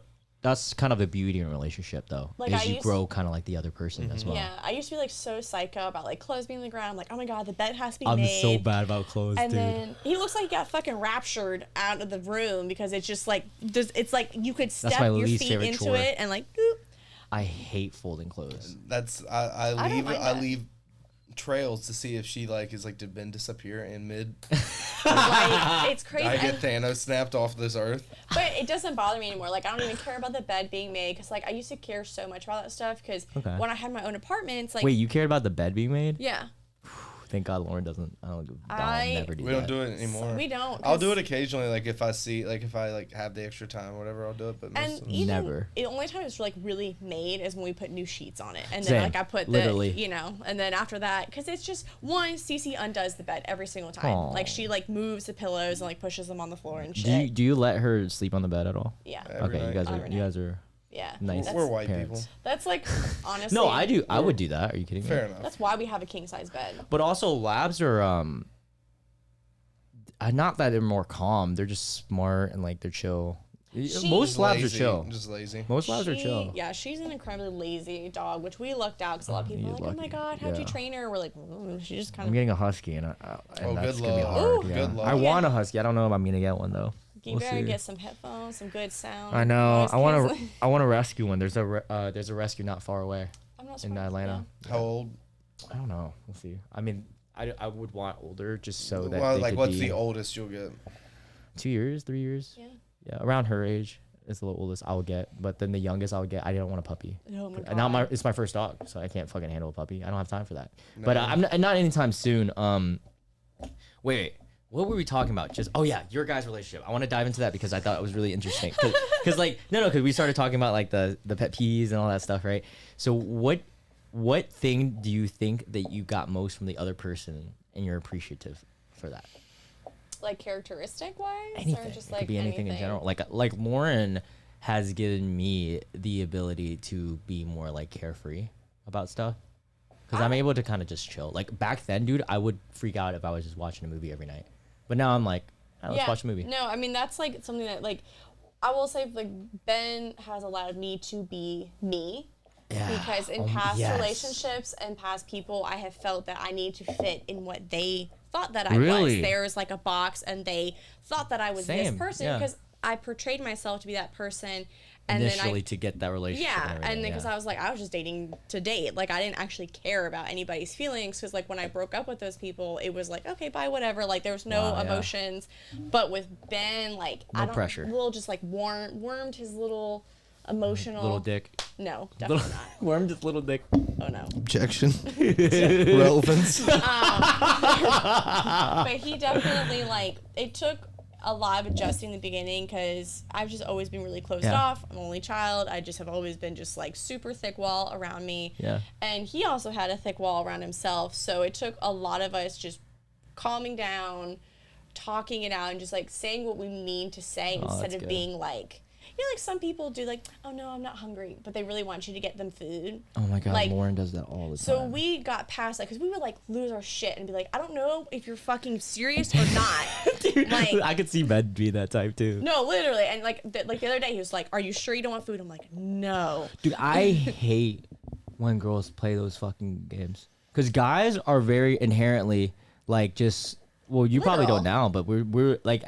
that's kind of the beauty in a relationship, though. Like, is I you used- grow kind of like the other person as well. Yeah, I used to be like so psycho about like clothes being on the ground. I'm like, oh my god, the bed has to be I'm made. so bad about clothes, And dude. then he looks like he got fucking raptured out of the room because it's just like it's like you could step my your least feet favorite into chore. it and like boop. I hate folding clothes. That's I don't I mind that. leave trails to see if she like is like, did Ben disappear in mid? Like it's crazy. I get And- Thanos snapped off this earth. But it doesn't bother me anymore. Like I don't even care about the bed being made because like I used to care so much about that stuff because Okay. when I had my own apartment, it's like Wait, you cared about the bed being made? yeah, Thank God Lauren doesn't. I'll I- never do We that. don't do it anymore. we don't. I'll 'cause- do it occasionally, like if I see, like if I like have the extra time or whatever, I'll do it. But most And of the even Never. the only time it's like really made is when we put new sheets on it, and Same. then like I put Literally. the and then after that, because it's just one, Cece undoes the bed every single time. Aw. Like she like moves the pillows and like pushes them on the floor and shit. Do you let her sleep on the bed at all? Yeah, Every Okay, night. you guys are yeah. nice. That's, we're white parents. people. that's like honestly. No, I do. I would do that. Are you kidding me? Fair enough. That's why we have a king size bed. But also, labs are not that they're more calm. They're just smart and like they're chill. Most labs are Lazy, chill. Just lazy. Most labs are chill. Yeah, she's an incredibly lazy dog, which we lucked out because a lot of people are you're like, "Oh my lucky. god, how'd you Yeah. train her?" We're like, she just kind I'm of getting a husky, and Oh, that's good gonna be luck. hard. Ooh, yeah. good luck. I want a husky. I don't know if I'm gonna get one though. You We'll better see. get some headphones, some good sound. I know. noise I want canceling. to. I want to rescue one. There's a rescue not far away I'm not in surprised, Atlanta. How old? I don't know. We'll see. I mean, I would want older just so that Well, they like could what's be the oldest you'll get? 2 years, 3 years. Yeah. Yeah, around her age is the oldest I'll get. But then the youngest I'll get, I don't want a puppy. Oh my And now God. it's my first dog, so I can't fucking handle a puppy. I don't have time for that. But I'm not anytime soon. Wait, what were we talking about? Just your guys' relationship. I want to dive into that because I thought it was really interesting. Because because we started talking about like the pet peeves and all that stuff, right? So what thing do you think that you got most from the other person and you're appreciative for that? Like characteristic wise, Anything. or just It like could be anything in general. Like Lauren has given me the ability to be more like carefree about stuff because I'm able to kind of just chill. Like back then, dude, I would freak out if I was just watching a movie every night. But now I'm like, let's watch a movie. No, I mean that's like something that like I will say like Ben has allowed me to be me. Yeah. Because in Oh, past yes. relationships and past people, I have felt that I need to fit in what they thought that I Really? was. There's like a box, and they thought that I was this Same, person yeah. because I portrayed myself to be that person. And Initially then to get that relationship. yeah, and and everything, because I was like, I was just dating to date. Like I didn't actually care about anybody's feelings because like when I broke up with those people, it was like okay, bye, whatever. Like there was no Wow, yeah. emotions. But with Ben, like I No don't pressure. Will just like wormed his little emotional little dick. No, definitely not. Wormed his little dick. Oh no. Objection. Relevance. But he definitely like it took a lot of adjusting in the beginning because I've just always been really closed Yeah. off. I'm an only child. I just have always been just like super thick wall around me. Yeah. And he also had a thick wall around himself. So it took a lot of us just calming down, talking it out, and just like saying what we mean to say instead that's of good. being like, you know, like some people do like, oh no, I'm not hungry, but they really want you to get them food. Oh my God, Like, Lauren does that all the time. So we got past that because we would like lose our shit and be like, I don't know if you're fucking serious or not. Dude, like, I could see Ben be that type too. no, literally. And like the other day, he was like, "Are you sure you don't want food?" I'm like, "No." Dude, I hate when girls play those fucking games. Because guys are very inherently like just Well, you probably Literal. don't now, but we're like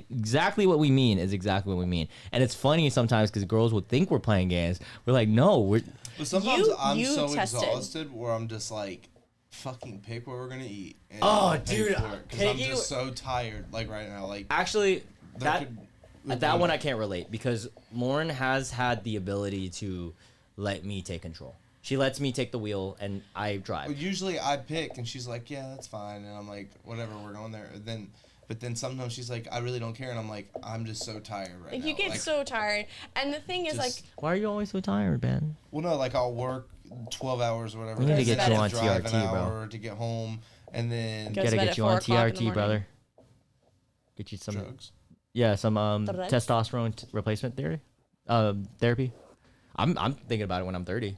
exactly what we mean is exactly what we mean, and it's funny sometimes because girls would think we're playing games. We're like, no, we're. But sometimes I'm you so tested. exhausted where I'm just like, fucking pick what we're gonna eat. And Oh, I'll pay dude, for it, 'cause can I'm you- just so tired. Like right now, like Actually, that that one I can't relate because Lauren has had the ability to let me take control. She lets me take the wheel and I drive. Well, usually I pick and she's like, yeah, that's fine, and I'm like, whatever, we're going there. But then sometimes she's like, I really don't care, and I'm like, I'm just so tired right now. You get like, so tired. And the thing is, like, just- Why are you always so tired, Ben? Well, no, like I'll work 12 hours or whatever. We need to and get then you I'll on drive TRT, an bro. hour to get home, and then Go Gotta to bed get at you on 4 o'clock in the TRT, morning. brother. Get you some drugs. Yeah, some Drugs? testosterone replacement therapy. I'm thinking about it when I'm 30.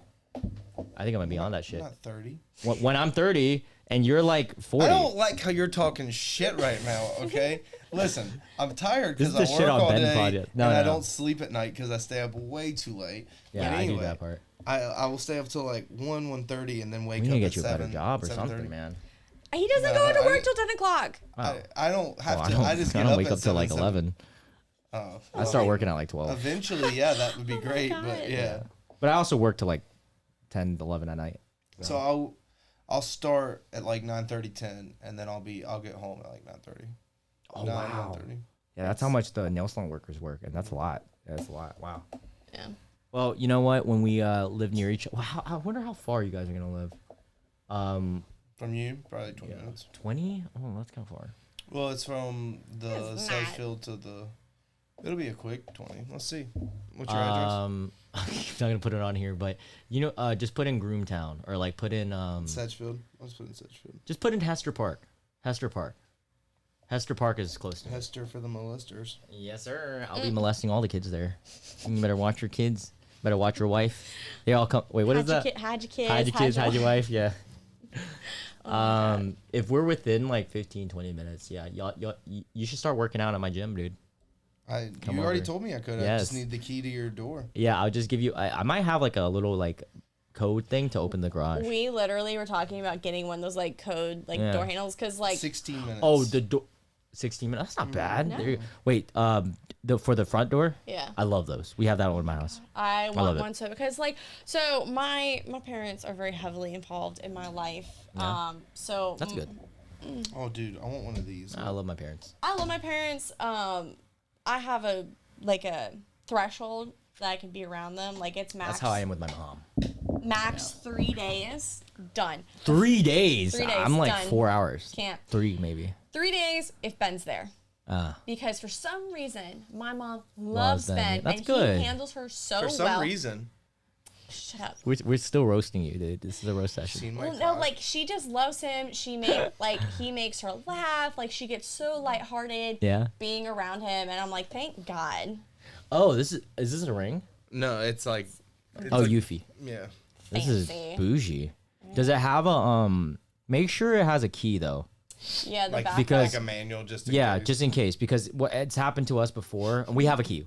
I think I'm gonna be on that shit. I'm not 30. When I'm 30 and you're like 40. I don't like how you're talking shit right now, okay? Listen, I'm tired This because is the I shit work on all Ben day podcast. No, and no, I no. don't sleep at night because I stay up way too late. Yeah, But I do anyway, that part. I will stay up till like 1:30 and then wake We up need to at get you a 7, better job or 7:30. something, man. he doesn't No, go into I work didn't- till 10 o'clock. I don't have Oh, to. I just I get don't up wake at up till like 7. 11. Oh, I start working at like 12. Eventually, yeah, that would be Oh my great, God. but yeah. But I also work till like 10, 11 at night. So I'll start at like 9:30, 10, and then I'll get home at like 9:30. Oh, 9, wow. 9:30. Yeah, that's how much the nail salon workers work, and that's a lot. That's a lot. Wow. Yeah. Well, you know what? When we live near each, wow, I wonder how far you guys are gonna live. From you, probably 20 minutes. 20? Oh, that's kind of far. Well, it's from the It's south not. field to the. It'll be a quick 20. Let's see. What's your address? I'm not gonna put it on here, but you know, just put in Groomtown or like put in Sedgefield. Let's put in Sedgefield. just put in Hester Park. Hester Park. Hester Park is close to me. Hester for the molesters. Yes, sir. I'll be molesting all the kids there. You better watch your kids. Better watch your wife. They all come. Wait, what is that? Hide your kids. Hide your kids. Hide your wife. Yeah. Oh If we're within like 15, 20 minutes, yeah, you should start working out at my gym, dude. You already told me I could. I Yes. just need the key to your door. Yeah, I'll just give you. I might have like a little like code thing to open the garage. We literally were talking about getting one of those like code like Yeah. door handles because like 16 minutes. Oh, the door. 16 minutes. That's not bad. No. There you go. Wait, for the front door. Yeah. I love those. We have that one in my house. I love want it. one so because like so my parents are very heavily involved in my life. Yeah. So That's good. Oh, dude, I want one of these. I love my parents. I love my parents. I have a threshold that I can be around them. Like it's max. That's how I am with my mom. Max 3 days. Done. 3 days. 3 days, I'm like done. 4 hours. Can't. 3 maybe. 3 days if Ben's there. Because for some reason my mom Loves loves Ben. Ben That's and good. he handles her so For some well. reason. Shut up. We're still roasting you, dude. This is a roast session. Seen my Well, no, crotch? like she just loves him. He makes her laugh. Like she gets so lighthearted Yeah. being around him, and I'm like, thank God. Oh, is this a ring? No, it's like. It's Oh, like, Yuffie. Yeah. This Fancy. is bougie. Does it have a Make sure it has a key though. Yeah, the Like, back. because- like a manual just in Yeah, case. just in case, because what it's happened to us before. We have a key.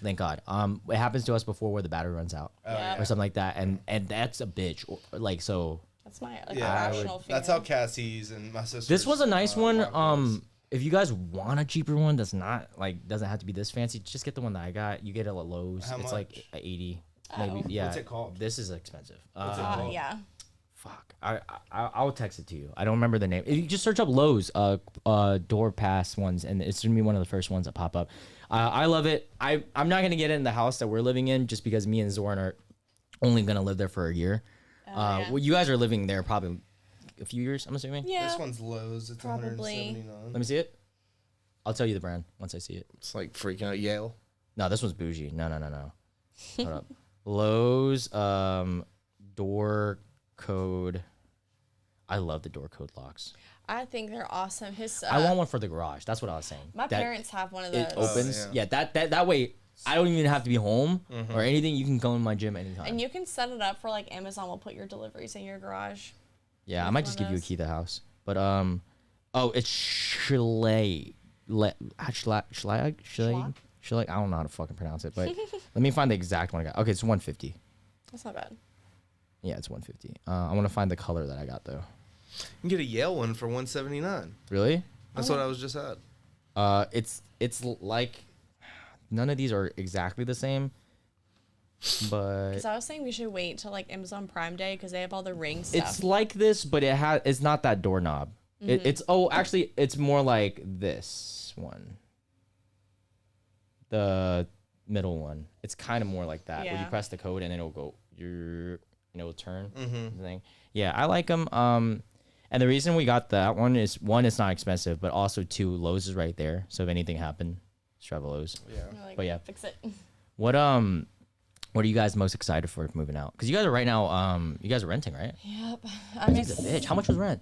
Thank God. It happens to us before where the battery runs out Yeah. or something like that, and that's a bitch. Like so. That's my Yeah, irrational fear. that's how Cassie's and my sister. This was a nice one. If you guys want a cheaper one, that's not like doesn't have to be this fancy. Just get the one that I got. You get it at Lowe's. How It's much? like 80, maybe. Yeah. What's it called? This is expensive. Yeah. Fuck. I'll text it to you. I don't remember the name. If you just search up Lowe's door pass ones, and it's gonna be one of the first ones that pop up. I love it. I'm not gonna get it in the house that we're living in just because me and Zorn are only gonna live there for a year. Yeah. Well, you guys are living there probably a few years. I'm assuming. Yeah. This one's Lowe's. It's Probably. 179. Let me see it. I'll tell you the brand once I see it. It's like freaking out Yale. No, this one's bougie. No. Hold up. Lowe's door code. I love the door code locks. I think they're awesome. I want one for the garage. That's what I was saying. My That parents have one of those. It opens. Oh, yeah. That way I don't even have to be home or anything. You can go in my gym anytime. And you can set it up for like Amazon will put your deliveries in your garage. yeah, I might just give you a key to the house. But it's Schlag. Schlag. I don't know how to fucking pronounce it, but let me find the exact one I got. Okay, it's 150. That's not bad. Yeah, it's 150. I want to find the color that I got though. You can get a Yale one for 179. Really? That's what I was just at. It's like none of these are exactly the same, but Because I was saying we should wait till like Amazon Prime Day because they have all the ring stuff. it's like this, but it's not that doorknob. Actually, it's more like this one, the middle one. It's kind of more like that where you Yeah. press the code and then it'll go it'll turn thing. Yeah, I like them. And the reason we got that one is one, it's not expensive, but also two, Lowe's is right there. So if anything happened, just drive to Lowe's. Yeah. Like, But yeah. fix it. What are you guys most excited for moving out? Because you guys are right now, you guys are renting, right? Yep. I'm He's a bitch. How much was rent?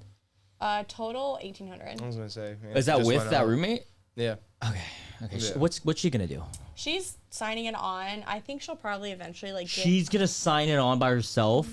Total 1,800. I was gonna say. Yeah, Is that just with went that out. roommate? Yeah. Okay. Yeah. What's she gonna do? She's signing it on. I think she'll probably eventually like. She's gonna sign it on by herself.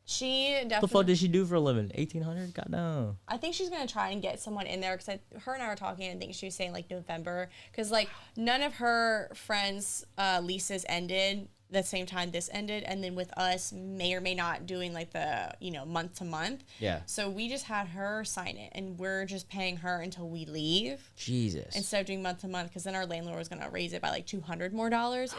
She What the definitely. fuck did she do for a living? 1,800? God no. I think she's gonna try and get someone in there because her and I were talking. And I think she was saying like November because like none of her friends' leases ended the same time this ended, and then with us may or may not doing like the month to month. Yeah. So we just had her sign it, and we're just paying her until we leave Jesus. instead of doing month to month because then our landlord was gonna raise it by like $200 more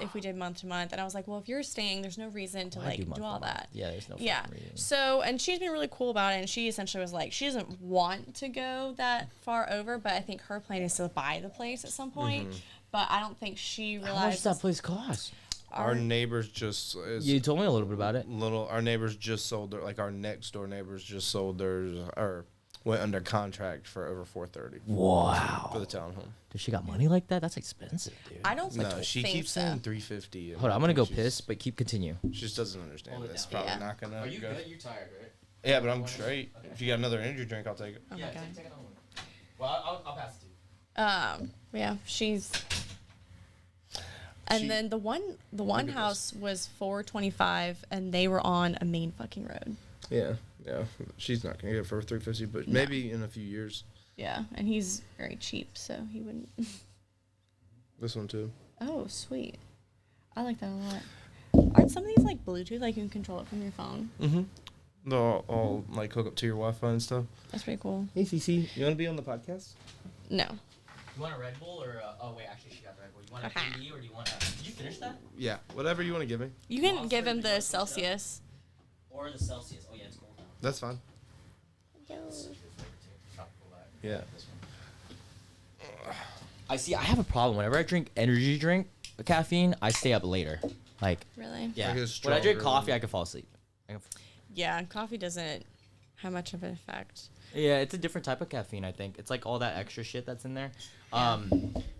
if we did month to month. And I was like, well, if you're staying, there's no reason to Why like do do, month to all month? that. Yeah, there's no Yeah. fucking reason. So, and she's been really cool about it, and she essentially was like, she doesn't want to go that far over, but I think her plan is to buy the place at some point. But I don't think she How much realized does that place cost? Our neighbors just You told me a little bit about it. Our neighbors just sold their our next door neighbors just sold theirs or went under contract for over 430. Wow. For the townhome. Does she got money like that? That's expensive, dude. I don't No, she think keeps so. saying 350. Hold on, I'm gonna go piss, but continue. She just doesn't understand this. Probably Yeah. not gonna. Are you go. good? You're tired, right? Yeah, but I'm straight. If you got another energy drink, I'll take it. Oh my God. Take another one. Well, I'll pass it to you. Yeah, she's. And then the one house was 425, and they were on a main fucking road. Yeah, yeah. She's not gonna get it for 350, but maybe in a few years. Yeah, and he's very cheap, so he wouldn't. This one too. Oh, sweet. I like that a lot. Aren't some of these like Bluetooth, like you can control it from your phone? They'll all like hook up to your Wi-Fi and stuff. That's pretty cool. Hey, CC, you want to be on the podcast? No. You want a Red Bull or oh wait, actually she got the Red Bull. You want a PD or do you want a? Did you finish that? Yeah, whatever you want to give me. You can give him the Celsius. Or the Celsius? Oh yeah, it's cold now. That's fine. Yeah. I see. I have a problem. Whenever I drink energy drink, caffeine, I stay up later. Like, Really? yeah. Like a When I stronger drink coffee, one. I can fall asleep. Yeah, coffee doesn't have much of an effect. Yeah, it's a different type of caffeine. I think it's like all that extra shit that's in there.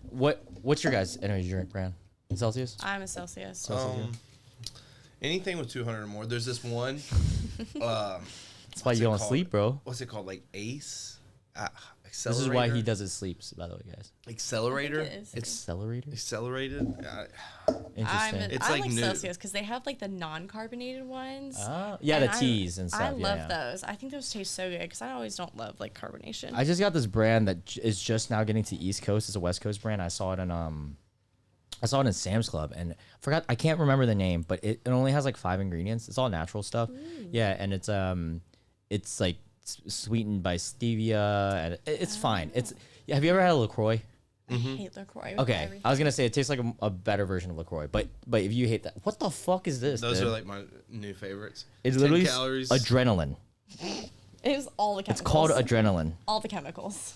What's your guys' energy drink brand? Celsius. I'm a Celsius. Anything with 200 or more. There's this one. That's why you don't sleep, bro. What's it called? Like Ace. This is why he does his sleeps, by the way, guys. Accelerator. I think it is. Accelerator. Accelerated. Interesting. It's I like like new. Celsius because they have like the non-carbonated ones. Yeah, And the teas and stuff. I yeah, love yeah. those. I think those taste so good because I always don't love like carbonation. I just got this brand that is just now getting to East Coast. It's a West Coast brand. I saw it in Sam's Club and I can't remember the name, but it only has like 5 ingredients. It's all natural stuff. Yeah, and it's like sweetened by stevia and it's fine. Have you ever had a LaCroix? I hate LaCroix. with Okay, everything. I was gonna say it tastes like a better version of LaCroix, but if you hate that, what the fuck is this? Those dude? are like my new favorites. It's 10 literally calories. adrenaline. It is all the chemicals. It's called adrenaline. all the chemicals.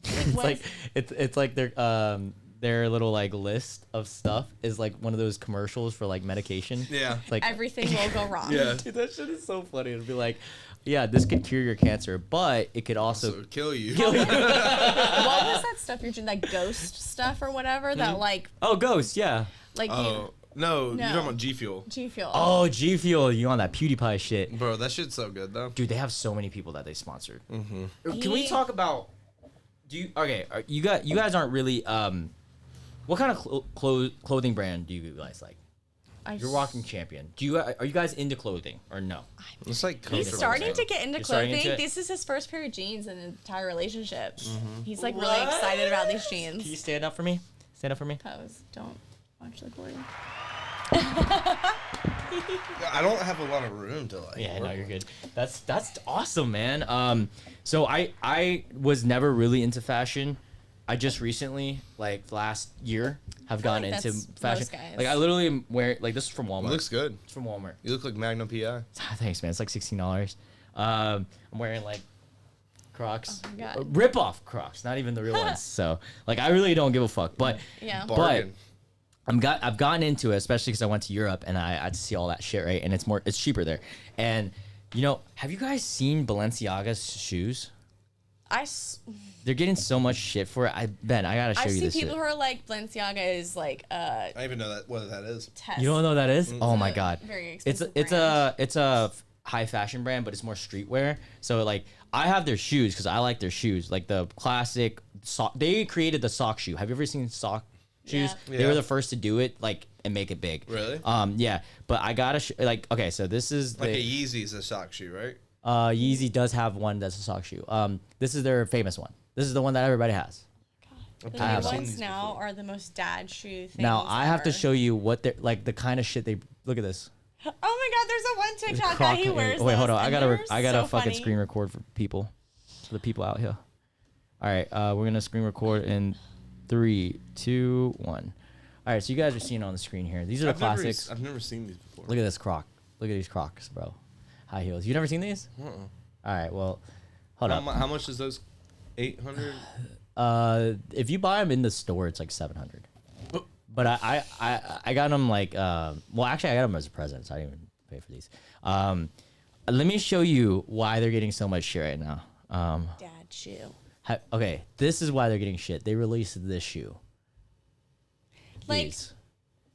It's like their little like list of stuff is like one of those commercials for like medication. Yeah. It's like Everything will go wrong. Yeah. dude, that shit is so funny. It'll be like, yeah, this could cure your cancer, but it could also So kill you. What was that stuff you're doing? That ghost stuff or whatever? That like Ghost, yeah. like Oh no, No. you're talking about G Fuel, G Fuel. Oh, G Fuel, you on that PewDiePie shit, bro. That shit's so good though. dude. They have so many people that they sponsored. Mm-hmm. Can we talk about? You guys aren't really what kind of clothing brand do you guys like? You're rocking Champion. Are you guys into clothing or no? It's like He's starting to get into You're starting clothing. into it? This is his first pair of jeans in an entire relationship. He's like really excited about these jeans. Can you stand up for me? Stand up for me. Pose. Don't watch the recording. I don't have a lot of room to like. Yeah, no, you're good. That's awesome, man. So I was never really into fashion. I just recently, like last year, have gone into fashion. Like I literally am wearing like this is from Walmart. It looks good. It's from Walmart. You look like Magnum PI. Thanks, man. It's like $16. I'm wearing like Crocs. Oh my God. Rip off Crocs, not even the real ones. So like I really don't give a fuck. But Yeah. Bargain. I've gotten into it, especially because I went to Europe and I had to see all that shit, right? And it's cheaper there. And you know, have you guys seen Balenciaga's shoes? They're getting so much shit for it. I gotta show you this. I see people shit. who are like Balenciaga is like I don't even know what that is. test. You don't know what that is? Oh my a god. very expensive It's a high fashion brand, but it's more streetwear. So like I have their shoes because I like their shoes, like the classic sock. They created the sock shoe. Have you ever seen sock shoes? Yeah. They were the first to do it, like and make it big. Really? Yeah. But I gotta like okay, so this is Like a Yeezy is a sock shoe, right? Yeezy does have one that's a sock shoe. This is their famous one. This is the one that everybody has. The I have new some. ones now are the most dad shoe things. Now I have to ever. show you what they're like the kind of shit they look at this. Oh my god, there's a one TikTok guy who wears. Wait, hold those, on. and I they're gotta so fucking funny. screen record for people, for the people out here. All right, we're gonna screen record in 3, 2, 1. All right, so you guys are seeing on the screen here. These are the classics. I've never seen these before. Look at this Croc. Look at these Crocs, bro. High heels. You never seen these? All right, well, hold on. How much is those? 800. If you buy them in the store, it's like 700. But I got them like well, actually I got them as a present, so I didn't even pay for these. Let me show you why they're getting so much shit right now. Dad shoe. Okay, this is why they're getting shit. They released this shoe. Like, These.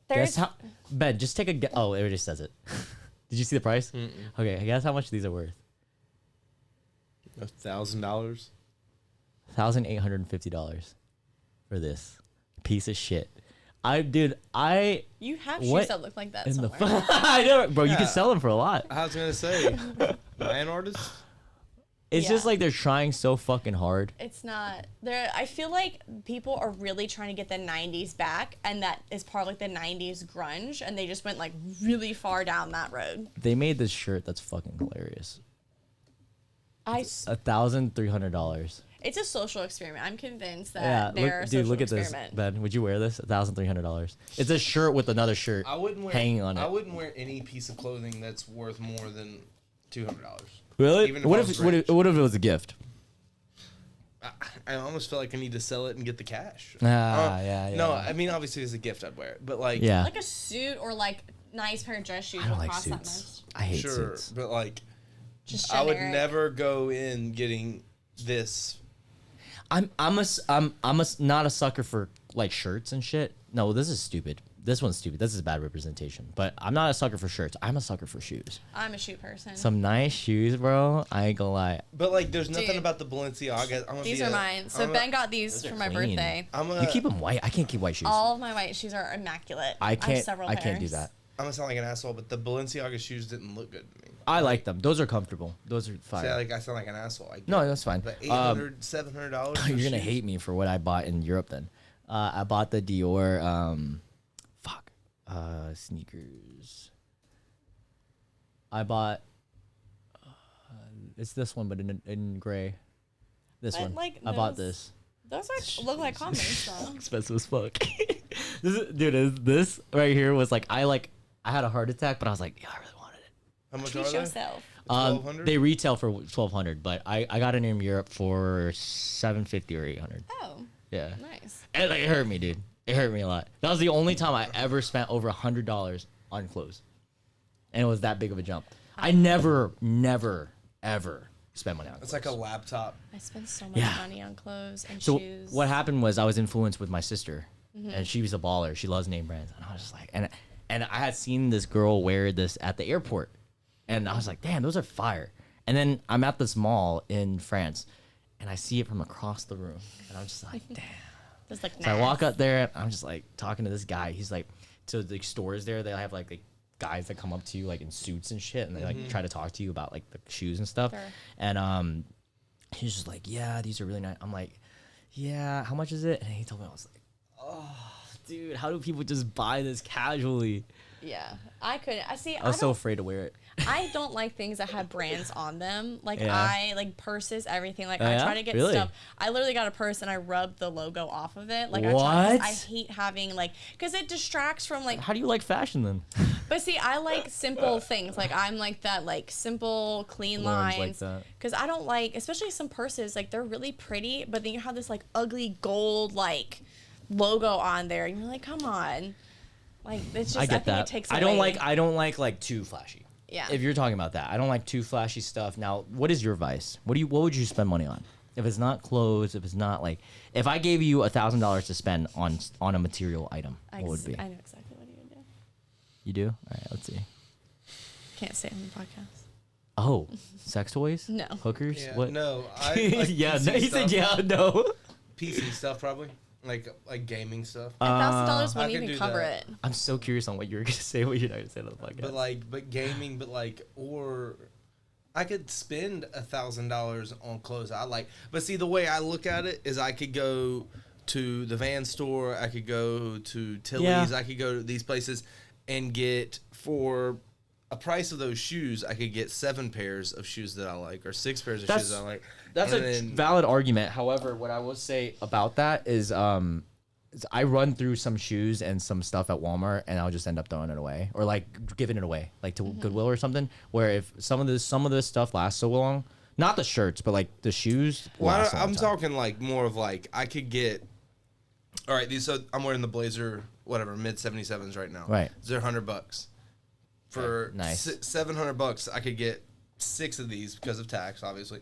there's Guess how? Ben, just take a guess. Oh, it already says it. Did you see the price? Okay, guess how much these are worth. $1,000. $1,850 for this piece of shit. Dude, you have what shoes that look like that in somewhere. the I know, bro. You Yeah. can sell them for a lot. I was gonna say, lion artists. It's just Yeah. like they're trying so fucking hard. It's not there. I feel like people are really trying to get the 90s back, and that is part of like the 90s grunge, and they just went like really far down that road. They made this shirt that's fucking hilarious. It's $1,300. a social experiment. I'm convinced that Yeah, they're a look, social dude, look at this, experiment. Ben. Would you wear this? $1,300. It's a shirt with another shirt I wouldn't wear. hanging on it. I wouldn't wear any piece of clothing that's worth more than $200. Really? Even if What I if was what if it was a gift? I almost feel like I need to sell it and get the cash. Yeah. No, I mean obviously as a gift I'd wear it, but like Yeah. Like a suit or like nice pair of dress shoes I don't will like cost that suits. much. I hate sure, suits. but like Just I would generic. never go in getting this. I'm not a sucker for like shirts and shit. No, this is stupid. This one's stupid. This is bad representation. But I'm not a sucker for shirts. I'm a sucker for shoes. I'm a shoe person. Some nice shoes, bro. I ain't gonna lie. But like, there's nothing Dude. about the Balenciaga. These are mine. So Ben got these for my Clean. birthday. You keep them white. I can't keep white shoes. All of my white shoes are immaculate. I have can't. several I can't do pairs. that. I'm gonna sound like an asshole, but the Balenciaga shoes didn't look good to me. I like them. Those are comfortable. Those are fine. I sound like an asshole. No, that's fine. But $800, $700. You're gonna hate me for what I bought in Europe. Then I bought the Dior. Sneakers. I bought. It's this one, but in gray. This But, one. like, I bought those- this. Those are look like Converse though. Expensive as fuck. This right here was like I had a heart attack, but I was like, yeah, I really wanted it. How much Treat are they? yourself. 1,200? They retail for 1,200, but I got it in Europe for 750 or 800. Oh, Yeah. nice. And like, it hurt me, dude. It hurt me a lot. That was the only time I ever spent over $100 on clothes, and it was that big of a jump. I never, ever spend money on clothes. It's like a laptop. I spend so much Yeah. money on clothes and So shoes. what happened was I was influenced with my sister, and she was a baller. She loves name brands, and I was just like, and I had seen this girl wear this at the airport, and I was like, damn, those are fire. And then I'm at this mall in France, and I see it from across the room, and I'm just like, damn. Just like So I walk up there, and I'm just like talking to this guy. He's like, so the stores there, they have like the guys that come up to you like in suits and shit, and they like try to talk to you about like the shoes and stuff. Sure. And he's just like, yeah, these are really nice. I'm like, yeah, how much is it? And he told me, I was like, oh, dude, how do people just buy this casually? Yeah, I couldn't. I was so afraid to wear it. I don't like things that have brands on them. Like Yeah. I like purses, everything. Like Oh, I yeah? try to get Really? stuff. I literally got a purse and I rubbed the logo off of it. Like I What? hate having like because it distracts from like. How do you like fashion then? But see, I like simple things. Like I'm like that, like simple, clean Lauren's like lines. that. Because I don't like, especially some purses. Like they're really pretty, but then you have this like ugly gold like logo on there, and you're like, come on. Like it's just. I get think that. It takes I don't away. like too flashy. Yeah. If you're talking about that, I don't like too flashy stuff. Now, what is your vice? What would you spend money on? If it's not clothes, if it's not like, if I gave you $1,000 to spend on a material item, what would it be? I know exactly what you would do. You do? All right, let's see. Can't say it on the podcast. Oh, sex toys? No. Hookers? Yeah, What? no, I like yeah, PC no, he said stuff. yeah, no. PC stuff probably, like gaming stuff. $1,000 I wouldn't could even do cover that. it. I'm so curious on what you're gonna say. What you're not gonna say on the podcast. But gaming, or I could spend $1,000 on clothes I like. But see, the way I look at it is, I could go to the Van store, I could go to Tilly's, Yeah. I could go to these places and get for a price of those shoes, I could get 7 pairs of shoes that I like, or 6 pairs of shoes that I like. That's And a then- valid argument. However, what I will say about that is I run through some shoes and some stuff at Walmart, and I'll just end up throwing it away or like giving it away, like to Goodwill or something. Where if some of this stuff lasts so long, not the shirts, but like the shoes. Well, last a long I'm time. talking like more of like I could get. All right, so I'm wearing the Blazer, whatever, mid 77s right now. Right. They're $100 for Okay, nice. $700. I could get 6 of these because of tax, obviously,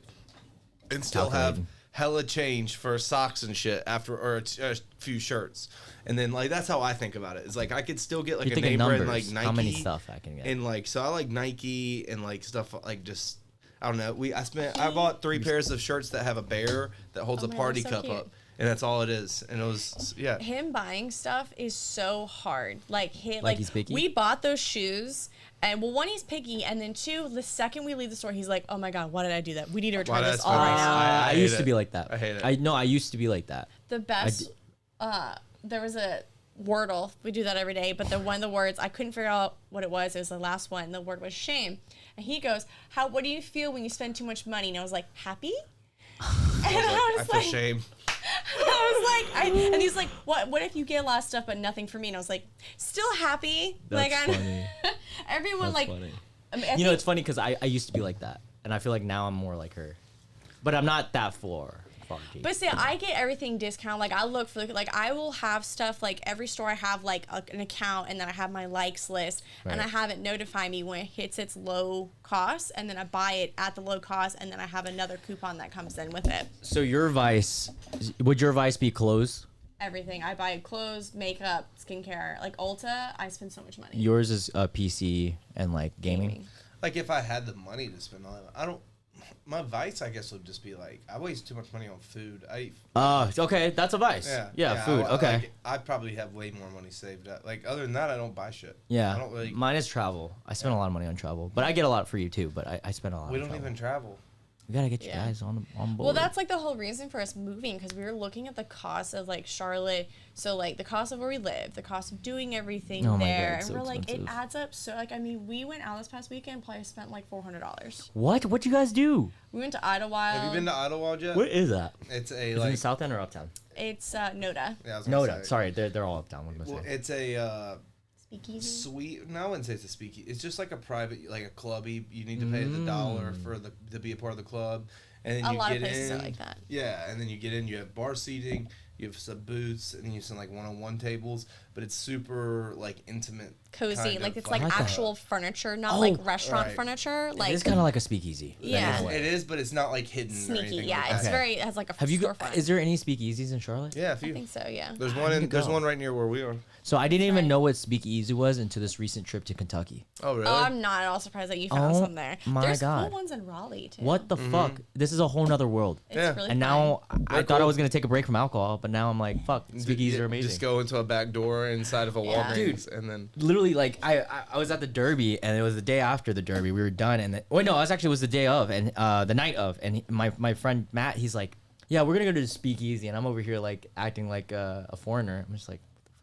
and still have Calculating. hella change for socks and shit after, or a few shirts. And then like that's how I think about it. It's like I could still get like You're a thinking name brand numbers, like Nike. how many stuff I can get. And like so I like Nike and like stuff like just. I don't know. I bought 3 pairs of shirts that have a bear that holds Oh a my God, party that's so cup cute. up, and that's all it is. And it was Him buying stuff is so hard. Like he's picky? we bought those shoes, and well, one, he's picky, and then 2, the second we leave the store, he's like, "Oh my God, why did I do that? We need to return Why did I this all spend right this? now." I hate used to it. be like that. I hate it. I used to be like that. The best. There was a Wordle. We do that every day, but one of the words I couldn't figure out what it was. It was the last one. The word was shame, and he goes, What do you feel when you spend too much money?" And I was like, "Happy." And I feel shame. and he's like, what if you get a lot of stuff but nothing for me? And I was like, still happy. That's like funny. everyone That's like funny. I mean, I You know, think- it's funny because I used to be like that, and I feel like now I'm more like her, but I'm not that far. But see, I get everything discount. Like I look for like I will have stuff like every store I have like an account, and then I have my likes list, and Right. I have it notify me when it hits its low cost, and then I buy it at the low cost, and then I have another coupon that comes in with it. So your vice, would your vice be clothes? Everything I buy: clothes, makeup, skincare. Like Ulta, I spend so much money. Yours is PC and like gaming. Like if I had the money to spend on it, I don't. My vice, I guess, would just be like I waste too much money on food. Okay, that's a vice. Yeah, food. Okay. Like, I probably have way more money saved up. Like other than that, I don't buy shit. Yeah. I don't really. Mine is travel. I spend a lot of money on travel, but I get a lot for you too. But I spend a lot. We on don't travel. even travel. We gotta get you Yeah. guys on board. Well, that's like the whole reason for us moving, because we were looking at the cost of like Charlotte. So like the cost of where we live, the cost of doing everything Oh my God, there, it's and so we're like, it expensive. adds up. So like, I mean, we went out this past weekend, probably spent like $400. What? What you guys do? We went to Idlewild. Have you been to Idlewild yet? What is that? It's a Is it like. in South End or Uptown? It's Noda. Yeah, I was gonna No, say. sorry, they're all Uptown. What am I Well, saying? it's a Speakeasy. sweet. No, I wouldn't say it's a speakeasy. It's just like a private, like a clubby. You need to pay the $1 for to be a part of the club, and then A you lot get of places in. are like that. Yeah, and then you get in. You have bar seating. You have some booths, and you have some like one-on-one tables. But it's super like intimate, Cozy, kind like of, it's like What the actual furniture, not Oh, like restaurant right. furniture. Like It's kind of like a speakeasy. Yeah. in a way. It is, but it's not like hidden or sneaky. anything. Yeah, like it's that. very. It has like a Have you? storefront. Is there any speakeasies in Charlotte? Yeah, a I few. think so. Yeah. There's I one need in. to There's go. one right near where we are. So I didn't even right. know what speakeasy was until this recent trip to Kentucky. Oh really? Oh, I'm not at all surprised that you found Oh some there. my There's God. cool ones in Raleigh too. What the fuck? This is a whole nother world. It's Yeah. really And fun. now I They're thought I cool. was gonna take a break from alcohol, but now I'm like, fuck, speakeasies are amazing. Just go into a back door inside of a Yeah. Walgreens, and then Literally, like I was at the Derby, and it was the day after the Derby. We were done, and it was the day of, and the night of, and my friend Matt, he's like, yeah, we're gonna go to the speakeasy, and I'm over here like acting like a foreigner. I'm just like,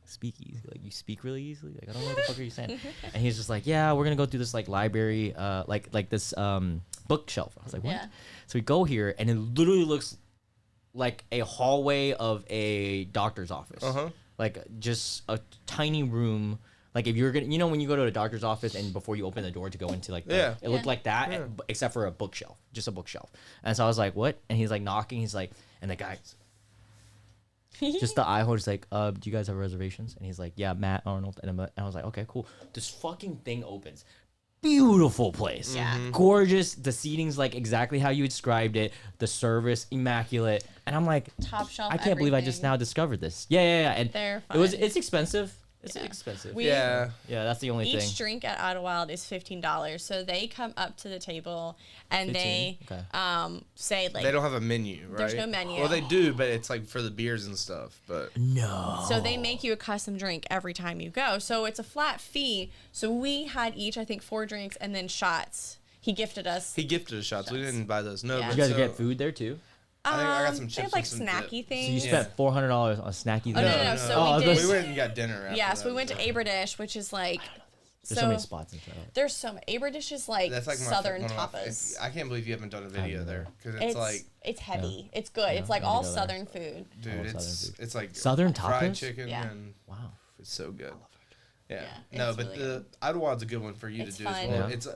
speak easy. Like, you speak really easily. Like, I don't know what the fuck are you saying. And he's just like, yeah, we're gonna go through this like library, like this bookshelf. I was like, what? Yeah. So we go here, and it literally looks like a hallway of a doctor's office. Like just a tiny room. Like if you're gonna, you know, when you go to a doctor's office and before you open the door to go into like, it looked like that, except for a bookshelf, just a bookshelf. And so I was like, what? And he's like knocking. He's like, and the guy, just the eye holder's like, do you guys have reservations? And he's like, yeah, Matt Arnold. And I was like, okay, cool. This fucking thing opens. Beautiful place. Yeah. Gorgeous. The seating's like exactly how you described it. The service, immaculate. And I'm like, Top shelf. I can't believe I just now discovered this. Yeah. And They're it's expensive. It's expensive. Yeah. Yeah, that's the only thing. Each drink at Idlewild is $15. So they come up to the table and they say like they don't have a menu, right? There's no menu. Well, they do, but it's like for the beers and stuff. But no. So they make you a custom drink every time you go. So it's a flat fee. So we had each, I think, 4 drinks and then shots. He gifted us. He gifted us shots. We didn't buy those. No, Yeah. but You guys so, get food there too? I think I got some They chips have like and some snacky dip. things. So you spent $400 on snacky. Oh, no. So oh, we did. We went and got dinner. After Yeah, so that. we went to Aberdish, which is like. There's so many spots in Charlotte. There's so many. Aberdish is like, That's like southern one of my- tapas. I can't believe you haven't done a video there because it's like, it's heavy. It's good. It's like I need to all go there. southern food. dude, love it's southern food. it's like Southern fried tapas? chicken Yeah. and Wow. it's so good. Yeah. Yeah, No, it's but really the good. Idlewild's a good one for you It's to do as fun. well. Yeah. It's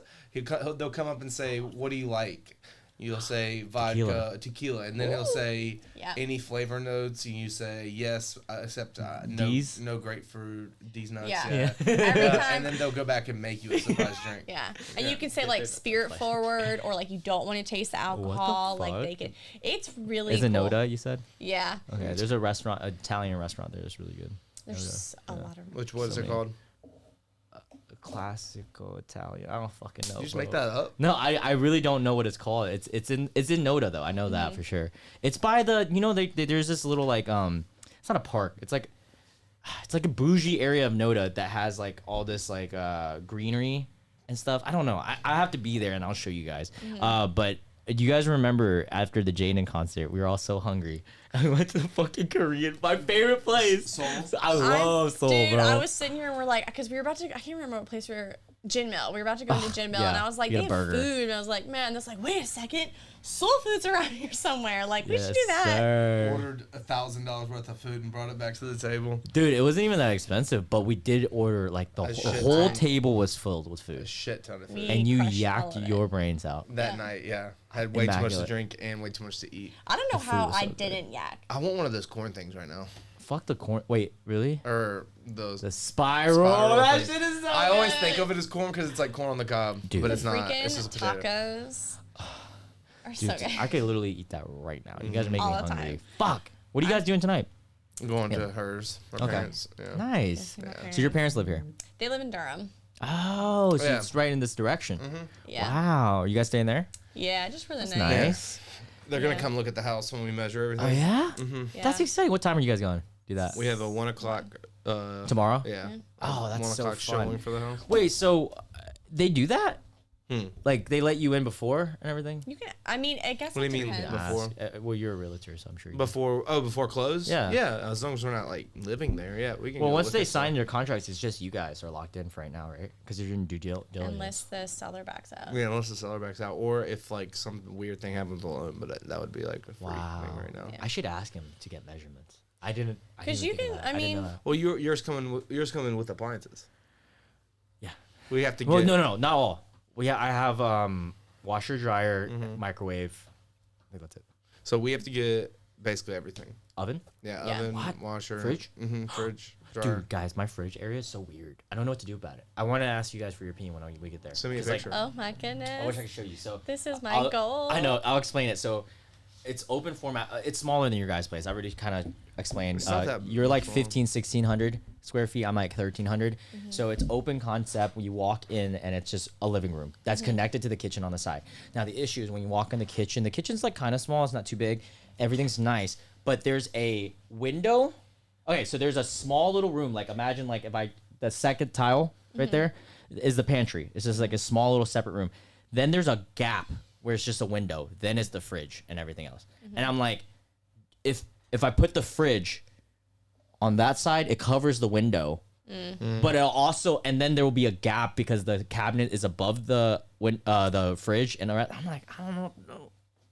they'll come up and say, "What do you like?" You'll say vodka, tequila, and then he'll say Yeah. any flavor notes, and you say yes, except D's? no grapefruit, D's nuts. Yeah. Yeah. Every time. And then they'll go back and make you a surprise drink. Yeah. And you can say like spirit forward or like you don't want to taste the alcohol. Like fuck? they can. It's really Is it cool. Noda, you said? Yeah. Okay, there's a restaurant, Italian restaurant there that's really good. There's a lot of. Which what is So it many. called? Classical Italian. I don't fucking know. Did you just bro. make that up? No, I really don't know what it's called. It's in Noda though. I know that for sure. It's by the there's this little like it's not a park. It's like a bougie area of Noda that has like all this like greenery and stuff. I don't know. I have to be there and I'll show you guys. But do you guys remember after the Jxdn concert, we were all so hungry. I went to the fucking Korean, my favorite place. Seoul? I love Seoul, Dude, bro. I was sitting here and we're like, because we were about to, I can't remember what place we were, Gin Mill. We were about to go to Gin Mill, yeah. and I was like, Get they a have burger. food. And I was like, man, that's like, wait a second. Soul Food's around here somewhere. Like, we should Yes, do that. sir. Ordered $1,000 worth of food and brought it back to the table. Dude, it wasn't even that expensive, but we did order like the shit whole ton. table was filled with A food. shit ton of food. We And you crushed all yacked of it. your brains out. That night, yeah. I had way too much to Immaculate. drink and way too much to eat. I don't know The food how was I so good. didn't yak. I want one of those corn things right now. Fuck the corn. Wait, really? Or those. The spiral. Spiral That thing. shit is so I always good. think of it as corn because it's like corn on the cob, Dude. but it's not. Freaking It's just a potato. tacos are Dude, so good. I could literally eat that right now. You guys are making All me the hungry. time. Fuck. What are you guys doing tonight? I'm going to hers. My Okay. parents. Yeah. Nice. my So your parents. parents live here? They live in Durham. Oh, so Yeah. it's right in this direction. Yeah. Wow. Are you guys staying there? Yeah, just for the night. Nice. They're gonna Yeah. come look at the house when we measure everything. Oh, yeah? Yeah. That's exciting. What time are you guys going? Do that. We have a 1 o'clock. Tomorrow? Yeah. Oh, that's 1 so o'clock fun. showing for the house. Wait, so they do that? Hmm. Like they let you in before and everything? You can. I mean, I guess. What do it you mean depends. before? Well, you're a realtor, so I'm sure. You Before close? Yeah. Yeah. As long as we're not like living there, yeah, we can. well, go once look they at sign stuff. their contracts, it's just you guys are locked in for right now, right? Because you're in due diligence. Unless the seller backs out. Yeah, unless the seller backs out, or if like some weird thing happens alone, but that would be like a free thing right now. Yeah. I should ask him to get measurements. I didn't. Because even you think of can- that. I didn't know mean- that. Well, yours coming with appliances. Yeah. We have to Well, get. no, not all. Well, yeah, I have washer, dryer, Mm-hmm. microwave. I think that's it. So we have to get basically everything. Oven. Yeah, Yeah. oven, What? washer, Fridge? fridge, dryer. Dude, guys, my fridge area is so weird. I don't know what to do about it. I want to ask you guys for your opinion when we get there. Send me a 'Cause, like, picture. Oh my goodness. I wish I could show you. So This is my I'll- goal. I know. I'll explain it. So it's open format. It's smaller than your guys' place. I already kind of explained. It's not that You're like small. 1,600 square feet. I'm like 1,300. Mm-hmm. So it's open concept. You walk in and it's just a living room that's Mm-hmm. connected to the kitchen on the side. Now the issue is when you walk in the kitchen's like kind of small. It's not too big. Everything's nice, but there's a window. Okay, so there's a small little room. Like imagine like the second tile right there is the pantry. It's just like a small little separate room. Then there's a gap where it's just a window. Then it's the fridge and everything else. And I'm like, if I put the fridge on that side, it covers the window. But it'll also, and then there will be a gap because the cabinet is above the fridge, and I'm like, I don't know.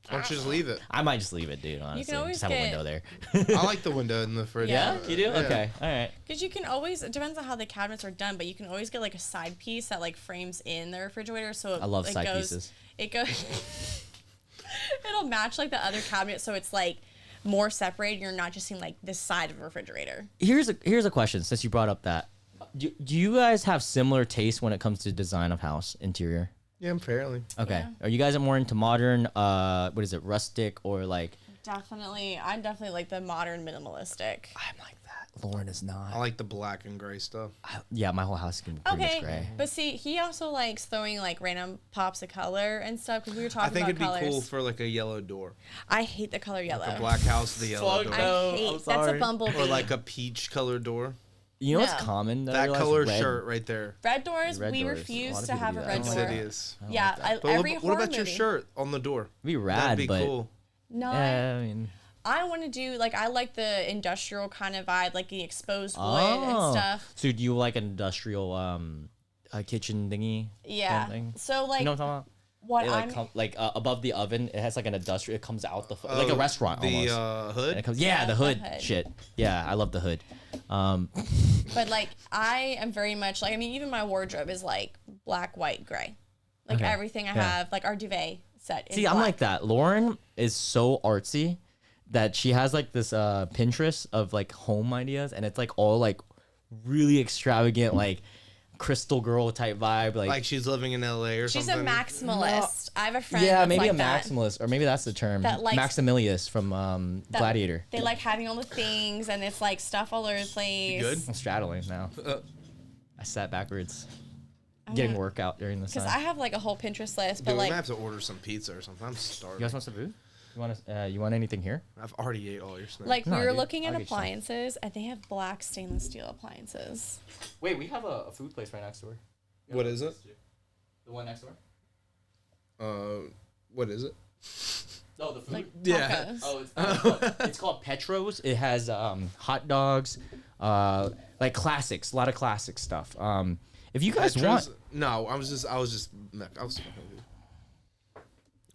Why don't you just leave it? I might just leave it, dude. Honestly, can always just have a get- window there. I like the window in the fridge. Yeah? You do? Okay, all right. Because you can always, it depends on how the cabinets are done, but you can always get like a side piece that like frames in the refrigerator. So I love it side goes, pieces. It goes, it'll match like the other cabinet. So it's like more separated. You're not just seeing like this side of a refrigerator. Here's a question since you brought up that. Do you guys have similar taste when it comes to design of house interior? Yeah, I'm fairly. Okay. Yeah. Are you guys more into modern, what is it, rustic or like? I'm definitely like the modern minimalistic. I'm like that. Lauren is not. I like the black and gray stuff. Yeah, my whole house can be pretty much Okay, gray. but see, he also likes throwing like random pops of color and stuff because we were I talking think about it'd be colors. cool for like a yellow door. I hate the color yellow. Like a black house with a yellow door. I hate that's a bumblebee. Or like a peach colored door. You know what's No. common? That I realize? color Red. shirt right there. Red doors, Red we doors. A lot refuse of to people have do a that. red door. Insidious. Yeah, But every what horror about your movie. shirt on the door? It'd be rad, That'd be but cool. No, I mean, I want to do like I like the industrial kind of vibe, like the exposed wood oh. and stuff. So do you like an industrial kitchen thingy? Yeah. Kind of thing? So like You know what I'm talking about? what It, I'm above the oven, it has like an industrial. It comes out like a restaurant The almost. hood? And it comes, Yeah, the the hood hood. shit. Yeah, I love the hood. but like I am very much like I mean even my wardrobe is like black, white, gray. Like Okay. everything I Yeah. have, like our duvet set is See, I'm black. like that. Lauren is so artsy that she has like this Pinterest of like home ideas, and it's like all like really extravagant, like crystal girl type vibe. Like she's living in LA or She's something. a maximalist. I have a friend. yeah, that's maybe like a that. maximalist, or maybe that's the term. That likes- Maximilius from That Gladiator. They like having all the things, and it's like stuff all over the place. good? I'm straddling now. I sat backwards, I'm getting gonna- workout during the sun. Because I have like a whole Pinterest list, Dude, but we're like gonna have to order some pizza or something. I'm starving. You guys want some food? You want anything here? I've already ate all your snacks. like No, we were dude, looking I'll at get you some. appliances, and they have black stainless steel appliances. Wait, we have a food place right next door. What is it? The one next door? What is it? Oh, the food. Like Yeah. tacos. Oh, it's called Petros. It has hot dogs, like classics, a lot of classic stuff. If you guys want, No, I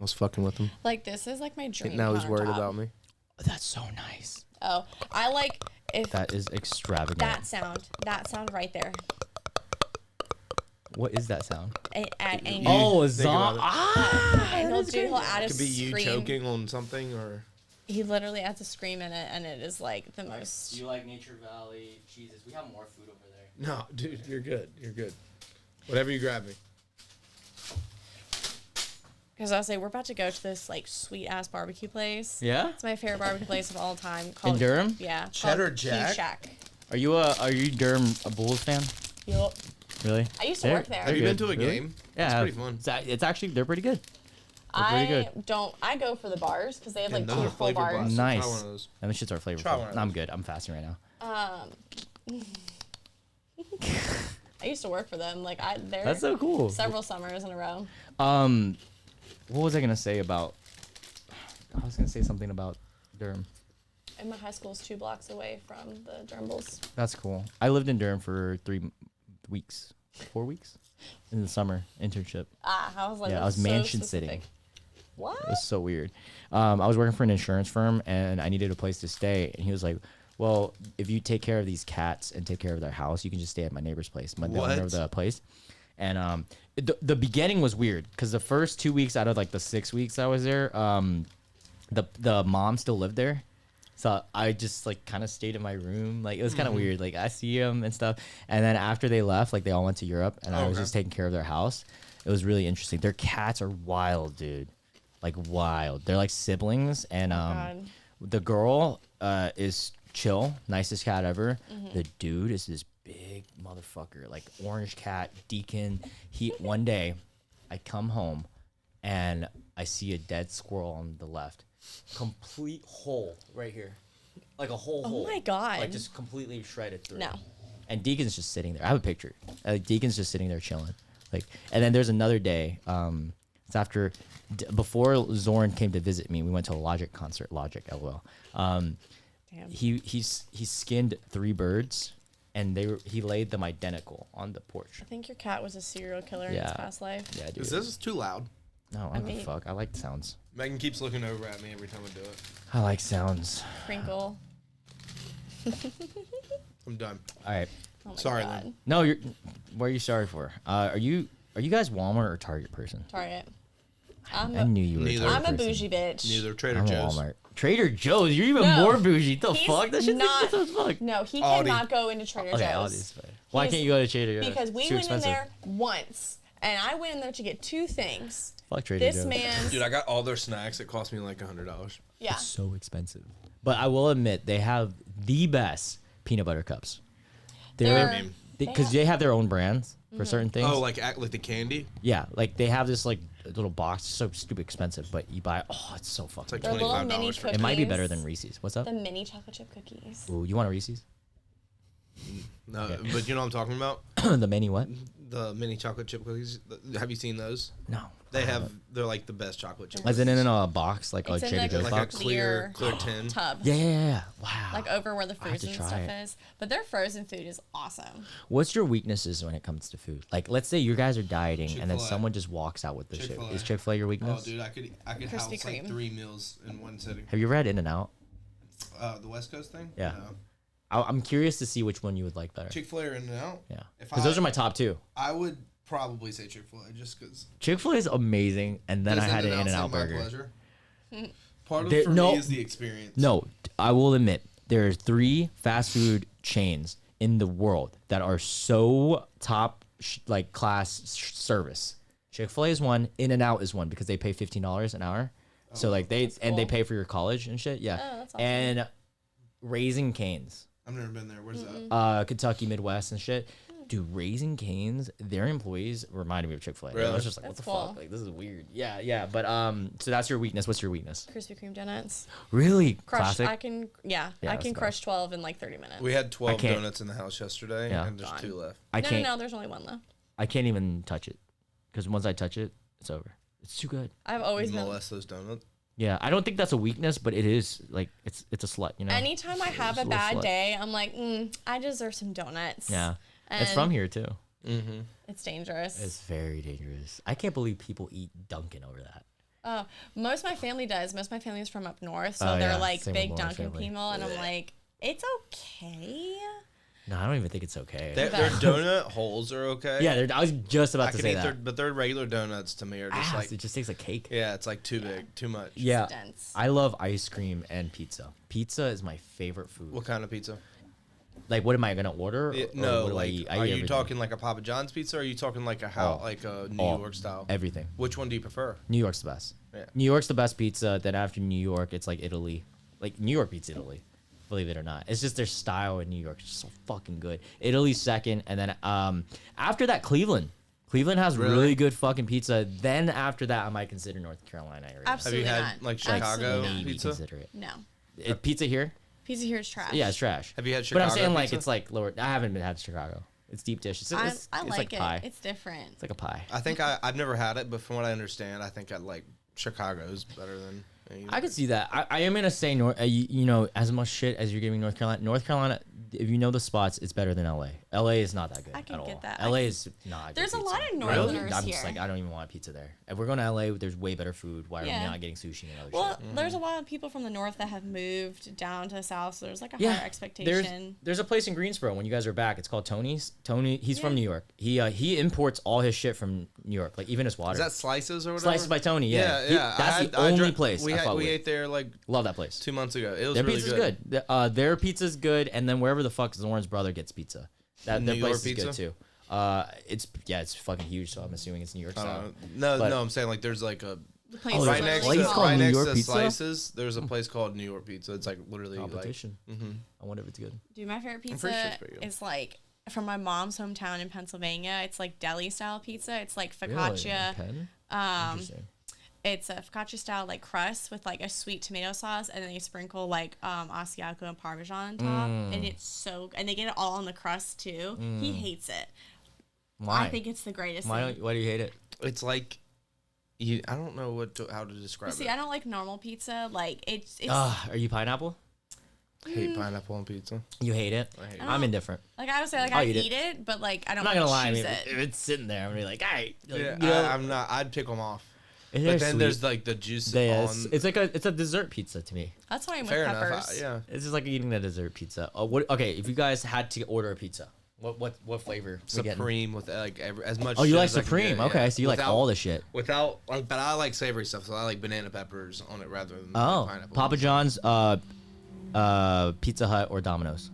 was fucking with him. Like this is like my dream. Now he's worried countertop. about me. that's so nice. Oh, I like if That is extravagant. that sound right there. What is that sound? And Oh, a think about zombie. it. and he'll add a Could be you scream. choking on something or. He literally adds a scream in it, and it is like the most. You like Nature Valley? Jesus, we have more food over there. No, dude, you're good. You're good. Whatever you grab me. Because I was like, we're about to go to this like sweet ass barbecue place. Yeah. It's my favorite barbecue place of all time. Called, Durham? Yeah. Cheddar called Key Jack? Shack. Are you Durham a Bulls fan? Yup. Really? I used to work there. Have you been to a Really? game? Yeah, It's pretty fun. It's actually they're pretty good. I pretty I go for the bars because they have like those two are full flavor bars. bars. Nice. Try one of those. And the shits are flavorful. Try one of I'm those. good. I'm fasting right now. I used to work for them. Like they're That's so cool. several summers in a row. What was I gonna say about? I was gonna say something about Durham. And my high school's 2 blocks away from the Durham Bulls. That's cool. I lived in Durham for 4 weeks, in the summer internship. I was like, Yeah, I was that's so mansion specific. sitting. What? It was so weird. I was working for an insurance firm and I needed a place to stay. And he was like, well, if you take care of these cats and take care of their house, you can just stay at my neighbor's place, the owner of the place. And the beginning was weird because the first 2 weeks out of like the 6 weeks I was there, the mom still lived there. So I just like kind of stayed in my room. Like it was kind of weird. Like I see them and stuff. And then after they left, like they all went to Europe and I was just taking care of their house. It was really interesting. Their cats are wild, dude. Like wild. They're like siblings. And the girl is chill, nicest cat ever. The dude is this big motherfucker, like orange cat, Deacon. One day I come home and I see a dead squirrel on the left. Complete hole right here, like a whole hole. Oh my God. Like just completely shredded through. No. And Deacon's just sitting there. I have a picture. Deacon's just sitting there chilling. Like, and then there's another day. It's before Zorn came to visit me. We went to a Logic concert. Logic, LOL. Damn. he skinned 3 birds, and he laid them identical on the porch. I think your cat was a serial killer in its past life. Yeah, dude. Is this too loud? No, I don't give a fuck. I like sounds. Megan keeps looking over at me every time I do it. I like sounds. Crinkle. I'm done. All right. Oh my Sorry, God. Lynn. No, what are you sorry for? Are you guys Walmart or Target person? Target. I knew you were. Neither. A I'm Target a bougie bitch. Neither. Trader I'm a Joe's. Walmart. Trader Joe's. You're even No, more bougie. The he's fuck? That shit's not- expensive as fuck. No, he Aldi. cannot go into Trader Okay, Joe's. Aldi's fine. Why He's- can't you go to Trader Joe's? Because we It's too went expensive. in there once, and I went in there to get 2 things. Fuck Trader This Joe's. man, Dude, I got all their snacks. It cost me like $100. yeah, It's so expensive. But I will admit, they have the best peanut butter cups. They're- Because they have their own brands for certain things. Oh, like the candy? Yeah, like they have this like little box, so stupid expensive, but you buy. Oh, it's so fucking. It's like They're little $25 mini for cookies. It might be better than Reese's. What's up? the mini chocolate chip cookies. Ooh, you want a Reese's? No, but you know what I'm talking about? The mini what? The mini chocolate chip cookies. Have you seen those? No. They're like the best chocolate chip Is it in a box like It's a in Trader like Joe's a like box? a clear tin. tub. Yeah. Wow. Like over where the I have to frozen try stuff it. is. But their frozen food is awesome. What's your weaknesses when it comes to food? Like, let's say you guys are dieting, and then Chick-fil-A. someone just walks out with this shit. Chick-fil-A. Is Chick-fil-A your Oh, weakness? dude, I could Krispy house like Kreme. 3 meals in one sitting. Have you ever had In-N-Out? The West Coast thing? Yeah. No. I'm curious to see which one you would like better. Chick-fil-A or In-N-Out? Yeah, If because those are my top 2. I would probably say Chick-fil-A just because. Chick-fil-A is amazing, and then I had an In-N-Out burger. Pleasure? Part of There- it for no- me is the experience. No, I will admit there are 3 fast food chains in the world that are so top like class service. Chick-fil-A is one, In-N-Out is one because they pay $15 an hour. So like they cool. pay for your college and shit. Yeah. Oh, that's awesome. And Raising Cane's, I've never been there. Where's that? Kentucky Midwest and shit. Dude, Raising Cane's, their employees reminded me of Chick-fil-A. I Really? was just like, That's what the cool. fuck? Like this is weird. Yeah. But so that's your weakness. What's your weakness? Krispy Kreme donuts. Really? Crush. Classic. I can that's can cool. crush 12 in like 30 minutes. We had 12 can't- donuts in the house yesterday, Yeah. and there's Gone. 2 left. I no, can't. no, there's only one left. I can't even touch it because once I touch it, it's over. It's too good. I've always been. Molest those donuts. Yeah, I don't think that's a weakness, but it is like it's a slut, you know. Anytime I have It's a little bad slut. day, I'm like, I deserve some donuts. Yeah, And it's from here too. Mm-hmm. It's dangerous. It's very dangerous. I can't believe people eat Dunkin' over that. Oh, most of my family does. Most of my family is from up north, so Oh, they're yeah. like Same big with my Dunkin' family. people, and I'm like, it's okay. No, I don't even think it's okay. Their donut holes are okay. Yeah, I was just about I to can say eat that. but their regular donuts to me are just Ass, like, it just tastes like cake. yeah, it's like too big, too much. Yeah, dense. I love ice cream and pizza. Pizza is my favorite food. What kind of pizza? Like, what am I gonna order? Yeah, or no, what do like, I eat? I are eat you everything. talking like a Papa John's pizza, or are you talking like a New All. York style? Everything. Which one do you prefer? New York's the best. Yeah. New York's the best pizza. Then after New York, it's like Italy. Like New York beats Italy, believe it or not. It's just their style in New York is just so fucking good. Italy's second, and then after that, Cleveland. Cleveland has really good fucking pizza. Then after that, I might consider North Carolina area. Absolutely Have you not. had like Chicago Absolutely not. Maybe pizza? consider it. No. Pizza here? Pizza here is trash. Yeah, it's trash. Have you had But Chicago I'm saying like pizza? it's like lower. I haven't had Chicago. It's deep dish. It's, I it's like it. pie. It's different. It's like a pie. I think I've never had it, but from what I understand, I think I like Chicago's better than. I could see that. I am gonna say you know, as much shit as you're giving North Carolina. North Carolina, if you know the spots, it's better than LA. LA is not that good I can at get all. that. LA is not. There's good a lot pizza. of Northerners I'm just here. like I don't even want pizza there. If we're going to LA, there's way better food. Why are we Yeah. not getting sushi and other Well, shit? there's a lot of people from the north that have moved down to the south, so there's like a Yeah, higher expectation. There's a place in Greensboro when you guys are back. It's called Tony's. Tony, he's from New York. He imports all his shit from New York, like even his water. Is that Slices or whatever? Slices by Tony? Yeah, Yeah. that's the only place We I fuck with. ate there like Love that place. 2 months ago. It was Their really pizza's good. good. Their pizza's good, and then wherever the fuck Zorn's brother gets pizza, their New York place is pizza? good too. It's fucking huge, so I'm assuming it's New York style. No, But- no, I'm saying like there's like a The place Oh, is there's right a next really place to cool. called right New next York to pizza? Slices. There's a place called New York Pizza. It's like literally Competition. like. Mm-hmm. I wonder if it's good. Dude, my favorite I'm pretty sure pizza it's pretty good. is like from my mom's hometown in Pennsylvania. It's like deli style pizza. It's like Really? focaccia. Pen? Interesting. It's a focaccia style like crust with like a sweet tomato sauce, and then they sprinkle like Asiago and Parmesan on top, and it's so. And they get it all on the crust too. He hates it. Why? I think it's the greatest Why thing. don't? Why do you hate it? It's like, I don't know how to describe See, it. I don't like normal pizza. Like it's Are you pineapple? hate pineapple on pizza. You hate it? I hate it. I'm indifferent. Like I would say, like I'll I eat eat it, but like I don't. I'm not gonna lie. I choose mean, it. if it's sitting there, I'm gonna be like, all right. Like, Yeah, you know, I'm not. I'd pick them off. But they're then sweet. there's like the juice Yes. on. It's like it's a dessert pizza to me. That's why I'm Fair with enough. peppers. Yeah. It's just like eating a dessert pizza. Okay, if you guys had to order a pizza, what flavor? we getting? Supreme with like as much. Oh, you shit like as I can Supreme? get, Okay, yeah. so you like all the shit. Without, like, but I like savory stuff, so I like banana peppers on it rather than Oh, pineapple. Papa John's, Pizza Hut, or Domino's.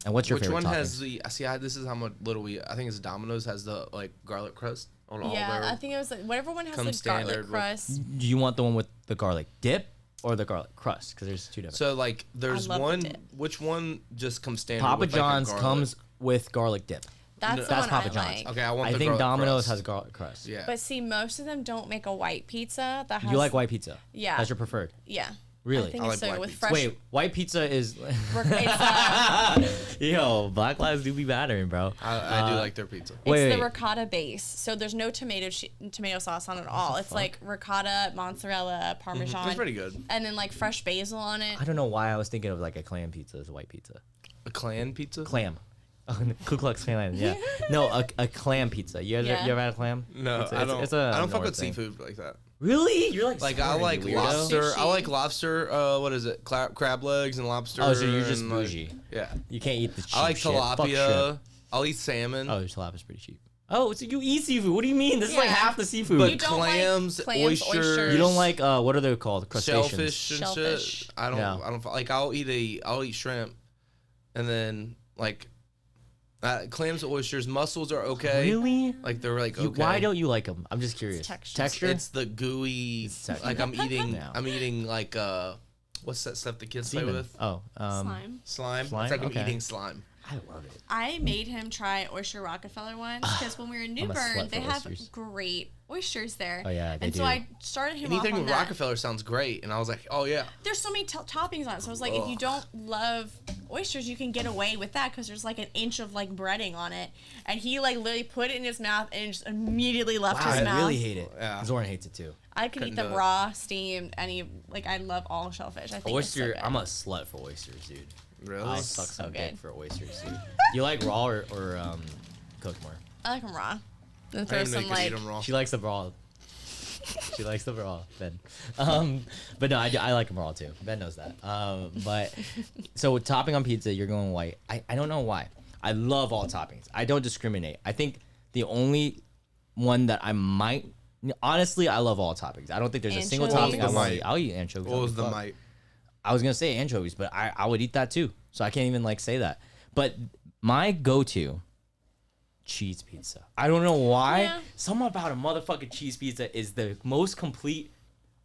And what's your Which favorite one topping? has the? This is how much little we. I think it's Domino's has the like garlic crust on all Yeah, their. I think it was like whatever one has comes the garlic standard with- crust. Do you want the one with the garlic dip or the garlic crust? Because there's two different. So like, there's love the one. dip. Which one just comes standard? Papa with, like, a John's garlic? comes with garlic dip. That's the That's one Papa I John's. like. Okay, I want. I the think garlic Domino's crust. has garlic crust. Yeah. But see, most of them don't make a white pizza that has. You like white pizza? Yeah. That's your preferred. Yeah. Really? I think I it's like so white with pizza. fresh. Wait, white pizza is. It's, Yo, Black lives do be mattering, bro. I do like their pizza. Wait. the ricotta base, so there's no tomato sauce on it at all. It's like ricotta, mozzarella, parmesan. It's pretty good. And then like fresh basil on it. I don't know why I was thinking of like a clam pizza as a white pizza. A clan pizza? Clam. Ku Klux Klan, yeah. No, a clam pizza. You ever had a clam? No, It's I don't. It's I don't fuck North with thing. seafood like that. Really? You're like I like weirdo. lobster. I Sushi. like lobster. What is it? Crab legs and lobster. Oh, so you're just and, like, bougie. yeah. You can't eat the cheap I like shit. Fuck tilapia. shrimp. I'll eat salmon. Oh, tilapia's pretty cheap. Oh, so you eat seafood? What do you mean? This is like Yeah. half the seafood. but You don't like clams, clams, oysters, oysters. you don't like what are they called? Crustaceans. shellfish and Shellfish. shit. I don't. Yeah. I don't like. I'll eat shrimp, and then like clams, oysters, mussels are okay. Really? Like they're like You- okay. Why don't you like them? I'm just curious. texture. It's the gooey. texture. Like I'm eating. Yeah. I'm eating like what's that stuff the kids Semen. play with? Oh, Slime. Slime. Slime? It's like Okay. I'm eating slime. I love it. I made him try Oyster Rockefeller once because when we were in I'm a slut Newbern, they for have oysters. great oysters there. Oh, yeah, they and so do. I started him Anything off on with that. Rockefeller sounds great, and I was like, oh yeah. There's so many toppings on it, so I was like, if you don't love oysters, you can get away with that because there's like an inch of like breading on it, and he like literally put it in his mouth and just immediately left Wow, his I mouth. really hate it. Yeah. Zoran hates it too. I can eat Couldn't them do it. raw, steamed, I love all shellfish. I think it's so Oyster. good. I'm a slut for oysters, dude. Really? I'll suck some So dick good. for oysters, dude. You like raw or cooked more? I like them raw. Then I throw didn't know some you could eat like 'em raw. She likes the raw. She likes the raw, Ben. But no, I like them raw too. Ben knows that. But so topping on pizza, you're going white. I don't know why. I love all toppings. I don't discriminate. I think the only one that I might honestly, I love all toppings. I don't think there's a single Anchovies? topping I What was the want to might? eat. I'll eat anchovies. What I was don't the give a fuck. might? I was gonna say anchovies, but I would eat that too. So I can't even like say that. But my go-to cheese pizza. I don't know why. Yeah. Something about a motherfucking cheese pizza is the most complete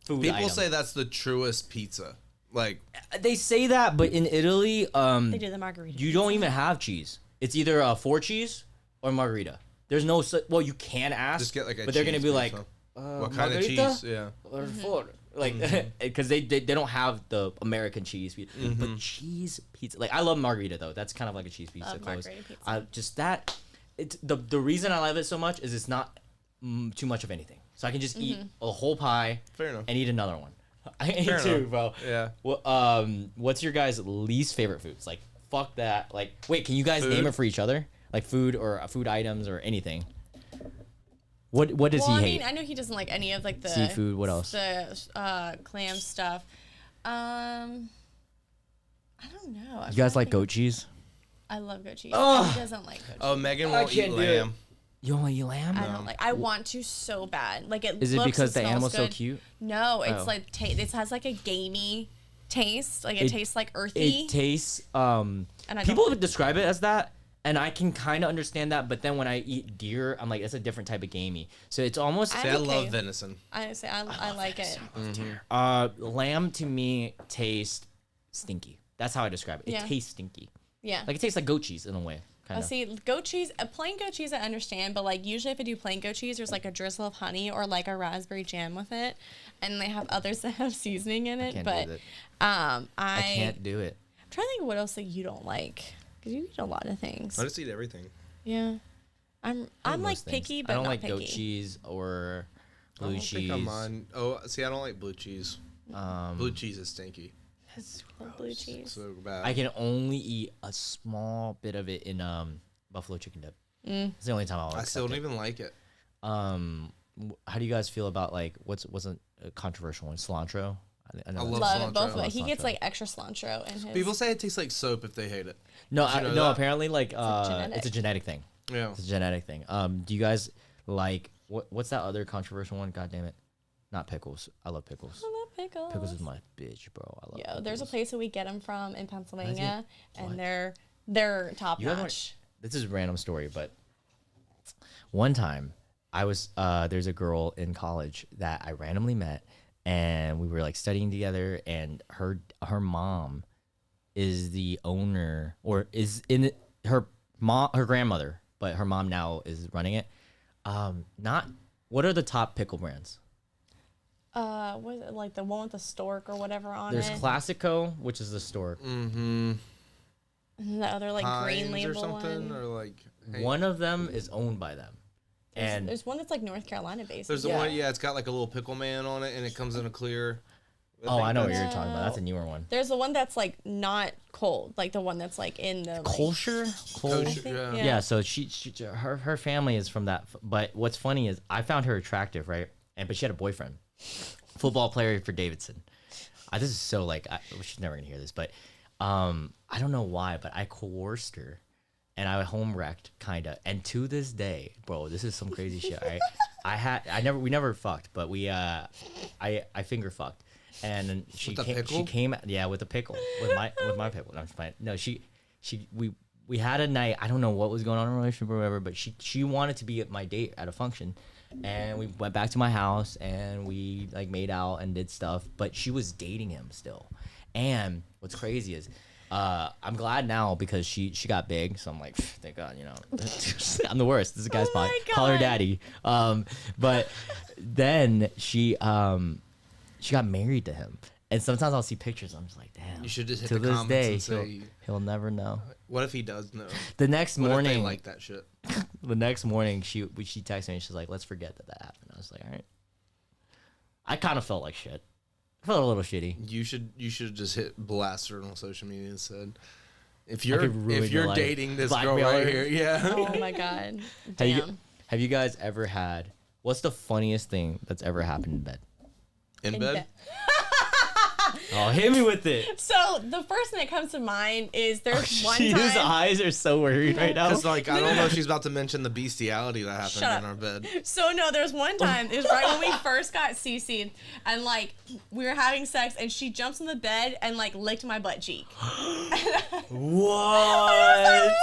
food People item. say that's the truest pizza. Like They say that, but in Italy, they do the margarita. you don't even have cheese. It's either a 4 cheese or margarita. There's no well, you can ask, just get like a but they're gonna cheese be like, pizza. What kind of margarita? cheese? Yeah. Or 4. Like, because they don't have the American cheese pizza, but cheese pizza. Like, I love margarita though. That's kind of like a cheese pizza. Love close. margarita pizza. Just that. It's the reason I love it so much is it's not too much of anything, so I can just eat a whole pie Fair enough. and eat another one. I ate Fair two, enough. bro. Yeah. Well, what's your guys' least favorite foods? Like, fuck that. Like, wait, can you guys Food? name it for each other? Like food or food items or anything. What does well, he I hate? mean, I know he doesn't like any of like the Seafood, what else? The clam stuff. I don't know. I'm You guys trying like to goat think. cheese? I love goat cheese. Ugh. He doesn't like goat cheese. Oh, Megan I won't eat can't do it. lamb. You don't want to eat lamb? I don't like. I want to so bad. Like it. Is it looks because the and smells animal's so good. cute? No, it's Oh. like it has like a gamey taste. Like it tastes like earthy. It tastes. I don't People like- describe it as that, and I can kind of understand that. But then when I eat deer, I'm like, it's a different type of gamey. So it's almost. See, I okay. love venison. I say I like it. Lamb to me tastes stinky. That's how I describe it. It Yeah. tastes stinky. Yeah. Like it tastes like goat cheese in a way. Kind of. See, goat cheese, plain goat cheese I understand, but like usually if I do plain goat cheese, there's like a drizzle of honey or like a raspberry jam with it, and they have others that have seasoning in it. can't But do that. I I can't do it. I'm trying to think of what else that you don't like, because you eat a lot of things. I just eat everything. Yeah, I'm like Most things. picky, but I don't not like picky. goat cheese or I blue don't cheese. think I'm on. Oh, see, I don't like blue cheese. Blue cheese is stinky. Blue cheese. So bad. I can only eat a small bit of it in buffalo chicken dip. It's the only time I still don't even like it. How do you guys feel about like what's a controversial one? Cilantro. I love Love cilantro. it both. He cilantro. gets like extra cilantro in his. People say it tastes like soap if they hate it. No, Did you know no. that? Apparently, like genetic. it's a genetic thing. Yeah. It's a genetic thing. Do you guys like what's that other controversial one? God damn it, not pickles. I love pickles. I love pickles. Pickles is my bitch, bro. I love. Yo, there's a place that we get them from in Pennsylvania, What? and they're top You guys notch. this is a random story, but one time I was there's a girl in college that I randomly met, and we were like studying together, and her mom is the owner, or is in her grandmother, but her mom now is running it. What are the top pickle brands? Was it like the one with the stork or whatever on There's it? Classico, which is the stork. Mm-hmm. And then the other like green label or something, one. or like One of them is owned by them. And There's one that's like North Carolina based. there's the one, yeah, it's got like a little pickle man on it, and it comes in a clear. I know what that's- you're talking about. That's a newer one. There's the one that's like not cold, like the one that's like in the. Like, Kosher? Kosher, I think, yeah. yeah. Yeah, so her family is from that. But what's funny is I found her attractive, right? But she had a boyfriend, football player for Davidson. This is so like she's never gonna hear this, but I don't know why, but I coerced her, and I home wrecked kinda. And to this day, bro, this is some crazy shit. Right? We never fucked, but I finger fucked. And then she came with a pickle with my pickle. No, I'm just playing. No, we had a night. I don't know what was going on in a relationship or whatever, but she wanted to be at my date at a function, and we went back to my house and we like made out and did stuff. But she was dating him still. And what's crazy is, I'm glad now because she got big. So I'm like, thank God, you know, I'm the worst. This is a guy's pod. Call her daddy. But then she got married to him, and sometimes I'll see pictures. I'm just like, damn. You should just hit to the this comments day, and say, he'll never know. What if he does know? The next What if morning, they like that shit. The next morning, she texted me and she's like, let's forget that happened. I was like, all right. I kind of felt like shit. I felt a little shitty. You should just hit blast her on social media and said, if could you're ruin your life. dating this Blackmail girl right her. here, yeah. Oh my god. Damn. Have you guys ever had? What's the funniest thing that's ever happened in bed? In bed? Oh, hit me with it. So the first thing that comes to mind is there's one His time. eyes are so worried right now. Because like I don't know if she's about to mention the bestiality that happened Shut in up. our bed. So no, there's one time. It was right when we first got CC'd, and like we were having sex, and she jumps in the bed and like licked my butt cheek. What?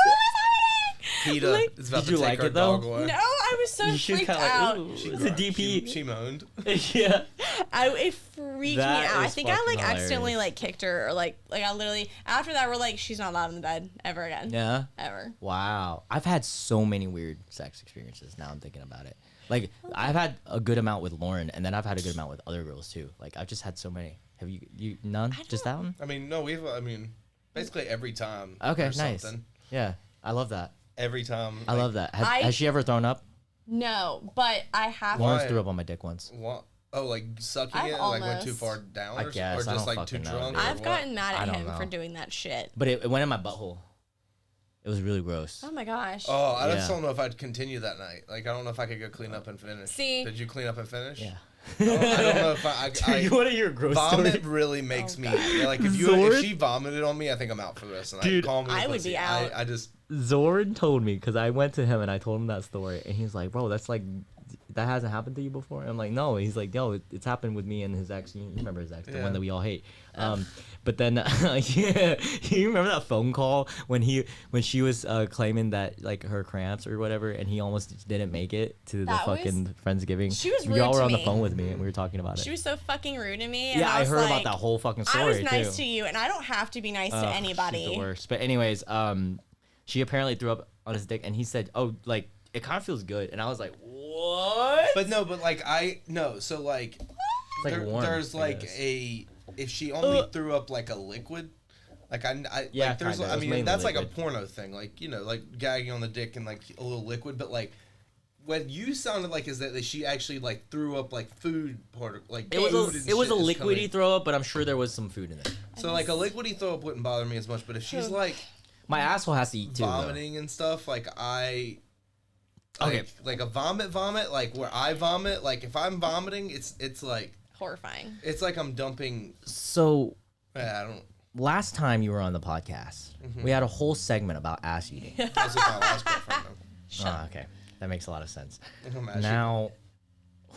PETA Like- is about Did to you take like our it, though? dog away. No, I was so She was freaked kinda like, out. ooh, it's a DP. She moaned. Yeah. It freaked That me out. I is think I like fucking accidentally hilarious. like kicked her, or like I literally after that we're like, she's not allowed in the bed ever again. Yeah. Ever. Wow. I've had so many weird sex experiences. Now I'm thinking about it. Like I've had a good amount with Lauren, and then I've had a good amount with other girls too. Like I've just had so many. Have you none? Just that one? I mean, no, basically every time. Okay, there's nice. something. Yeah, I love that. Every time. I love that. Has she ever thrown up? No, but I have. Lawrence threw up on my dick once. What? Oh, like sucking I've it, like went almost- too far down, I or, guess, or I just don't like too fucking know, drunk. dude. or I've what? gotten mad I at don't him for know. doing that shit. But it went in my butthole. It was really gross. Oh my gosh. Oh, I just Yeah. don't know if I'd continue that night. Like, I don't know if I could go clean up and finish. See? Did you clean up and finish? Yeah. I don't know if I You want to hear a gross vomit story? really makes me like if Zord? she vomited on me, I think I'm out for this. And Dude, I call me a I would pussy. be out. I just Zorn told me because I went to him and I told him that story, and he's like, "Bro, that's like, that hasn't happened to you before." And I'm like, "No." He's like, "Yo, it's happened with me and his ex. You remember his ex, the Yeah. one that we all hate." But then, yeah, you remember that phone call when she was claiming that like her cramps or whatever, and he almost didn't make it to the That was- fucking Friendsgiving. She was rude Y'all were to on the me. phone with me and we were talking about it. She was so fucking rude to me. And Yeah, I was heard about like, that whole fucking story I was nice too. to you, and I don't have to be nice to Ugh, anybody. She's the worst. But anyways, she apparently threw up on his dick, and he said, "Oh, like it kind of feels good," and I was like, "What?" But no, but like so like, like warm, there's I like guess. if she only threw up like a liquid, like Yeah, like there's kinda. It I was mean mainly that's like a liquid. porno thing, like like gagging on the dick and like a little liquid, but like. What you sounded like is that she actually like threw up like food part like It was food and it was a shit is liquidy coming. throw up, but I'm sure there was some food in it. So like a liquidy throw up wouldn't bother me as much, but if she's like My asshole has to eat too. vomiting and stuff, like Okay. like a vomit, like where I vomit, like if I'm vomiting, it's like Horrifying. it's like I'm dumping. So I don't. last time you were on the podcast, we had a whole segment about ass eating. That was with my last girlfriend. Oh, okay, that makes a lot of sense. Imagine. Now,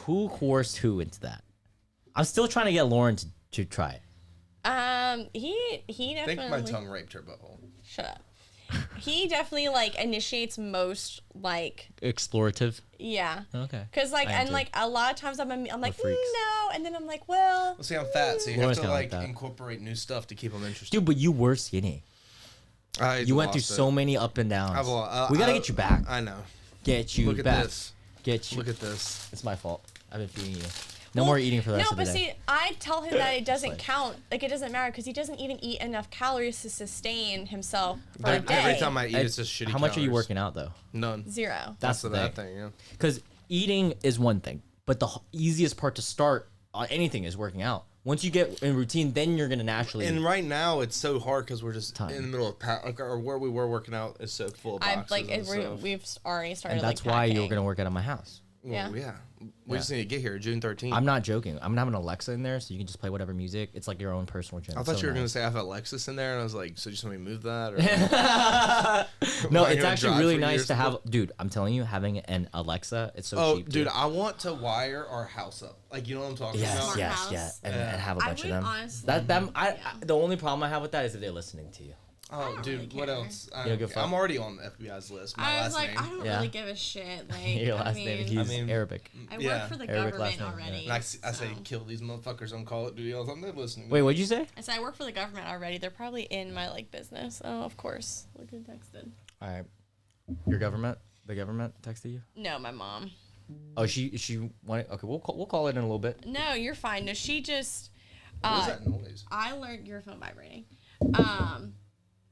who coerced who into that? I'm still trying to get Lauren to try it. He I definitely. think my tongue raped her butthole. Shut up. He definitely like initiates most like Explorative. yeah. Okay. Cause like I am and too. like a lot of times I'm like freaks. no, and then I'm like well. Well, see, I'm fat, so you Lauren's have to kinda like like that. incorporate new stuff to keep them interested. Dude, but you were skinny. You went through so many up and downs. We gotta get you back. I know. Get you Look at back. this. Get you. Look at this. It's my fault. I've been feeding you. No more eating for the rest No, of the but day. see, I tell him that it doesn't count. Like it doesn't matter because he doesn't even eat enough calories to sustain himself for a day. Every time I eat, it's just shitty. How much are you calories. working out though? None. 0. That's the bad thing. Yeah. Because eating is one thing, but the easiest part to start on anything is working out. Once you get in routine, then you're gonna naturally. And right now it's so hard because we're just Time. in the middle of like or where we were working out is so full of boxes. I've like and stuff. we've already started. and that's like, why you're packing. gonna work out at my house. Well, yeah. We just need to get here June 13th. I'm not joking. I'm gonna have an Alexa in there, so you can just play whatever music. It's like your own personal gym. I It's thought so you were gonna nice. say I have Alexis in there, and I was like, so just want me to move that? Or No, Am I it's gonna actually drive really for nice years? to have. Dude, I'm telling you, having an Alexa, it's so Oh, cheap. dude, I want to wire our house up. Like, you know what I'm talking Yes, about? yes, house. yeah, and Yeah. have a I bunch of would them. honestly- That them, the only problem I have with that is that they're listening to you. Oh, dude, really what care. else? You don't give a fuck? I'm already on the FBI's list. My I last was like, name. I don't Yeah. really give a shit. Like, Your I last mean, name, he's Arabic. I Yeah. work for the Arabic government last name, yeah. already. And I say, so- kill these motherfuckers on Call of Duty all the time. They're listening. Wait, what'd you say? I said I work for the government already. They're probably in my like business. Oh, of course. Look who texted. All right, your government, the government texted you. No, my mom. Oh, she wanted. Okay, we'll call it in a little bit. No, you're fine. No, she just. What is that noise? I learned your phone vibrating.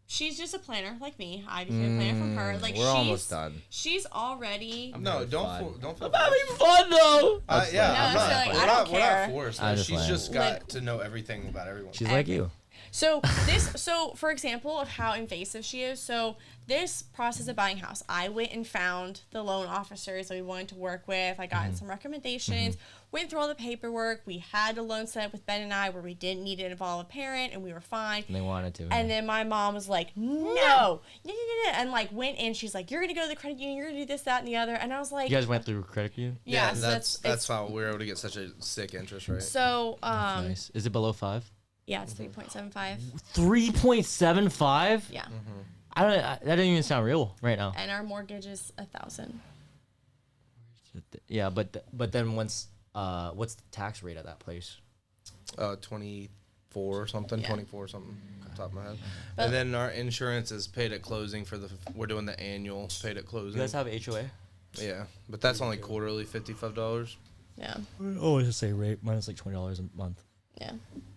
She's just a planner like me. I became a planner from her. Like we're almost done. She's already. No, don't feel Having fun though. yeah, No, I'm so, not. like, we're, I not don't we're care. not forced. I'm Like, just she's playing. just got Like- to know everything about everyone. She's like you. So so for example of how invasive she is, so this process of buying a house, I went and found the loan officers that we wanted to work with. I got some recommendations, went through all the paperwork. We had a loan set up with Ben and I where we didn't need to involve a parent and we were fine. And they wanted to. And then my mom was like, no, and like went in. She's like, you're gonna go to the credit union. You're gonna do this, that, and the other. And I was like, you guys went through credit union. yeah. So that's it's- how we're able to get such a sick interest rate. so Nice. Is it below 5? yeah, it's 3.75. 3.75. Yeah, That doesn't even sound real right now. and our mortgage is $1,000. Yeah, but then once what's the tax rate at that place? 24 or something, Yeah. 24 or something, off the top of my head. But- And then our insurance is paid at closing we're doing the annual paid at closing. You guys have HOA? Yeah, but that's only quarterly, $55. Yeah, Oh, I just say rate. Mine is like $20 a month. yeah.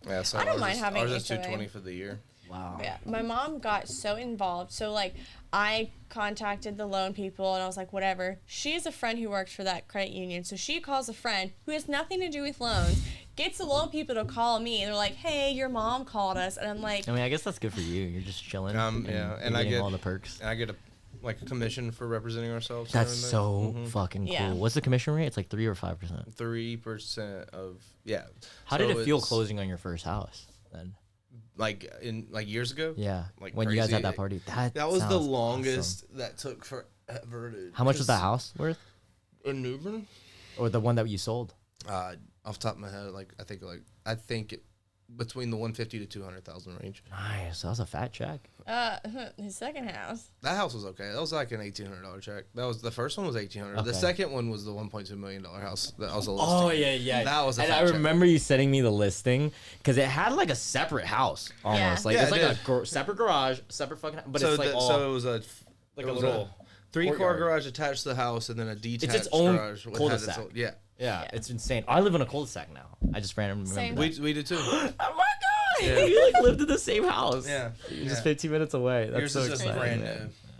Yeah, so I don't mind having ours is HOA. $220 for the year. Wow. Yeah, my mom got so involved. So like, I contacted the loan people and I was like, whatever. She has a friend who works for that credit union, so she calls a friend who has nothing to do with loans, gets the loan people to call me, and they're like, hey, your mom called us, and I'm like, I mean, I guess that's good for you. You're just chilling. Yeah, you're and I getting get all the perks. And I get a commission for representing ourselves. That's so fucking cool. Yeah. What's the commission rate? It's like 3 or 5%. 3% of How So did it feel it's, closing on your first house then? Like years ago? Yeah. Like when you guys crazy. had that party. That was the sounds longest awesome. that took forever. How much was the house worth? In Newbern? Or the one that you sold? Off the top of my head, I think between the 150 to 200,000 range. Nice. That was a fat check. his second house. That house was okay. That was like an $1,800 check. That was the first one was $1,800. The Okay. second one was the $1.2 million house. That was a listing. Oh yeah. That was a and fat I check. remember you sending me the listing because it had like a separate house almost. Like Yeah, it's like it a separate garage, separate fucking. But so it's like all. so it was a like it a was little 3-car courtyard. garage attached to the house, and then a detached its own garage. With cul-de-sac. yeah. yeah, it's insane. I live in a cul-de-sac now. I just randomly Same. remember. We did too. Oh my god! Yeah. You like lived in the same house. Yeah. You're just Yeah. 15 minutes away. That's Yours so is just exciting. brand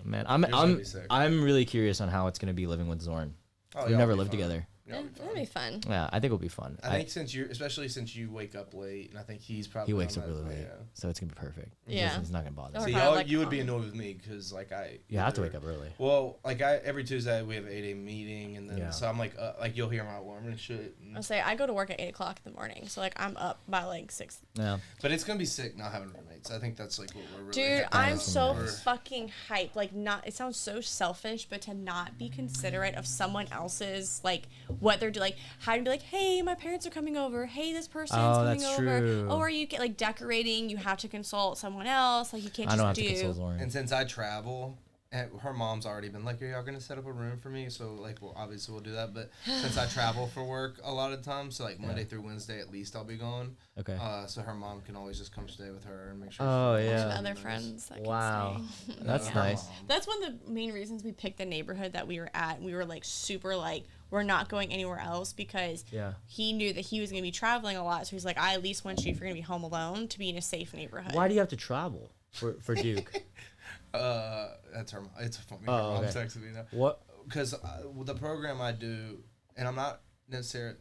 new. Man, Yours gonna I'm be sick. I'm really curious on how it's gonna be living with Zorn. Oh, We've y'all never be lived fine. together. That'd be fun. Yeah, I think it'll be fun. I think especially since you wake up late, and I think he's probably he wakes up really late, so it's gonna be perfect. Yeah, he's not gonna bother. See, you would be annoyed with me because like you have to wake up early. Well, like every Tuesday we have an 8 a.m. meeting, and then so I'm like you'll hear my alarm and shit. I'll say I go to work at 8 o'clock in the morning, so like I'm up by like 6. Yeah, but it's gonna be sick not having roommates. I think that's like what we're really. Dude, I'm so fucking hyped. Like, it sounds so selfish, but to not be considerate of someone else's like what they're doing, like how to be like, hey, my parents are coming over. Hey, this person's coming over. True. Oh, are you like decorating? You have to consult someone else. Like you can't just do. To consult Lauren. And since I travel, and her mom's already been like, "Are y'all gonna set up a room for me?" So like, well, obviously we'll do that. But since I travel for work a lot of times, so like Monday through Wednesday at least I'll be gone. Okay. So her mom can always just come stay with her and make sure. Other friends. That wow, can stay. that's nice. That's one of the main reasons we picked the neighborhood that we were at. We were like super like we're not going anywhere else because he knew that he was gonna be traveling a lot. So he's like, I at least want you if you're gonna be home alone to be in a safe neighborhood. Why do you have to travel for Duke? That's her. It's funny. Her mom texted me now. What? Because the program I do, and I'm not necessarily.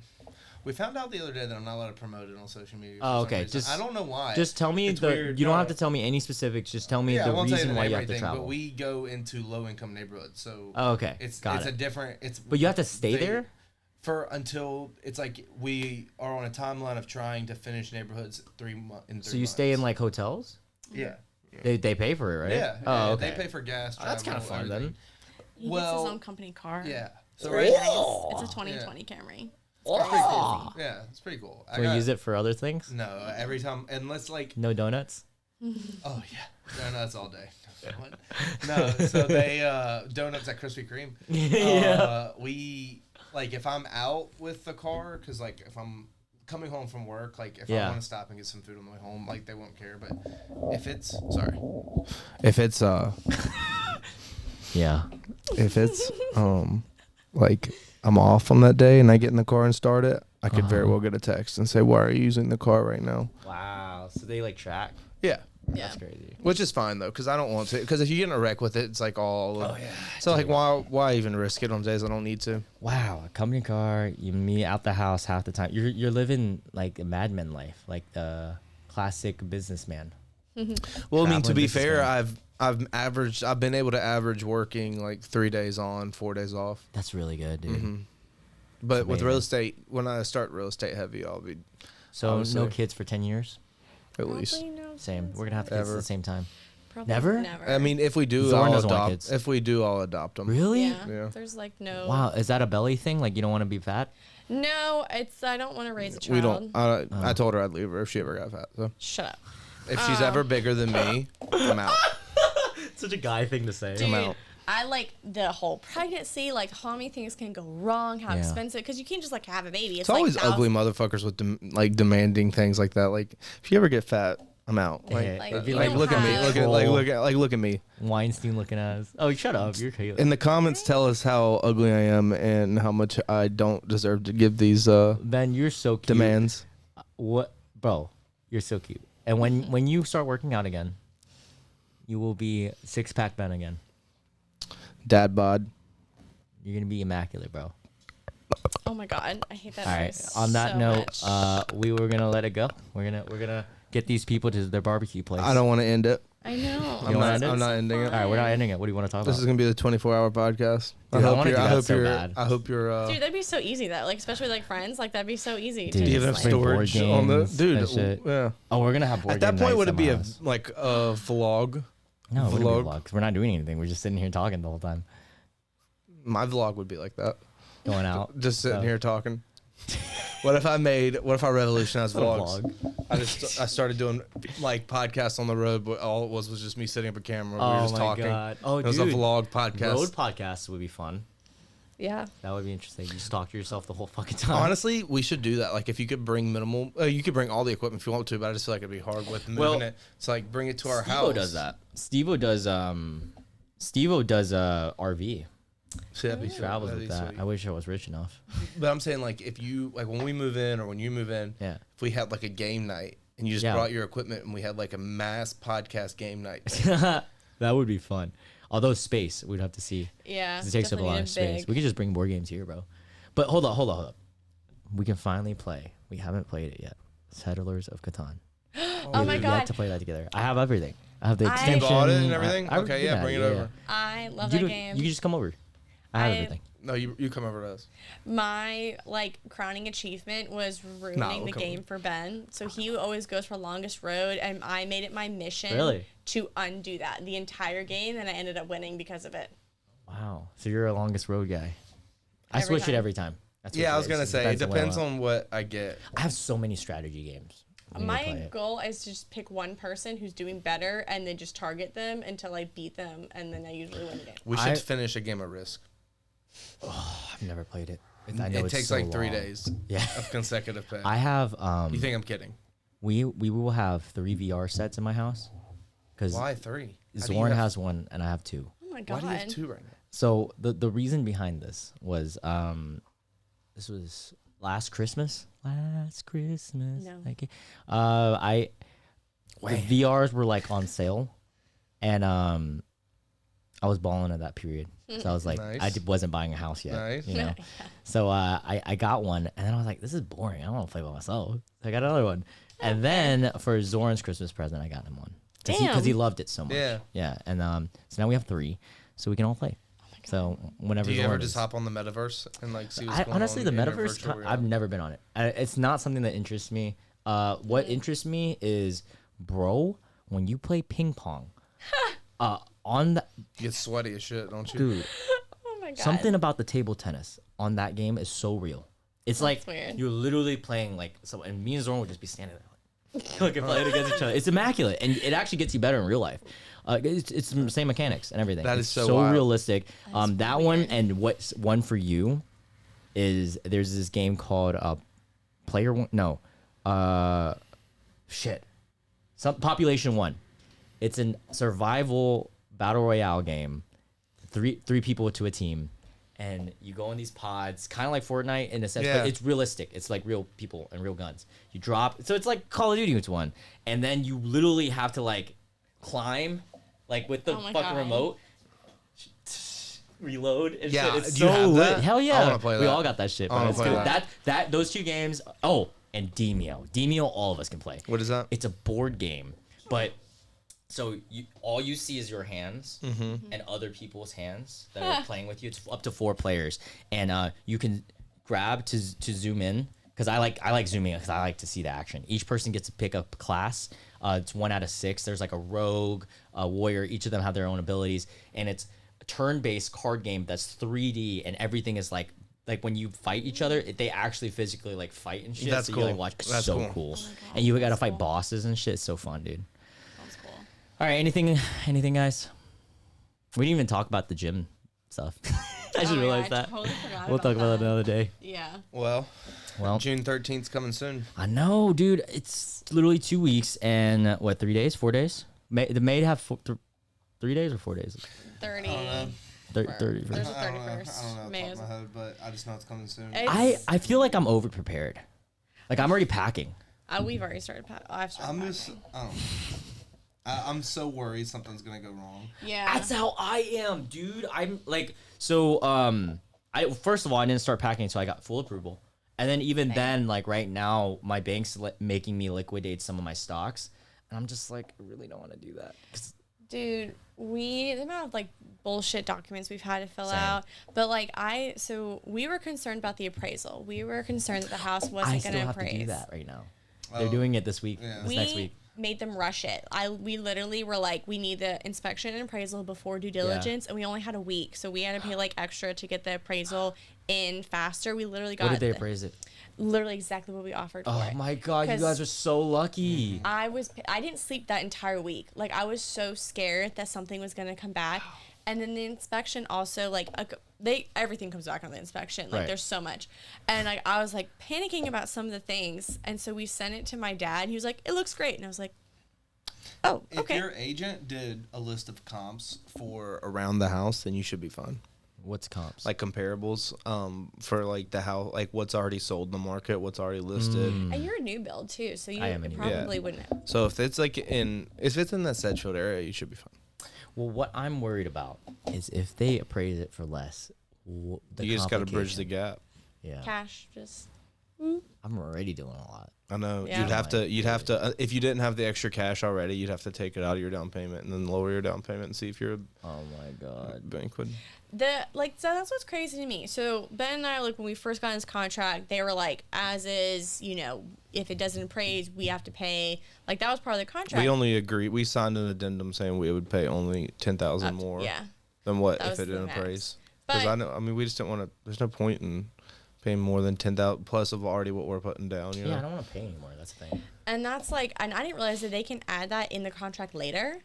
We found out the other day that I'm not allowed to promote it on social media. Oh, okay. Just I don't know why. Just tell me you don't have to tell me any specifics. Just tell me the reason why you have to travel. But we go into low income neighborhoods, so okay. It's a different. But you have to stay there until it's like we are on a timeline of trying to finish neighborhoods 3 months. So you stay in like hotels? Yeah. They pay for it, right? Yeah. Oh, okay. They pay for gas. That's kind of fun then. He gets his own company car. Yeah. So nice. It's a 2020 Camry. It's pretty cool. Yeah, it's pretty cool. Do you use it for other things? No, every time, unless like no donuts. Oh yeah, donuts all day. No, so they donuts at Krispy Kreme. We like if I'm out with the car, because like if I'm coming home from work, like if I want to stop and get some food on the way home, like they won't care. But if it's if it's like I'm off on that day and I get in the car and start it, I could very well get a text and say, why are you using the car right now? Wow. So they like track? Yeah. That's crazy. Which is fine though, because I don't want to. Because if you get in a wreck with it, it's like all. So like, why even risk it on days I don't need to? Wow, a company car, you meet out the house half the time. You're living like a madman life, like the classic businessman. Well, I mean, to be fair, I've been able to average working like 3 days on, 4 days off. That's really good, dude. But with real estate, when I start real estate heavy, I'll be. So no kids for 10 years. At least. Same. We're gonna have kids at the same time. Probably Never? I mean, if we do, I'll adopt. If we do, I'll adopt them. Really? Yeah. There's like no. Wow, is that a belly thing? Like you don't want to be fat? No, it's I don't want to raise a child. We don't. I told her I'd leave her if she ever got fat. So. Shut up. If she's ever bigger than me, I'm out. Such a guy thing to say. Dude, I'm out. I like the whole pregnancy, like how many things can go wrong, how expensive, because you can't just like have a baby. It's always like ugly motherfuckers with demanding things like that. Like if you ever get fat, I'm out. Look at me. Look at me. Weinstein looking ass. Oh, shut up. You're cute. In the comments, tell us how ugly I am and how much I don't deserve to give these. Ben, you're so cute. Demands. What, bro? You're so cute. And when you start working out again, you will be 6-pack Ben again. Dad bod. You're gonna be immaculate, bro. Oh my god, I hate that. All right. On that note, we were gonna let it go. We're gonna get these people to their barbecue place. I don't want to end it. I know. I'm not ending it. All right, we're not ending it. What do you want to talk about? This is gonna be the 24-hour podcast. Dude, I hope you're. Dude, that'd be so easy. That like, especially with, like friends, like that'd be so easy. Dude, to even just, storage on the dude. Yeah. Oh, we're gonna have board At that game point, nights would it be a house. vlog? No, it wouldn't be a vlog. 'Cause we're not doing anything. We're just sitting here talking the whole time. My vlog would be like that. Going out. Just sitting here talking. What if I revolutionized vlogs? I started doing like podcasts on the road, but all it was just me sitting up a camera. We were just talking. God. Oh, it was a vlog podcast. Road podcasts would be fun. Yeah. That would be interesting. You just talk to yourself the whole fucking time. Honestly, we should do that. Like if you could bring minimal, you could bring all the equipment if you want to, but I just feel like it'd be hard with moving it. So like bring it to our house. Steve-O does that. Steve-O does RV. So he travels with that. Sweet. I wish I was rich enough. But I'm saying like if you like when we move in or when you move in, if we had like a game night and you just brought your equipment and we had like a mass podcast game night. That would be fun. Although space, we'd have to see. Yeah. It takes up a lot of space. We could just bring board games here, bro. But hold on. We can finally play. We haven't played it yet. Settlers of Catan. Oh my We god. have to play that together. I have everything. I have the I- extension. You bought it and everything? I Okay, yeah, bring it over. I love You that do- game. You can just come over. I have everything. No, you come over to us. My like crowning achievement was ruining we'll the come game for Ben. So he always goes for longest road, and I made it my mission Really? to undo that the entire game, and I ended up winning because of it. Wow. So you're a longest road guy. I Every switch it time. every time. That's Yeah, what I was it gonna is. say it on what I depends want. on what I get. I have so many strategy games. We need to play My it. goal is to just pick one person who's doing better, and then just target them until I beat them, and then I usually win the game. We should finish a game of Risk. I've never played it. I know It it's takes so like 3 long. days Yeah. of consecutive play. I have. You think I'm kidding? We will have 3 VR sets in my house. Because Why 3? Zorn has one and I have 2. Oh my Why god. do you have 2 right now? So the reason behind this was this was last Christmas. Last Christmas. No. Like, the VRs were like on sale, and I was balling at that period. So I was like, Nice. wasn't buying a house yet, Nice. you know. So I got one, and then I was like, this is boring. I don't want to play by myself. So I got another one, and then for Zorn's Christmas present, I got him one because he Damn. loved it so much. Yeah. And so now we have 3, so we can all play. So whenever Do you Zorn ever just is- hop on the metaverse and like see what's I, going honestly, the on in your metaverse, virtual I've reality? never been on it. It's not something that interests me. What interests me is, bro, when you play ping pong, on the You get sweaty as shit, don't you? dude, Oh my god. something about the table tennis on that game is so real. It's like weird. you're literally playing like so, and me and Zorn would just be standing there like playing against each other. It's immaculate, and it actually gets you better in real life. It's the same mechanics and everything. That It's is so wild. realistic. That one and what's one for you is there's this game called Player One. No, some Population One. It's a survival battle royale game. Three people to a team, and you go in these pods, kind of like Fortnite in a sense, Yeah. but it's realistic. It's like real people and real guns. You drop, so it's like Call of Duty with one, and then you literally have to like climb, like with the Oh my fucking God. remote. Reload. And Yeah, shit. It's do you so have lit. that? Hell I yeah, wanna play we that. all got that shit. I Bro. wanna It's play good. that. That those 2 games. Oh, and Demio, all of us can play. What is that? It's a board game, but so all you see is your hands and other people's hands that are playing with you. It's up to 4 players, and you can grab to zoom in because I like zooming in because I like to see the action. Each person gets to pick a class. It's 1 out of 6. There's like a rogue, a warrior. Each of them have their own abilities, and it's a turn-based card game that's 3D, and everything is like when you fight each other, they actually physically like fight and shit. That's so you like cool. watch. It's That's so cool. cool. Oh And you gotta that's fight cool. bosses and shit. It's so fun, dude. That's cool. All right, anything, guys? We didn't even talk about the gym stuff. I just Oh my realized God, I that. totally forgot We'll talk about that another day. Yeah. Well, Well, June 13th 's coming soon. I know, dude. It's literally 2 weeks and what, 3 days, 4 days? The May have 3 days or 4 days? 30. 30. There's a I don't know. 31st. I don't know May off is- the top of my head, but I just know it's coming soon. I feel like I'm over prepared. Like I'm already packing. We've already started. I've started. I'm just, packing. I don't know. I'm so worried something's gonna go wrong. Yeah. That's how I am, dude. I'm like, so I first of all I didn't start packing until I got full approval, and then even then, like right now, my bank's making me liquidate some of my stocks, and I'm just like, I really don't want to do that. Dude, the amount of like bullshit documents we've had to fill Same. out, but like so we were concerned about the appraisal. We were concerned that the house I wasn't still going to have appraise. to do that right now. They're doing it this week. yeah. This next week. Made them rush it. We literally were like, we need the inspection and appraisal before due diligence, and we only had a week, so we had to pay like extra to get the appraisal in faster. We literally got What did they appraise it? literally exactly what we offered for Oh it. my god, you 'Cause guys are so lucky. I didn't sleep that entire week. Like I was so scared that something was gonna come back, and then the inspection also like everything comes back on the inspection. Like Right. there's so much, and like I was like panicking about some of the things, and so we sent it to my dad. He was like, "It looks great," and I was like, "Oh, okay." If your agent did a list of comps for around the house, then you should be fine. What's comps? Like comparables, for like the house, like what's already sold in the market, what's already listed. And you're a new build too, so you I am a new probably build. wouldn't. So if it's like if it's in that Sedgefield area, you should be fine. Well, what I'm worried about is if they appraise it for less. You just got to bridge the gap. Yeah. Cash, just. I'm already doing a lot. I know. Yeah. You'd have to if you didn't have the extra cash already, you'd have to take it out of your down payment and then lower your down payment and see if you're Oh my god. bank would. So that's what's crazy to me. So Ben and I, like, when we first got in this contract, they were like, as is, you know, if it doesn't appraise, we have to pay. Like, that was part of the contract. We only agreed. We signed an addendum saying we would pay only 10,000 more. Yeah. Than what That if was it the didn't max. appraise? But- Because I mean, we just didn't want to. There's no point in paying more than 10,000 plus of already what we're putting down. You know? Yeah, I don't want to pay anymore. That's the thing. And that's like, and I didn't realize that they can add that in the contract later.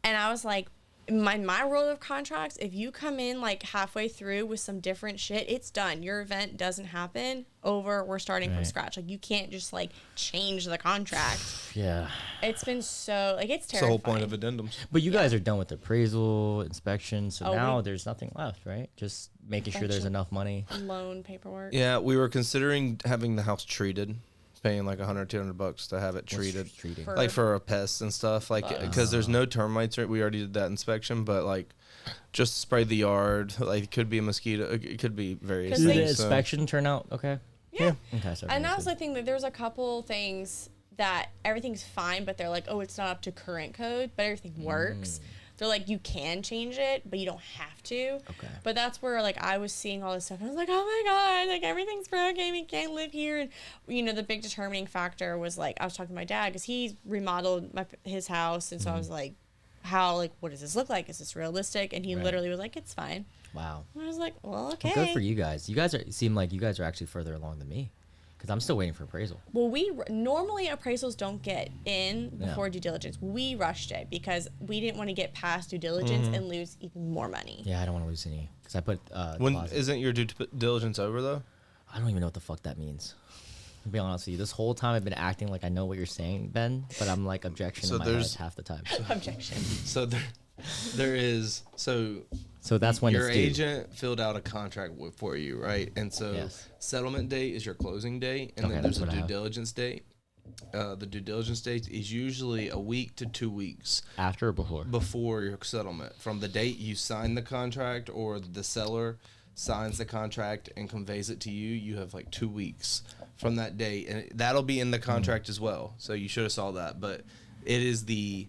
And I was like, my rule of contracts, if you come in like halfway through with some different shit, it's done. Your event doesn't happen. Over. We're starting from scratch. Like, you can't just like change the contract. Yeah. It's been so like it's It's the terrifying. whole point of addendums. But you guys are done with appraisal, inspection, so Oh, now we- there's nothing left, right? Just making sure there's Inspection. enough money. Loan paperwork. Yeah, we were considering having the house treated, paying like $100, $200 to have it treated. Treating. For- Like for pests and stuff, like because there's no termites. Right? We already did that inspection, but like just spray the yard. Like it could be a mosquito. It could be various 'Cause Did the they- things. so- inspection turn out okay? Yeah. Okay, so And that everything's was good. the thing, that there's a couple things that everything's fine, but they're like, oh, it's not up to current code, but everything works. They're like, you can change it, but you don't have to. Okay. But that's where like I was seeing all this stuff, and I was like, oh my god, like everything's broken, we can't live here. And you know, the big determining factor was like, I was talking to my dad because he remodeled his house, and so I was like, how, like, what does this look like? Is this realistic? And he Right. literally was like, it's fine. Wow. And I was like, well, Well, okay. good for you guys. You guys seem like you guys are actually further along than me, because I'm still waiting for appraisal. Well, normally appraisals don't get in Yeah. before due diligence. We rushed it because we didn't want to get past due diligence and lose even more money. Yeah, I don't want to lose any, because I put When deposit. isn't your due diligence over though? I don't even know what the fuck that means. To be honest with you, this whole time I've been acting like I know what you're saying, Ben, but I'm like objection So in my head there's- half the time. Objection. So there is So that's when your it's due. agent filled out a contract for you, right? And so Yes. settlement date is your closing date, and Okay, then there's that's a what I due have. diligence date. The due diligence date is usually a week to 2 weeks After or before? before your settlement. From the date you sign the contract or the seller signs the contract and conveys it to you, you have like 2 weeks from that date, and that'll be in the contract as well. So you should have saw that, but it is the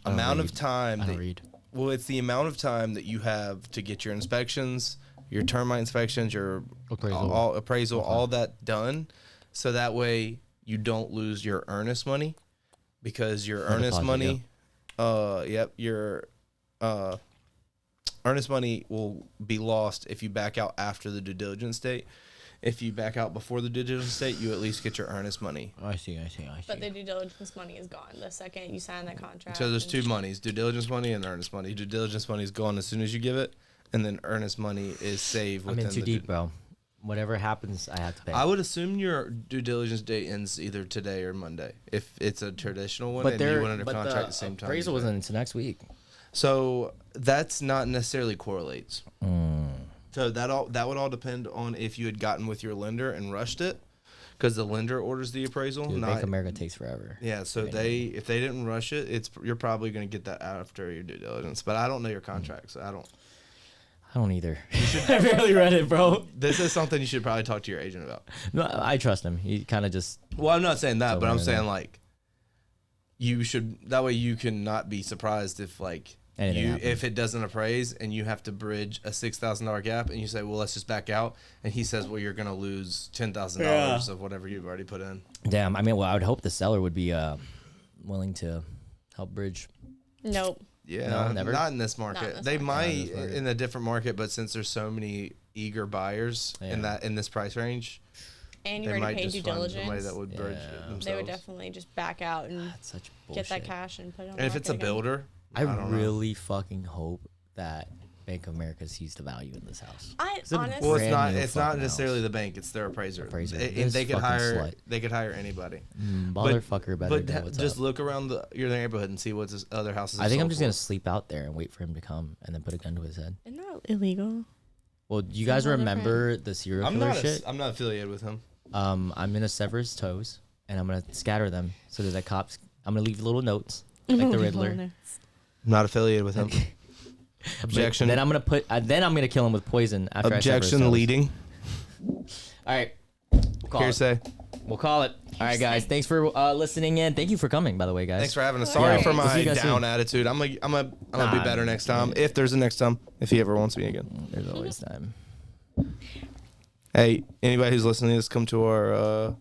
don't amount of read. time I don't that read. well, it's the amount of time that you have to get your inspections, your termite inspections, your Appraisal. all appraisal, all that done, so that way you don't lose your earnest money, because your earnest deposit, money, your earnest money will be lost if you back out after the due diligence date. If you back out before the due diligence date, you at least get your earnest money. I see. But the due diligence money is gone the second you sign that contract. So there's and- two monies: due diligence money and earnest money. Due diligence money is gone as soon as you give it, and then earnest money is saved I'm within in too the deep, bro. Whatever happens, I have to pay. I would assume your due diligence date ends either today or Monday, if it's a traditional one but and there, you went under but contract the at the same time. appraisal wasn't until next week. So that's not necessarily correlates. So that would all depend on if you had gotten with your lender and rushed it, because the lender orders the appraisal. Dude, not, Bank of America takes forever. Yeah, so if they didn't rush it, you're probably going to get that after your due diligence. But I don't know your contract, so I don't. I don't either. I barely read it, bro. This is something you should probably talk to your agent about. No, I trust him. He kind of just. Well, I'm not saying that, but I'm Somewhere in saying there. like you should. That way you can not be surprised if like Anything happens. if it doesn't appraise and you have to bridge a $6,000 gap, and you say, well, let's just back out, and he says, well, you're gonna lose $10,000 of whatever you've already put in. Damn. I mean, well, I would hope the seller would be willing to help bridge. Nope. Yeah, No, never? not in this market. in this They market. might Not in this market. in a different market, but since there's so many eager buyers Yeah. in this price range, And you they already might paid just due find somebody diligence. that would bridge Yeah. it They themselves. would definitely just back out and That's such bullshit. get that cash and put it on. And if it's a builder, I don't know. really fucking hope that Bank of America sees the value in this house. I It's a honestly, Well, it's brand not. new It's not fucking necessarily house. the bank. It's their appraiser. Appraiser. If This they could fucking hire. slut. They could hire anybody. Motherfucker better But know what's just up. look around your neighborhood and see what this other houses. I are think I'm sold just gonna for. sleep out there and wait for him to come and then put a gun to his head. isn't that illegal? Well, you guys Another remember the serial I'm killer not. shit? I'm not affiliated with him. I'm gonna sever his toes and I'm gonna scatter them so that the cops. I'm gonna leave little notes like the Riddler. I'm not affiliated with him. Objection. Then I'm gonna kill him with poison after I sever his Objection toes. leading. All right. We'll call Hearsay. it. We'll call it. All right, guys. Thanks for listening in. Thank you for coming, by the way, guys. Thanks for having us. Sorry for We'll see my you guys down soon. attitude. I'm gonna be better next time. If there's a next time. If he ever wants me again. There's always time. Hey, anybody who's listening to this, come to our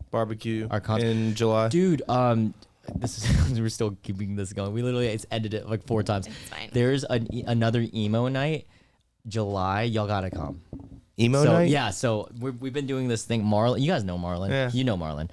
barbecue in July. Dude, this is we're still keeping this going. We literally ended it like 4 times. It's fine. There's another emo night, July. Y'all gotta come. Emo So, night? Yeah, so we've been doing this thing. Marlon, you guys know Marlon. Yeah. You know Marlon.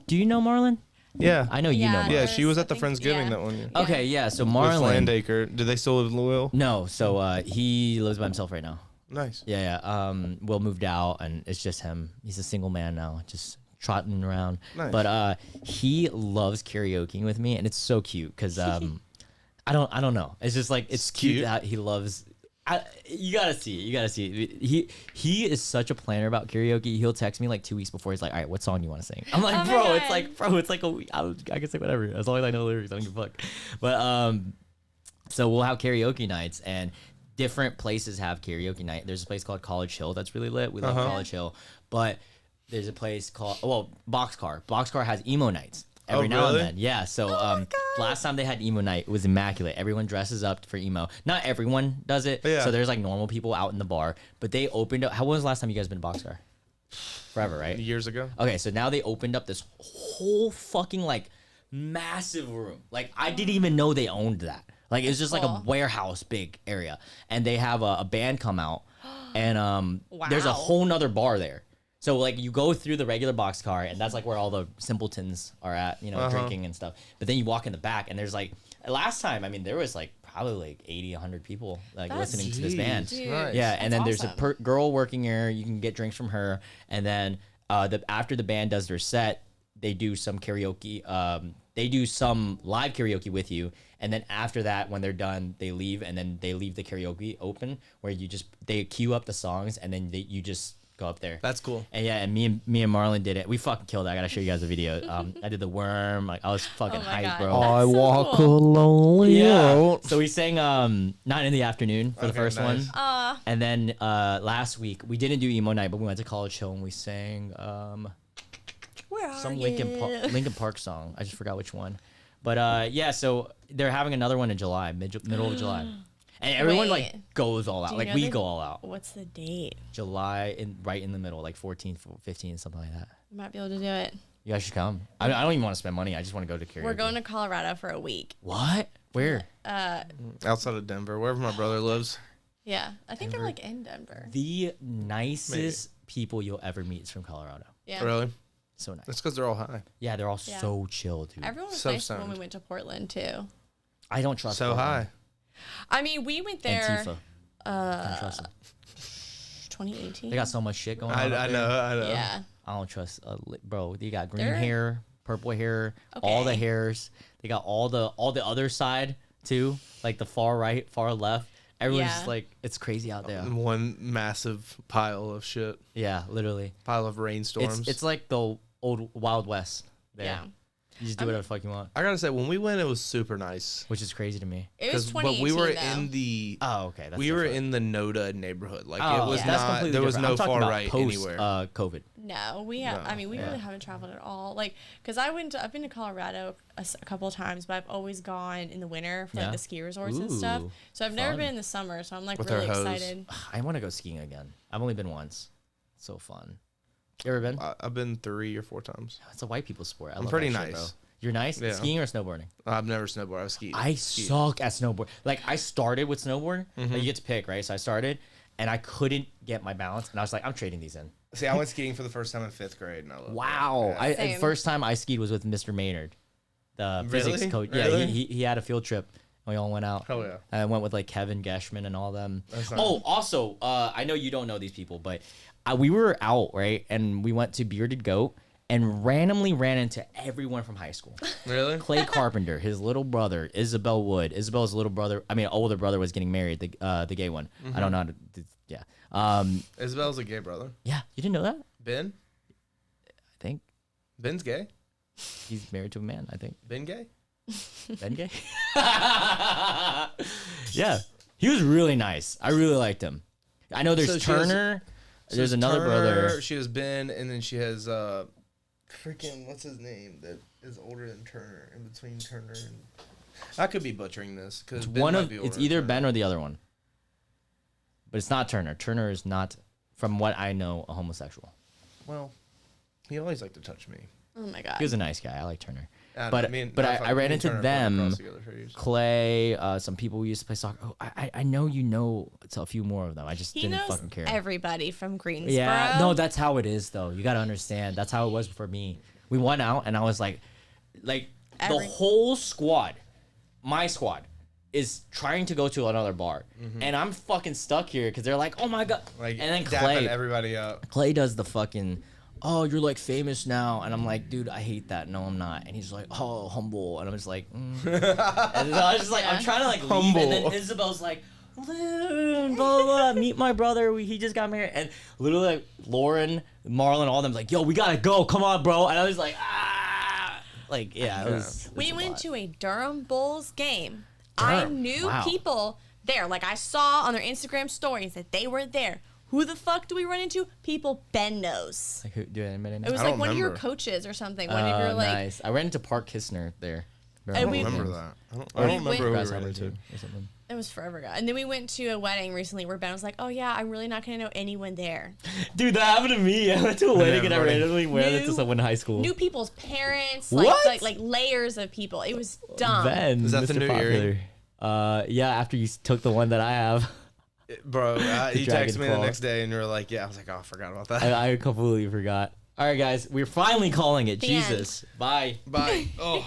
Do you know Marlon? Yeah. I know you know Marlon. Yeah, she was at the Friendsgiving that one year. Okay, yeah. So With Marlon. Landacre. Do they still live in Louisville? No, so he lives by himself right now. Nice. Yeah. Will moved out, and it's just him. He's a single man now, just trotting around. Nice. But he loves karaokeing with me, and it's so cute because I don't know. It's just like it's cute that he loves. You gotta see it. You gotta see it. He is such a planner about karaoke. He'll text me like 2 weeks before. He's like, "All right, what song do you want to sing?" I'm like, it's like a week. I can sing whatever as long as I know the lyrics. I don't give a fuck. But so we'll have karaoke nights, and different places have karaoke night. There's a place called College Hill that's really lit. We love College Hill, but there's a place called Boxcar. Boxcar has emo nights. Every now and then. Yeah. So last time they had emo night, it was immaculate. Everyone dresses up for emo. Not everyone does it. Yeah. So there's like normal people out in the bar. But they opened up. When was the last time you guys been to Boxcar? Forever, right? Years ago. Okay, so now they opened up this whole fucking like massive room. Like I didn't even know they owned that. Like it's just like a warehouse big area. And they have a band come out and there's a whole nother bar there. So like you go through the regular boxcar, and that's like where all the simpletons are at, drinking and stuff. But then you walk in the back, and there's like last time, I mean, there was like probably like 80, 100 people like listening to this band. Nice. Yeah, and then That's there's awesome. a girl working here. You can get drinks from her, and then after the band does their set, they do some karaoke. They do some live karaoke with you, and then after that, when they're done, they leave, and then they leave the karaoke open where they queue up the songs, and then you just go up there. That's cool. And yeah, and me and Marlon did it. We fucking killed it. I gotta show you guys a video. I did the worm. Like I was fucking Oh my hyped, God. bro. That's so walk cool. lonely Yeah. So we sang 9 in the afternoon for the first nice. one. And then last week we didn't do emo night, but we went to College Hill and we sang Where are some you? Linkin Park song. I just forgot which one. But yeah, so they're having another one in July, middle of July. And everyone Wait. like goes all Do out. you Like know we go all out. What's the date? July right in the middle, like 14th, 15th, something like that. We might be able to do it. You guys should come. I don't even want to spend money. I just want to go to karaoke. We're going to Colorado for a week. What? Where? Outside of Denver, wherever my brother lives. Yeah, I think they're like in Denver. The nicest people you'll ever meet is from Colorado. Yeah. Really? So nice. That's because they're all high. Yeah, they're all Yeah. so chill, dude. Everyone was So nice when we stoned. went to Portland too. I don't trust So Portland. high. I mean, we went there. Antifa. I don't trust them. 2018. They got so much shit going on. I up there. know. Yeah. I don't trust, bro. They got green They're- hair, purple hair, all the Okay. hairs. They got all the other side too, like the far right, far left. Everyone's Yeah. just like, it's crazy out there. One massive pile of shit. Yeah, literally. Pile of rainstorms. It's like the old Wild West. There. Yeah. You just do whatever the fuck you want, I gotta say, when we went, it was super nice. which is crazy to me. It was 'Cause- but 2018 we were though. in the Oh, okay. That's we were different. in the Noda neighborhood. Like Oh, it was yeah. that's not. completely There was different. I'm no talking far about right post, anywhere. COVID. No, we have. No. I mean, we really haven't traveled at all. Like, cause I've been to Colorado a couple of times, but I've always gone in the winter for Yeah. like the ski resorts and stuff. Ooh, So I've never fun. been in the summer. So I'm like With really our hose. excited. I want to go skiing again. I've only been once. It's so fun. You ever been? I've been 3 or 4 times. It's a white people sport. I I'm love pretty that shit, nice. bro. You're nice? Yeah. Skiing or snowboarding? I've never snowboarded. I've skied. I Skied. suck at snowboard. Like I started with snowboard. Mm-hmm. Like, you get to pick, right? So I started, and I couldn't get my balance, and I was like, I'm trading these in. See, I went skiing for the first time in 5th grade, and I loved Wow! it. Same. First time I skied was with Mr. Maynard, the physics Really? coach. Yeah, Really? he had a field trip. And we all went out. Hell yeah. And I went with like Kevin Geshman and all them. That's nice. Oh, also, I know you don't know these people, but we were out, right? And we went to Bearded Goat and randomly ran into everyone from high school. Really? Clay Carpenter, his little brother, Isabel Wood. Isabel's little brother, older brother was getting married, the gay one. I don't know how to, yeah. Isabel's a gay brother. Yeah, you didn't know that? Ben? I think Ben's gay? he's married to a man, I think. Ben gay? Ben gay? Yeah, he was really nice. I really liked him. I know there's So she has- Turner. There's another brother. She has Ben, and then she has freaking what's his name that is older than Turner, in between Turner and. I could be butchering this because It's either Ben or the other one, but it's not Turner. Turner is not, from what I know, a homosexual. Well, he always liked to touch me. Oh my god. He was a nice guy. I like Turner. But I ran into them, Clay, some people we used to play soccer. Oh, I know you know a few more of them. I just didn't fucking care. Everybody from Greensboro. Yeah, no, that's how it is though. You gotta understand. That's how it was for me. We went out and I was like the whole squad, my squad, is trying to go to another bar, and I'm fucking stuck here because they're like, oh my god, like, and then Clay, everybody up. Clay does the fucking. Oh, you're like famous now, and I'm like, dude, I hate that. No, I'm not. And he's like, oh, humble, and I'm just like, and so I was just like, I'm trying to like leave, and then Isabel's like, blah, blah, blah, meet my brother. He just got married, and literally like Lauren, Marlon, all them like, yo, we gotta go. Come on, bro. And I was like, like yeah, it was. We went to a Durham Bulls game. I knew people there. Like I saw on their Instagram stories that they were there. Who the fuck do we run into? People Ben knows. Like who? Do I admit it was like one of your coaches or something. One of your like. Nice. I ran into Park Kistner there. I don't remember that. I don't remember who we ran into. It was forever ago. And then we went to a wedding recently where Ben was like, "Oh yeah, I'm really not gonna know anyone there." Dude, that happened to me. I went to a wedding and I randomly ran into someone in high school. Knew people's parents. What? Like layers of people. It was dumb. Ben, is that the new earring? Yeah. After you took the one that I have. Bro, you texted me the next day and you were like, yeah. I was like, oh, I forgot about that. I completely forgot. All right, guys. We're finally calling it. Jesus. Bye. Bye. Oh.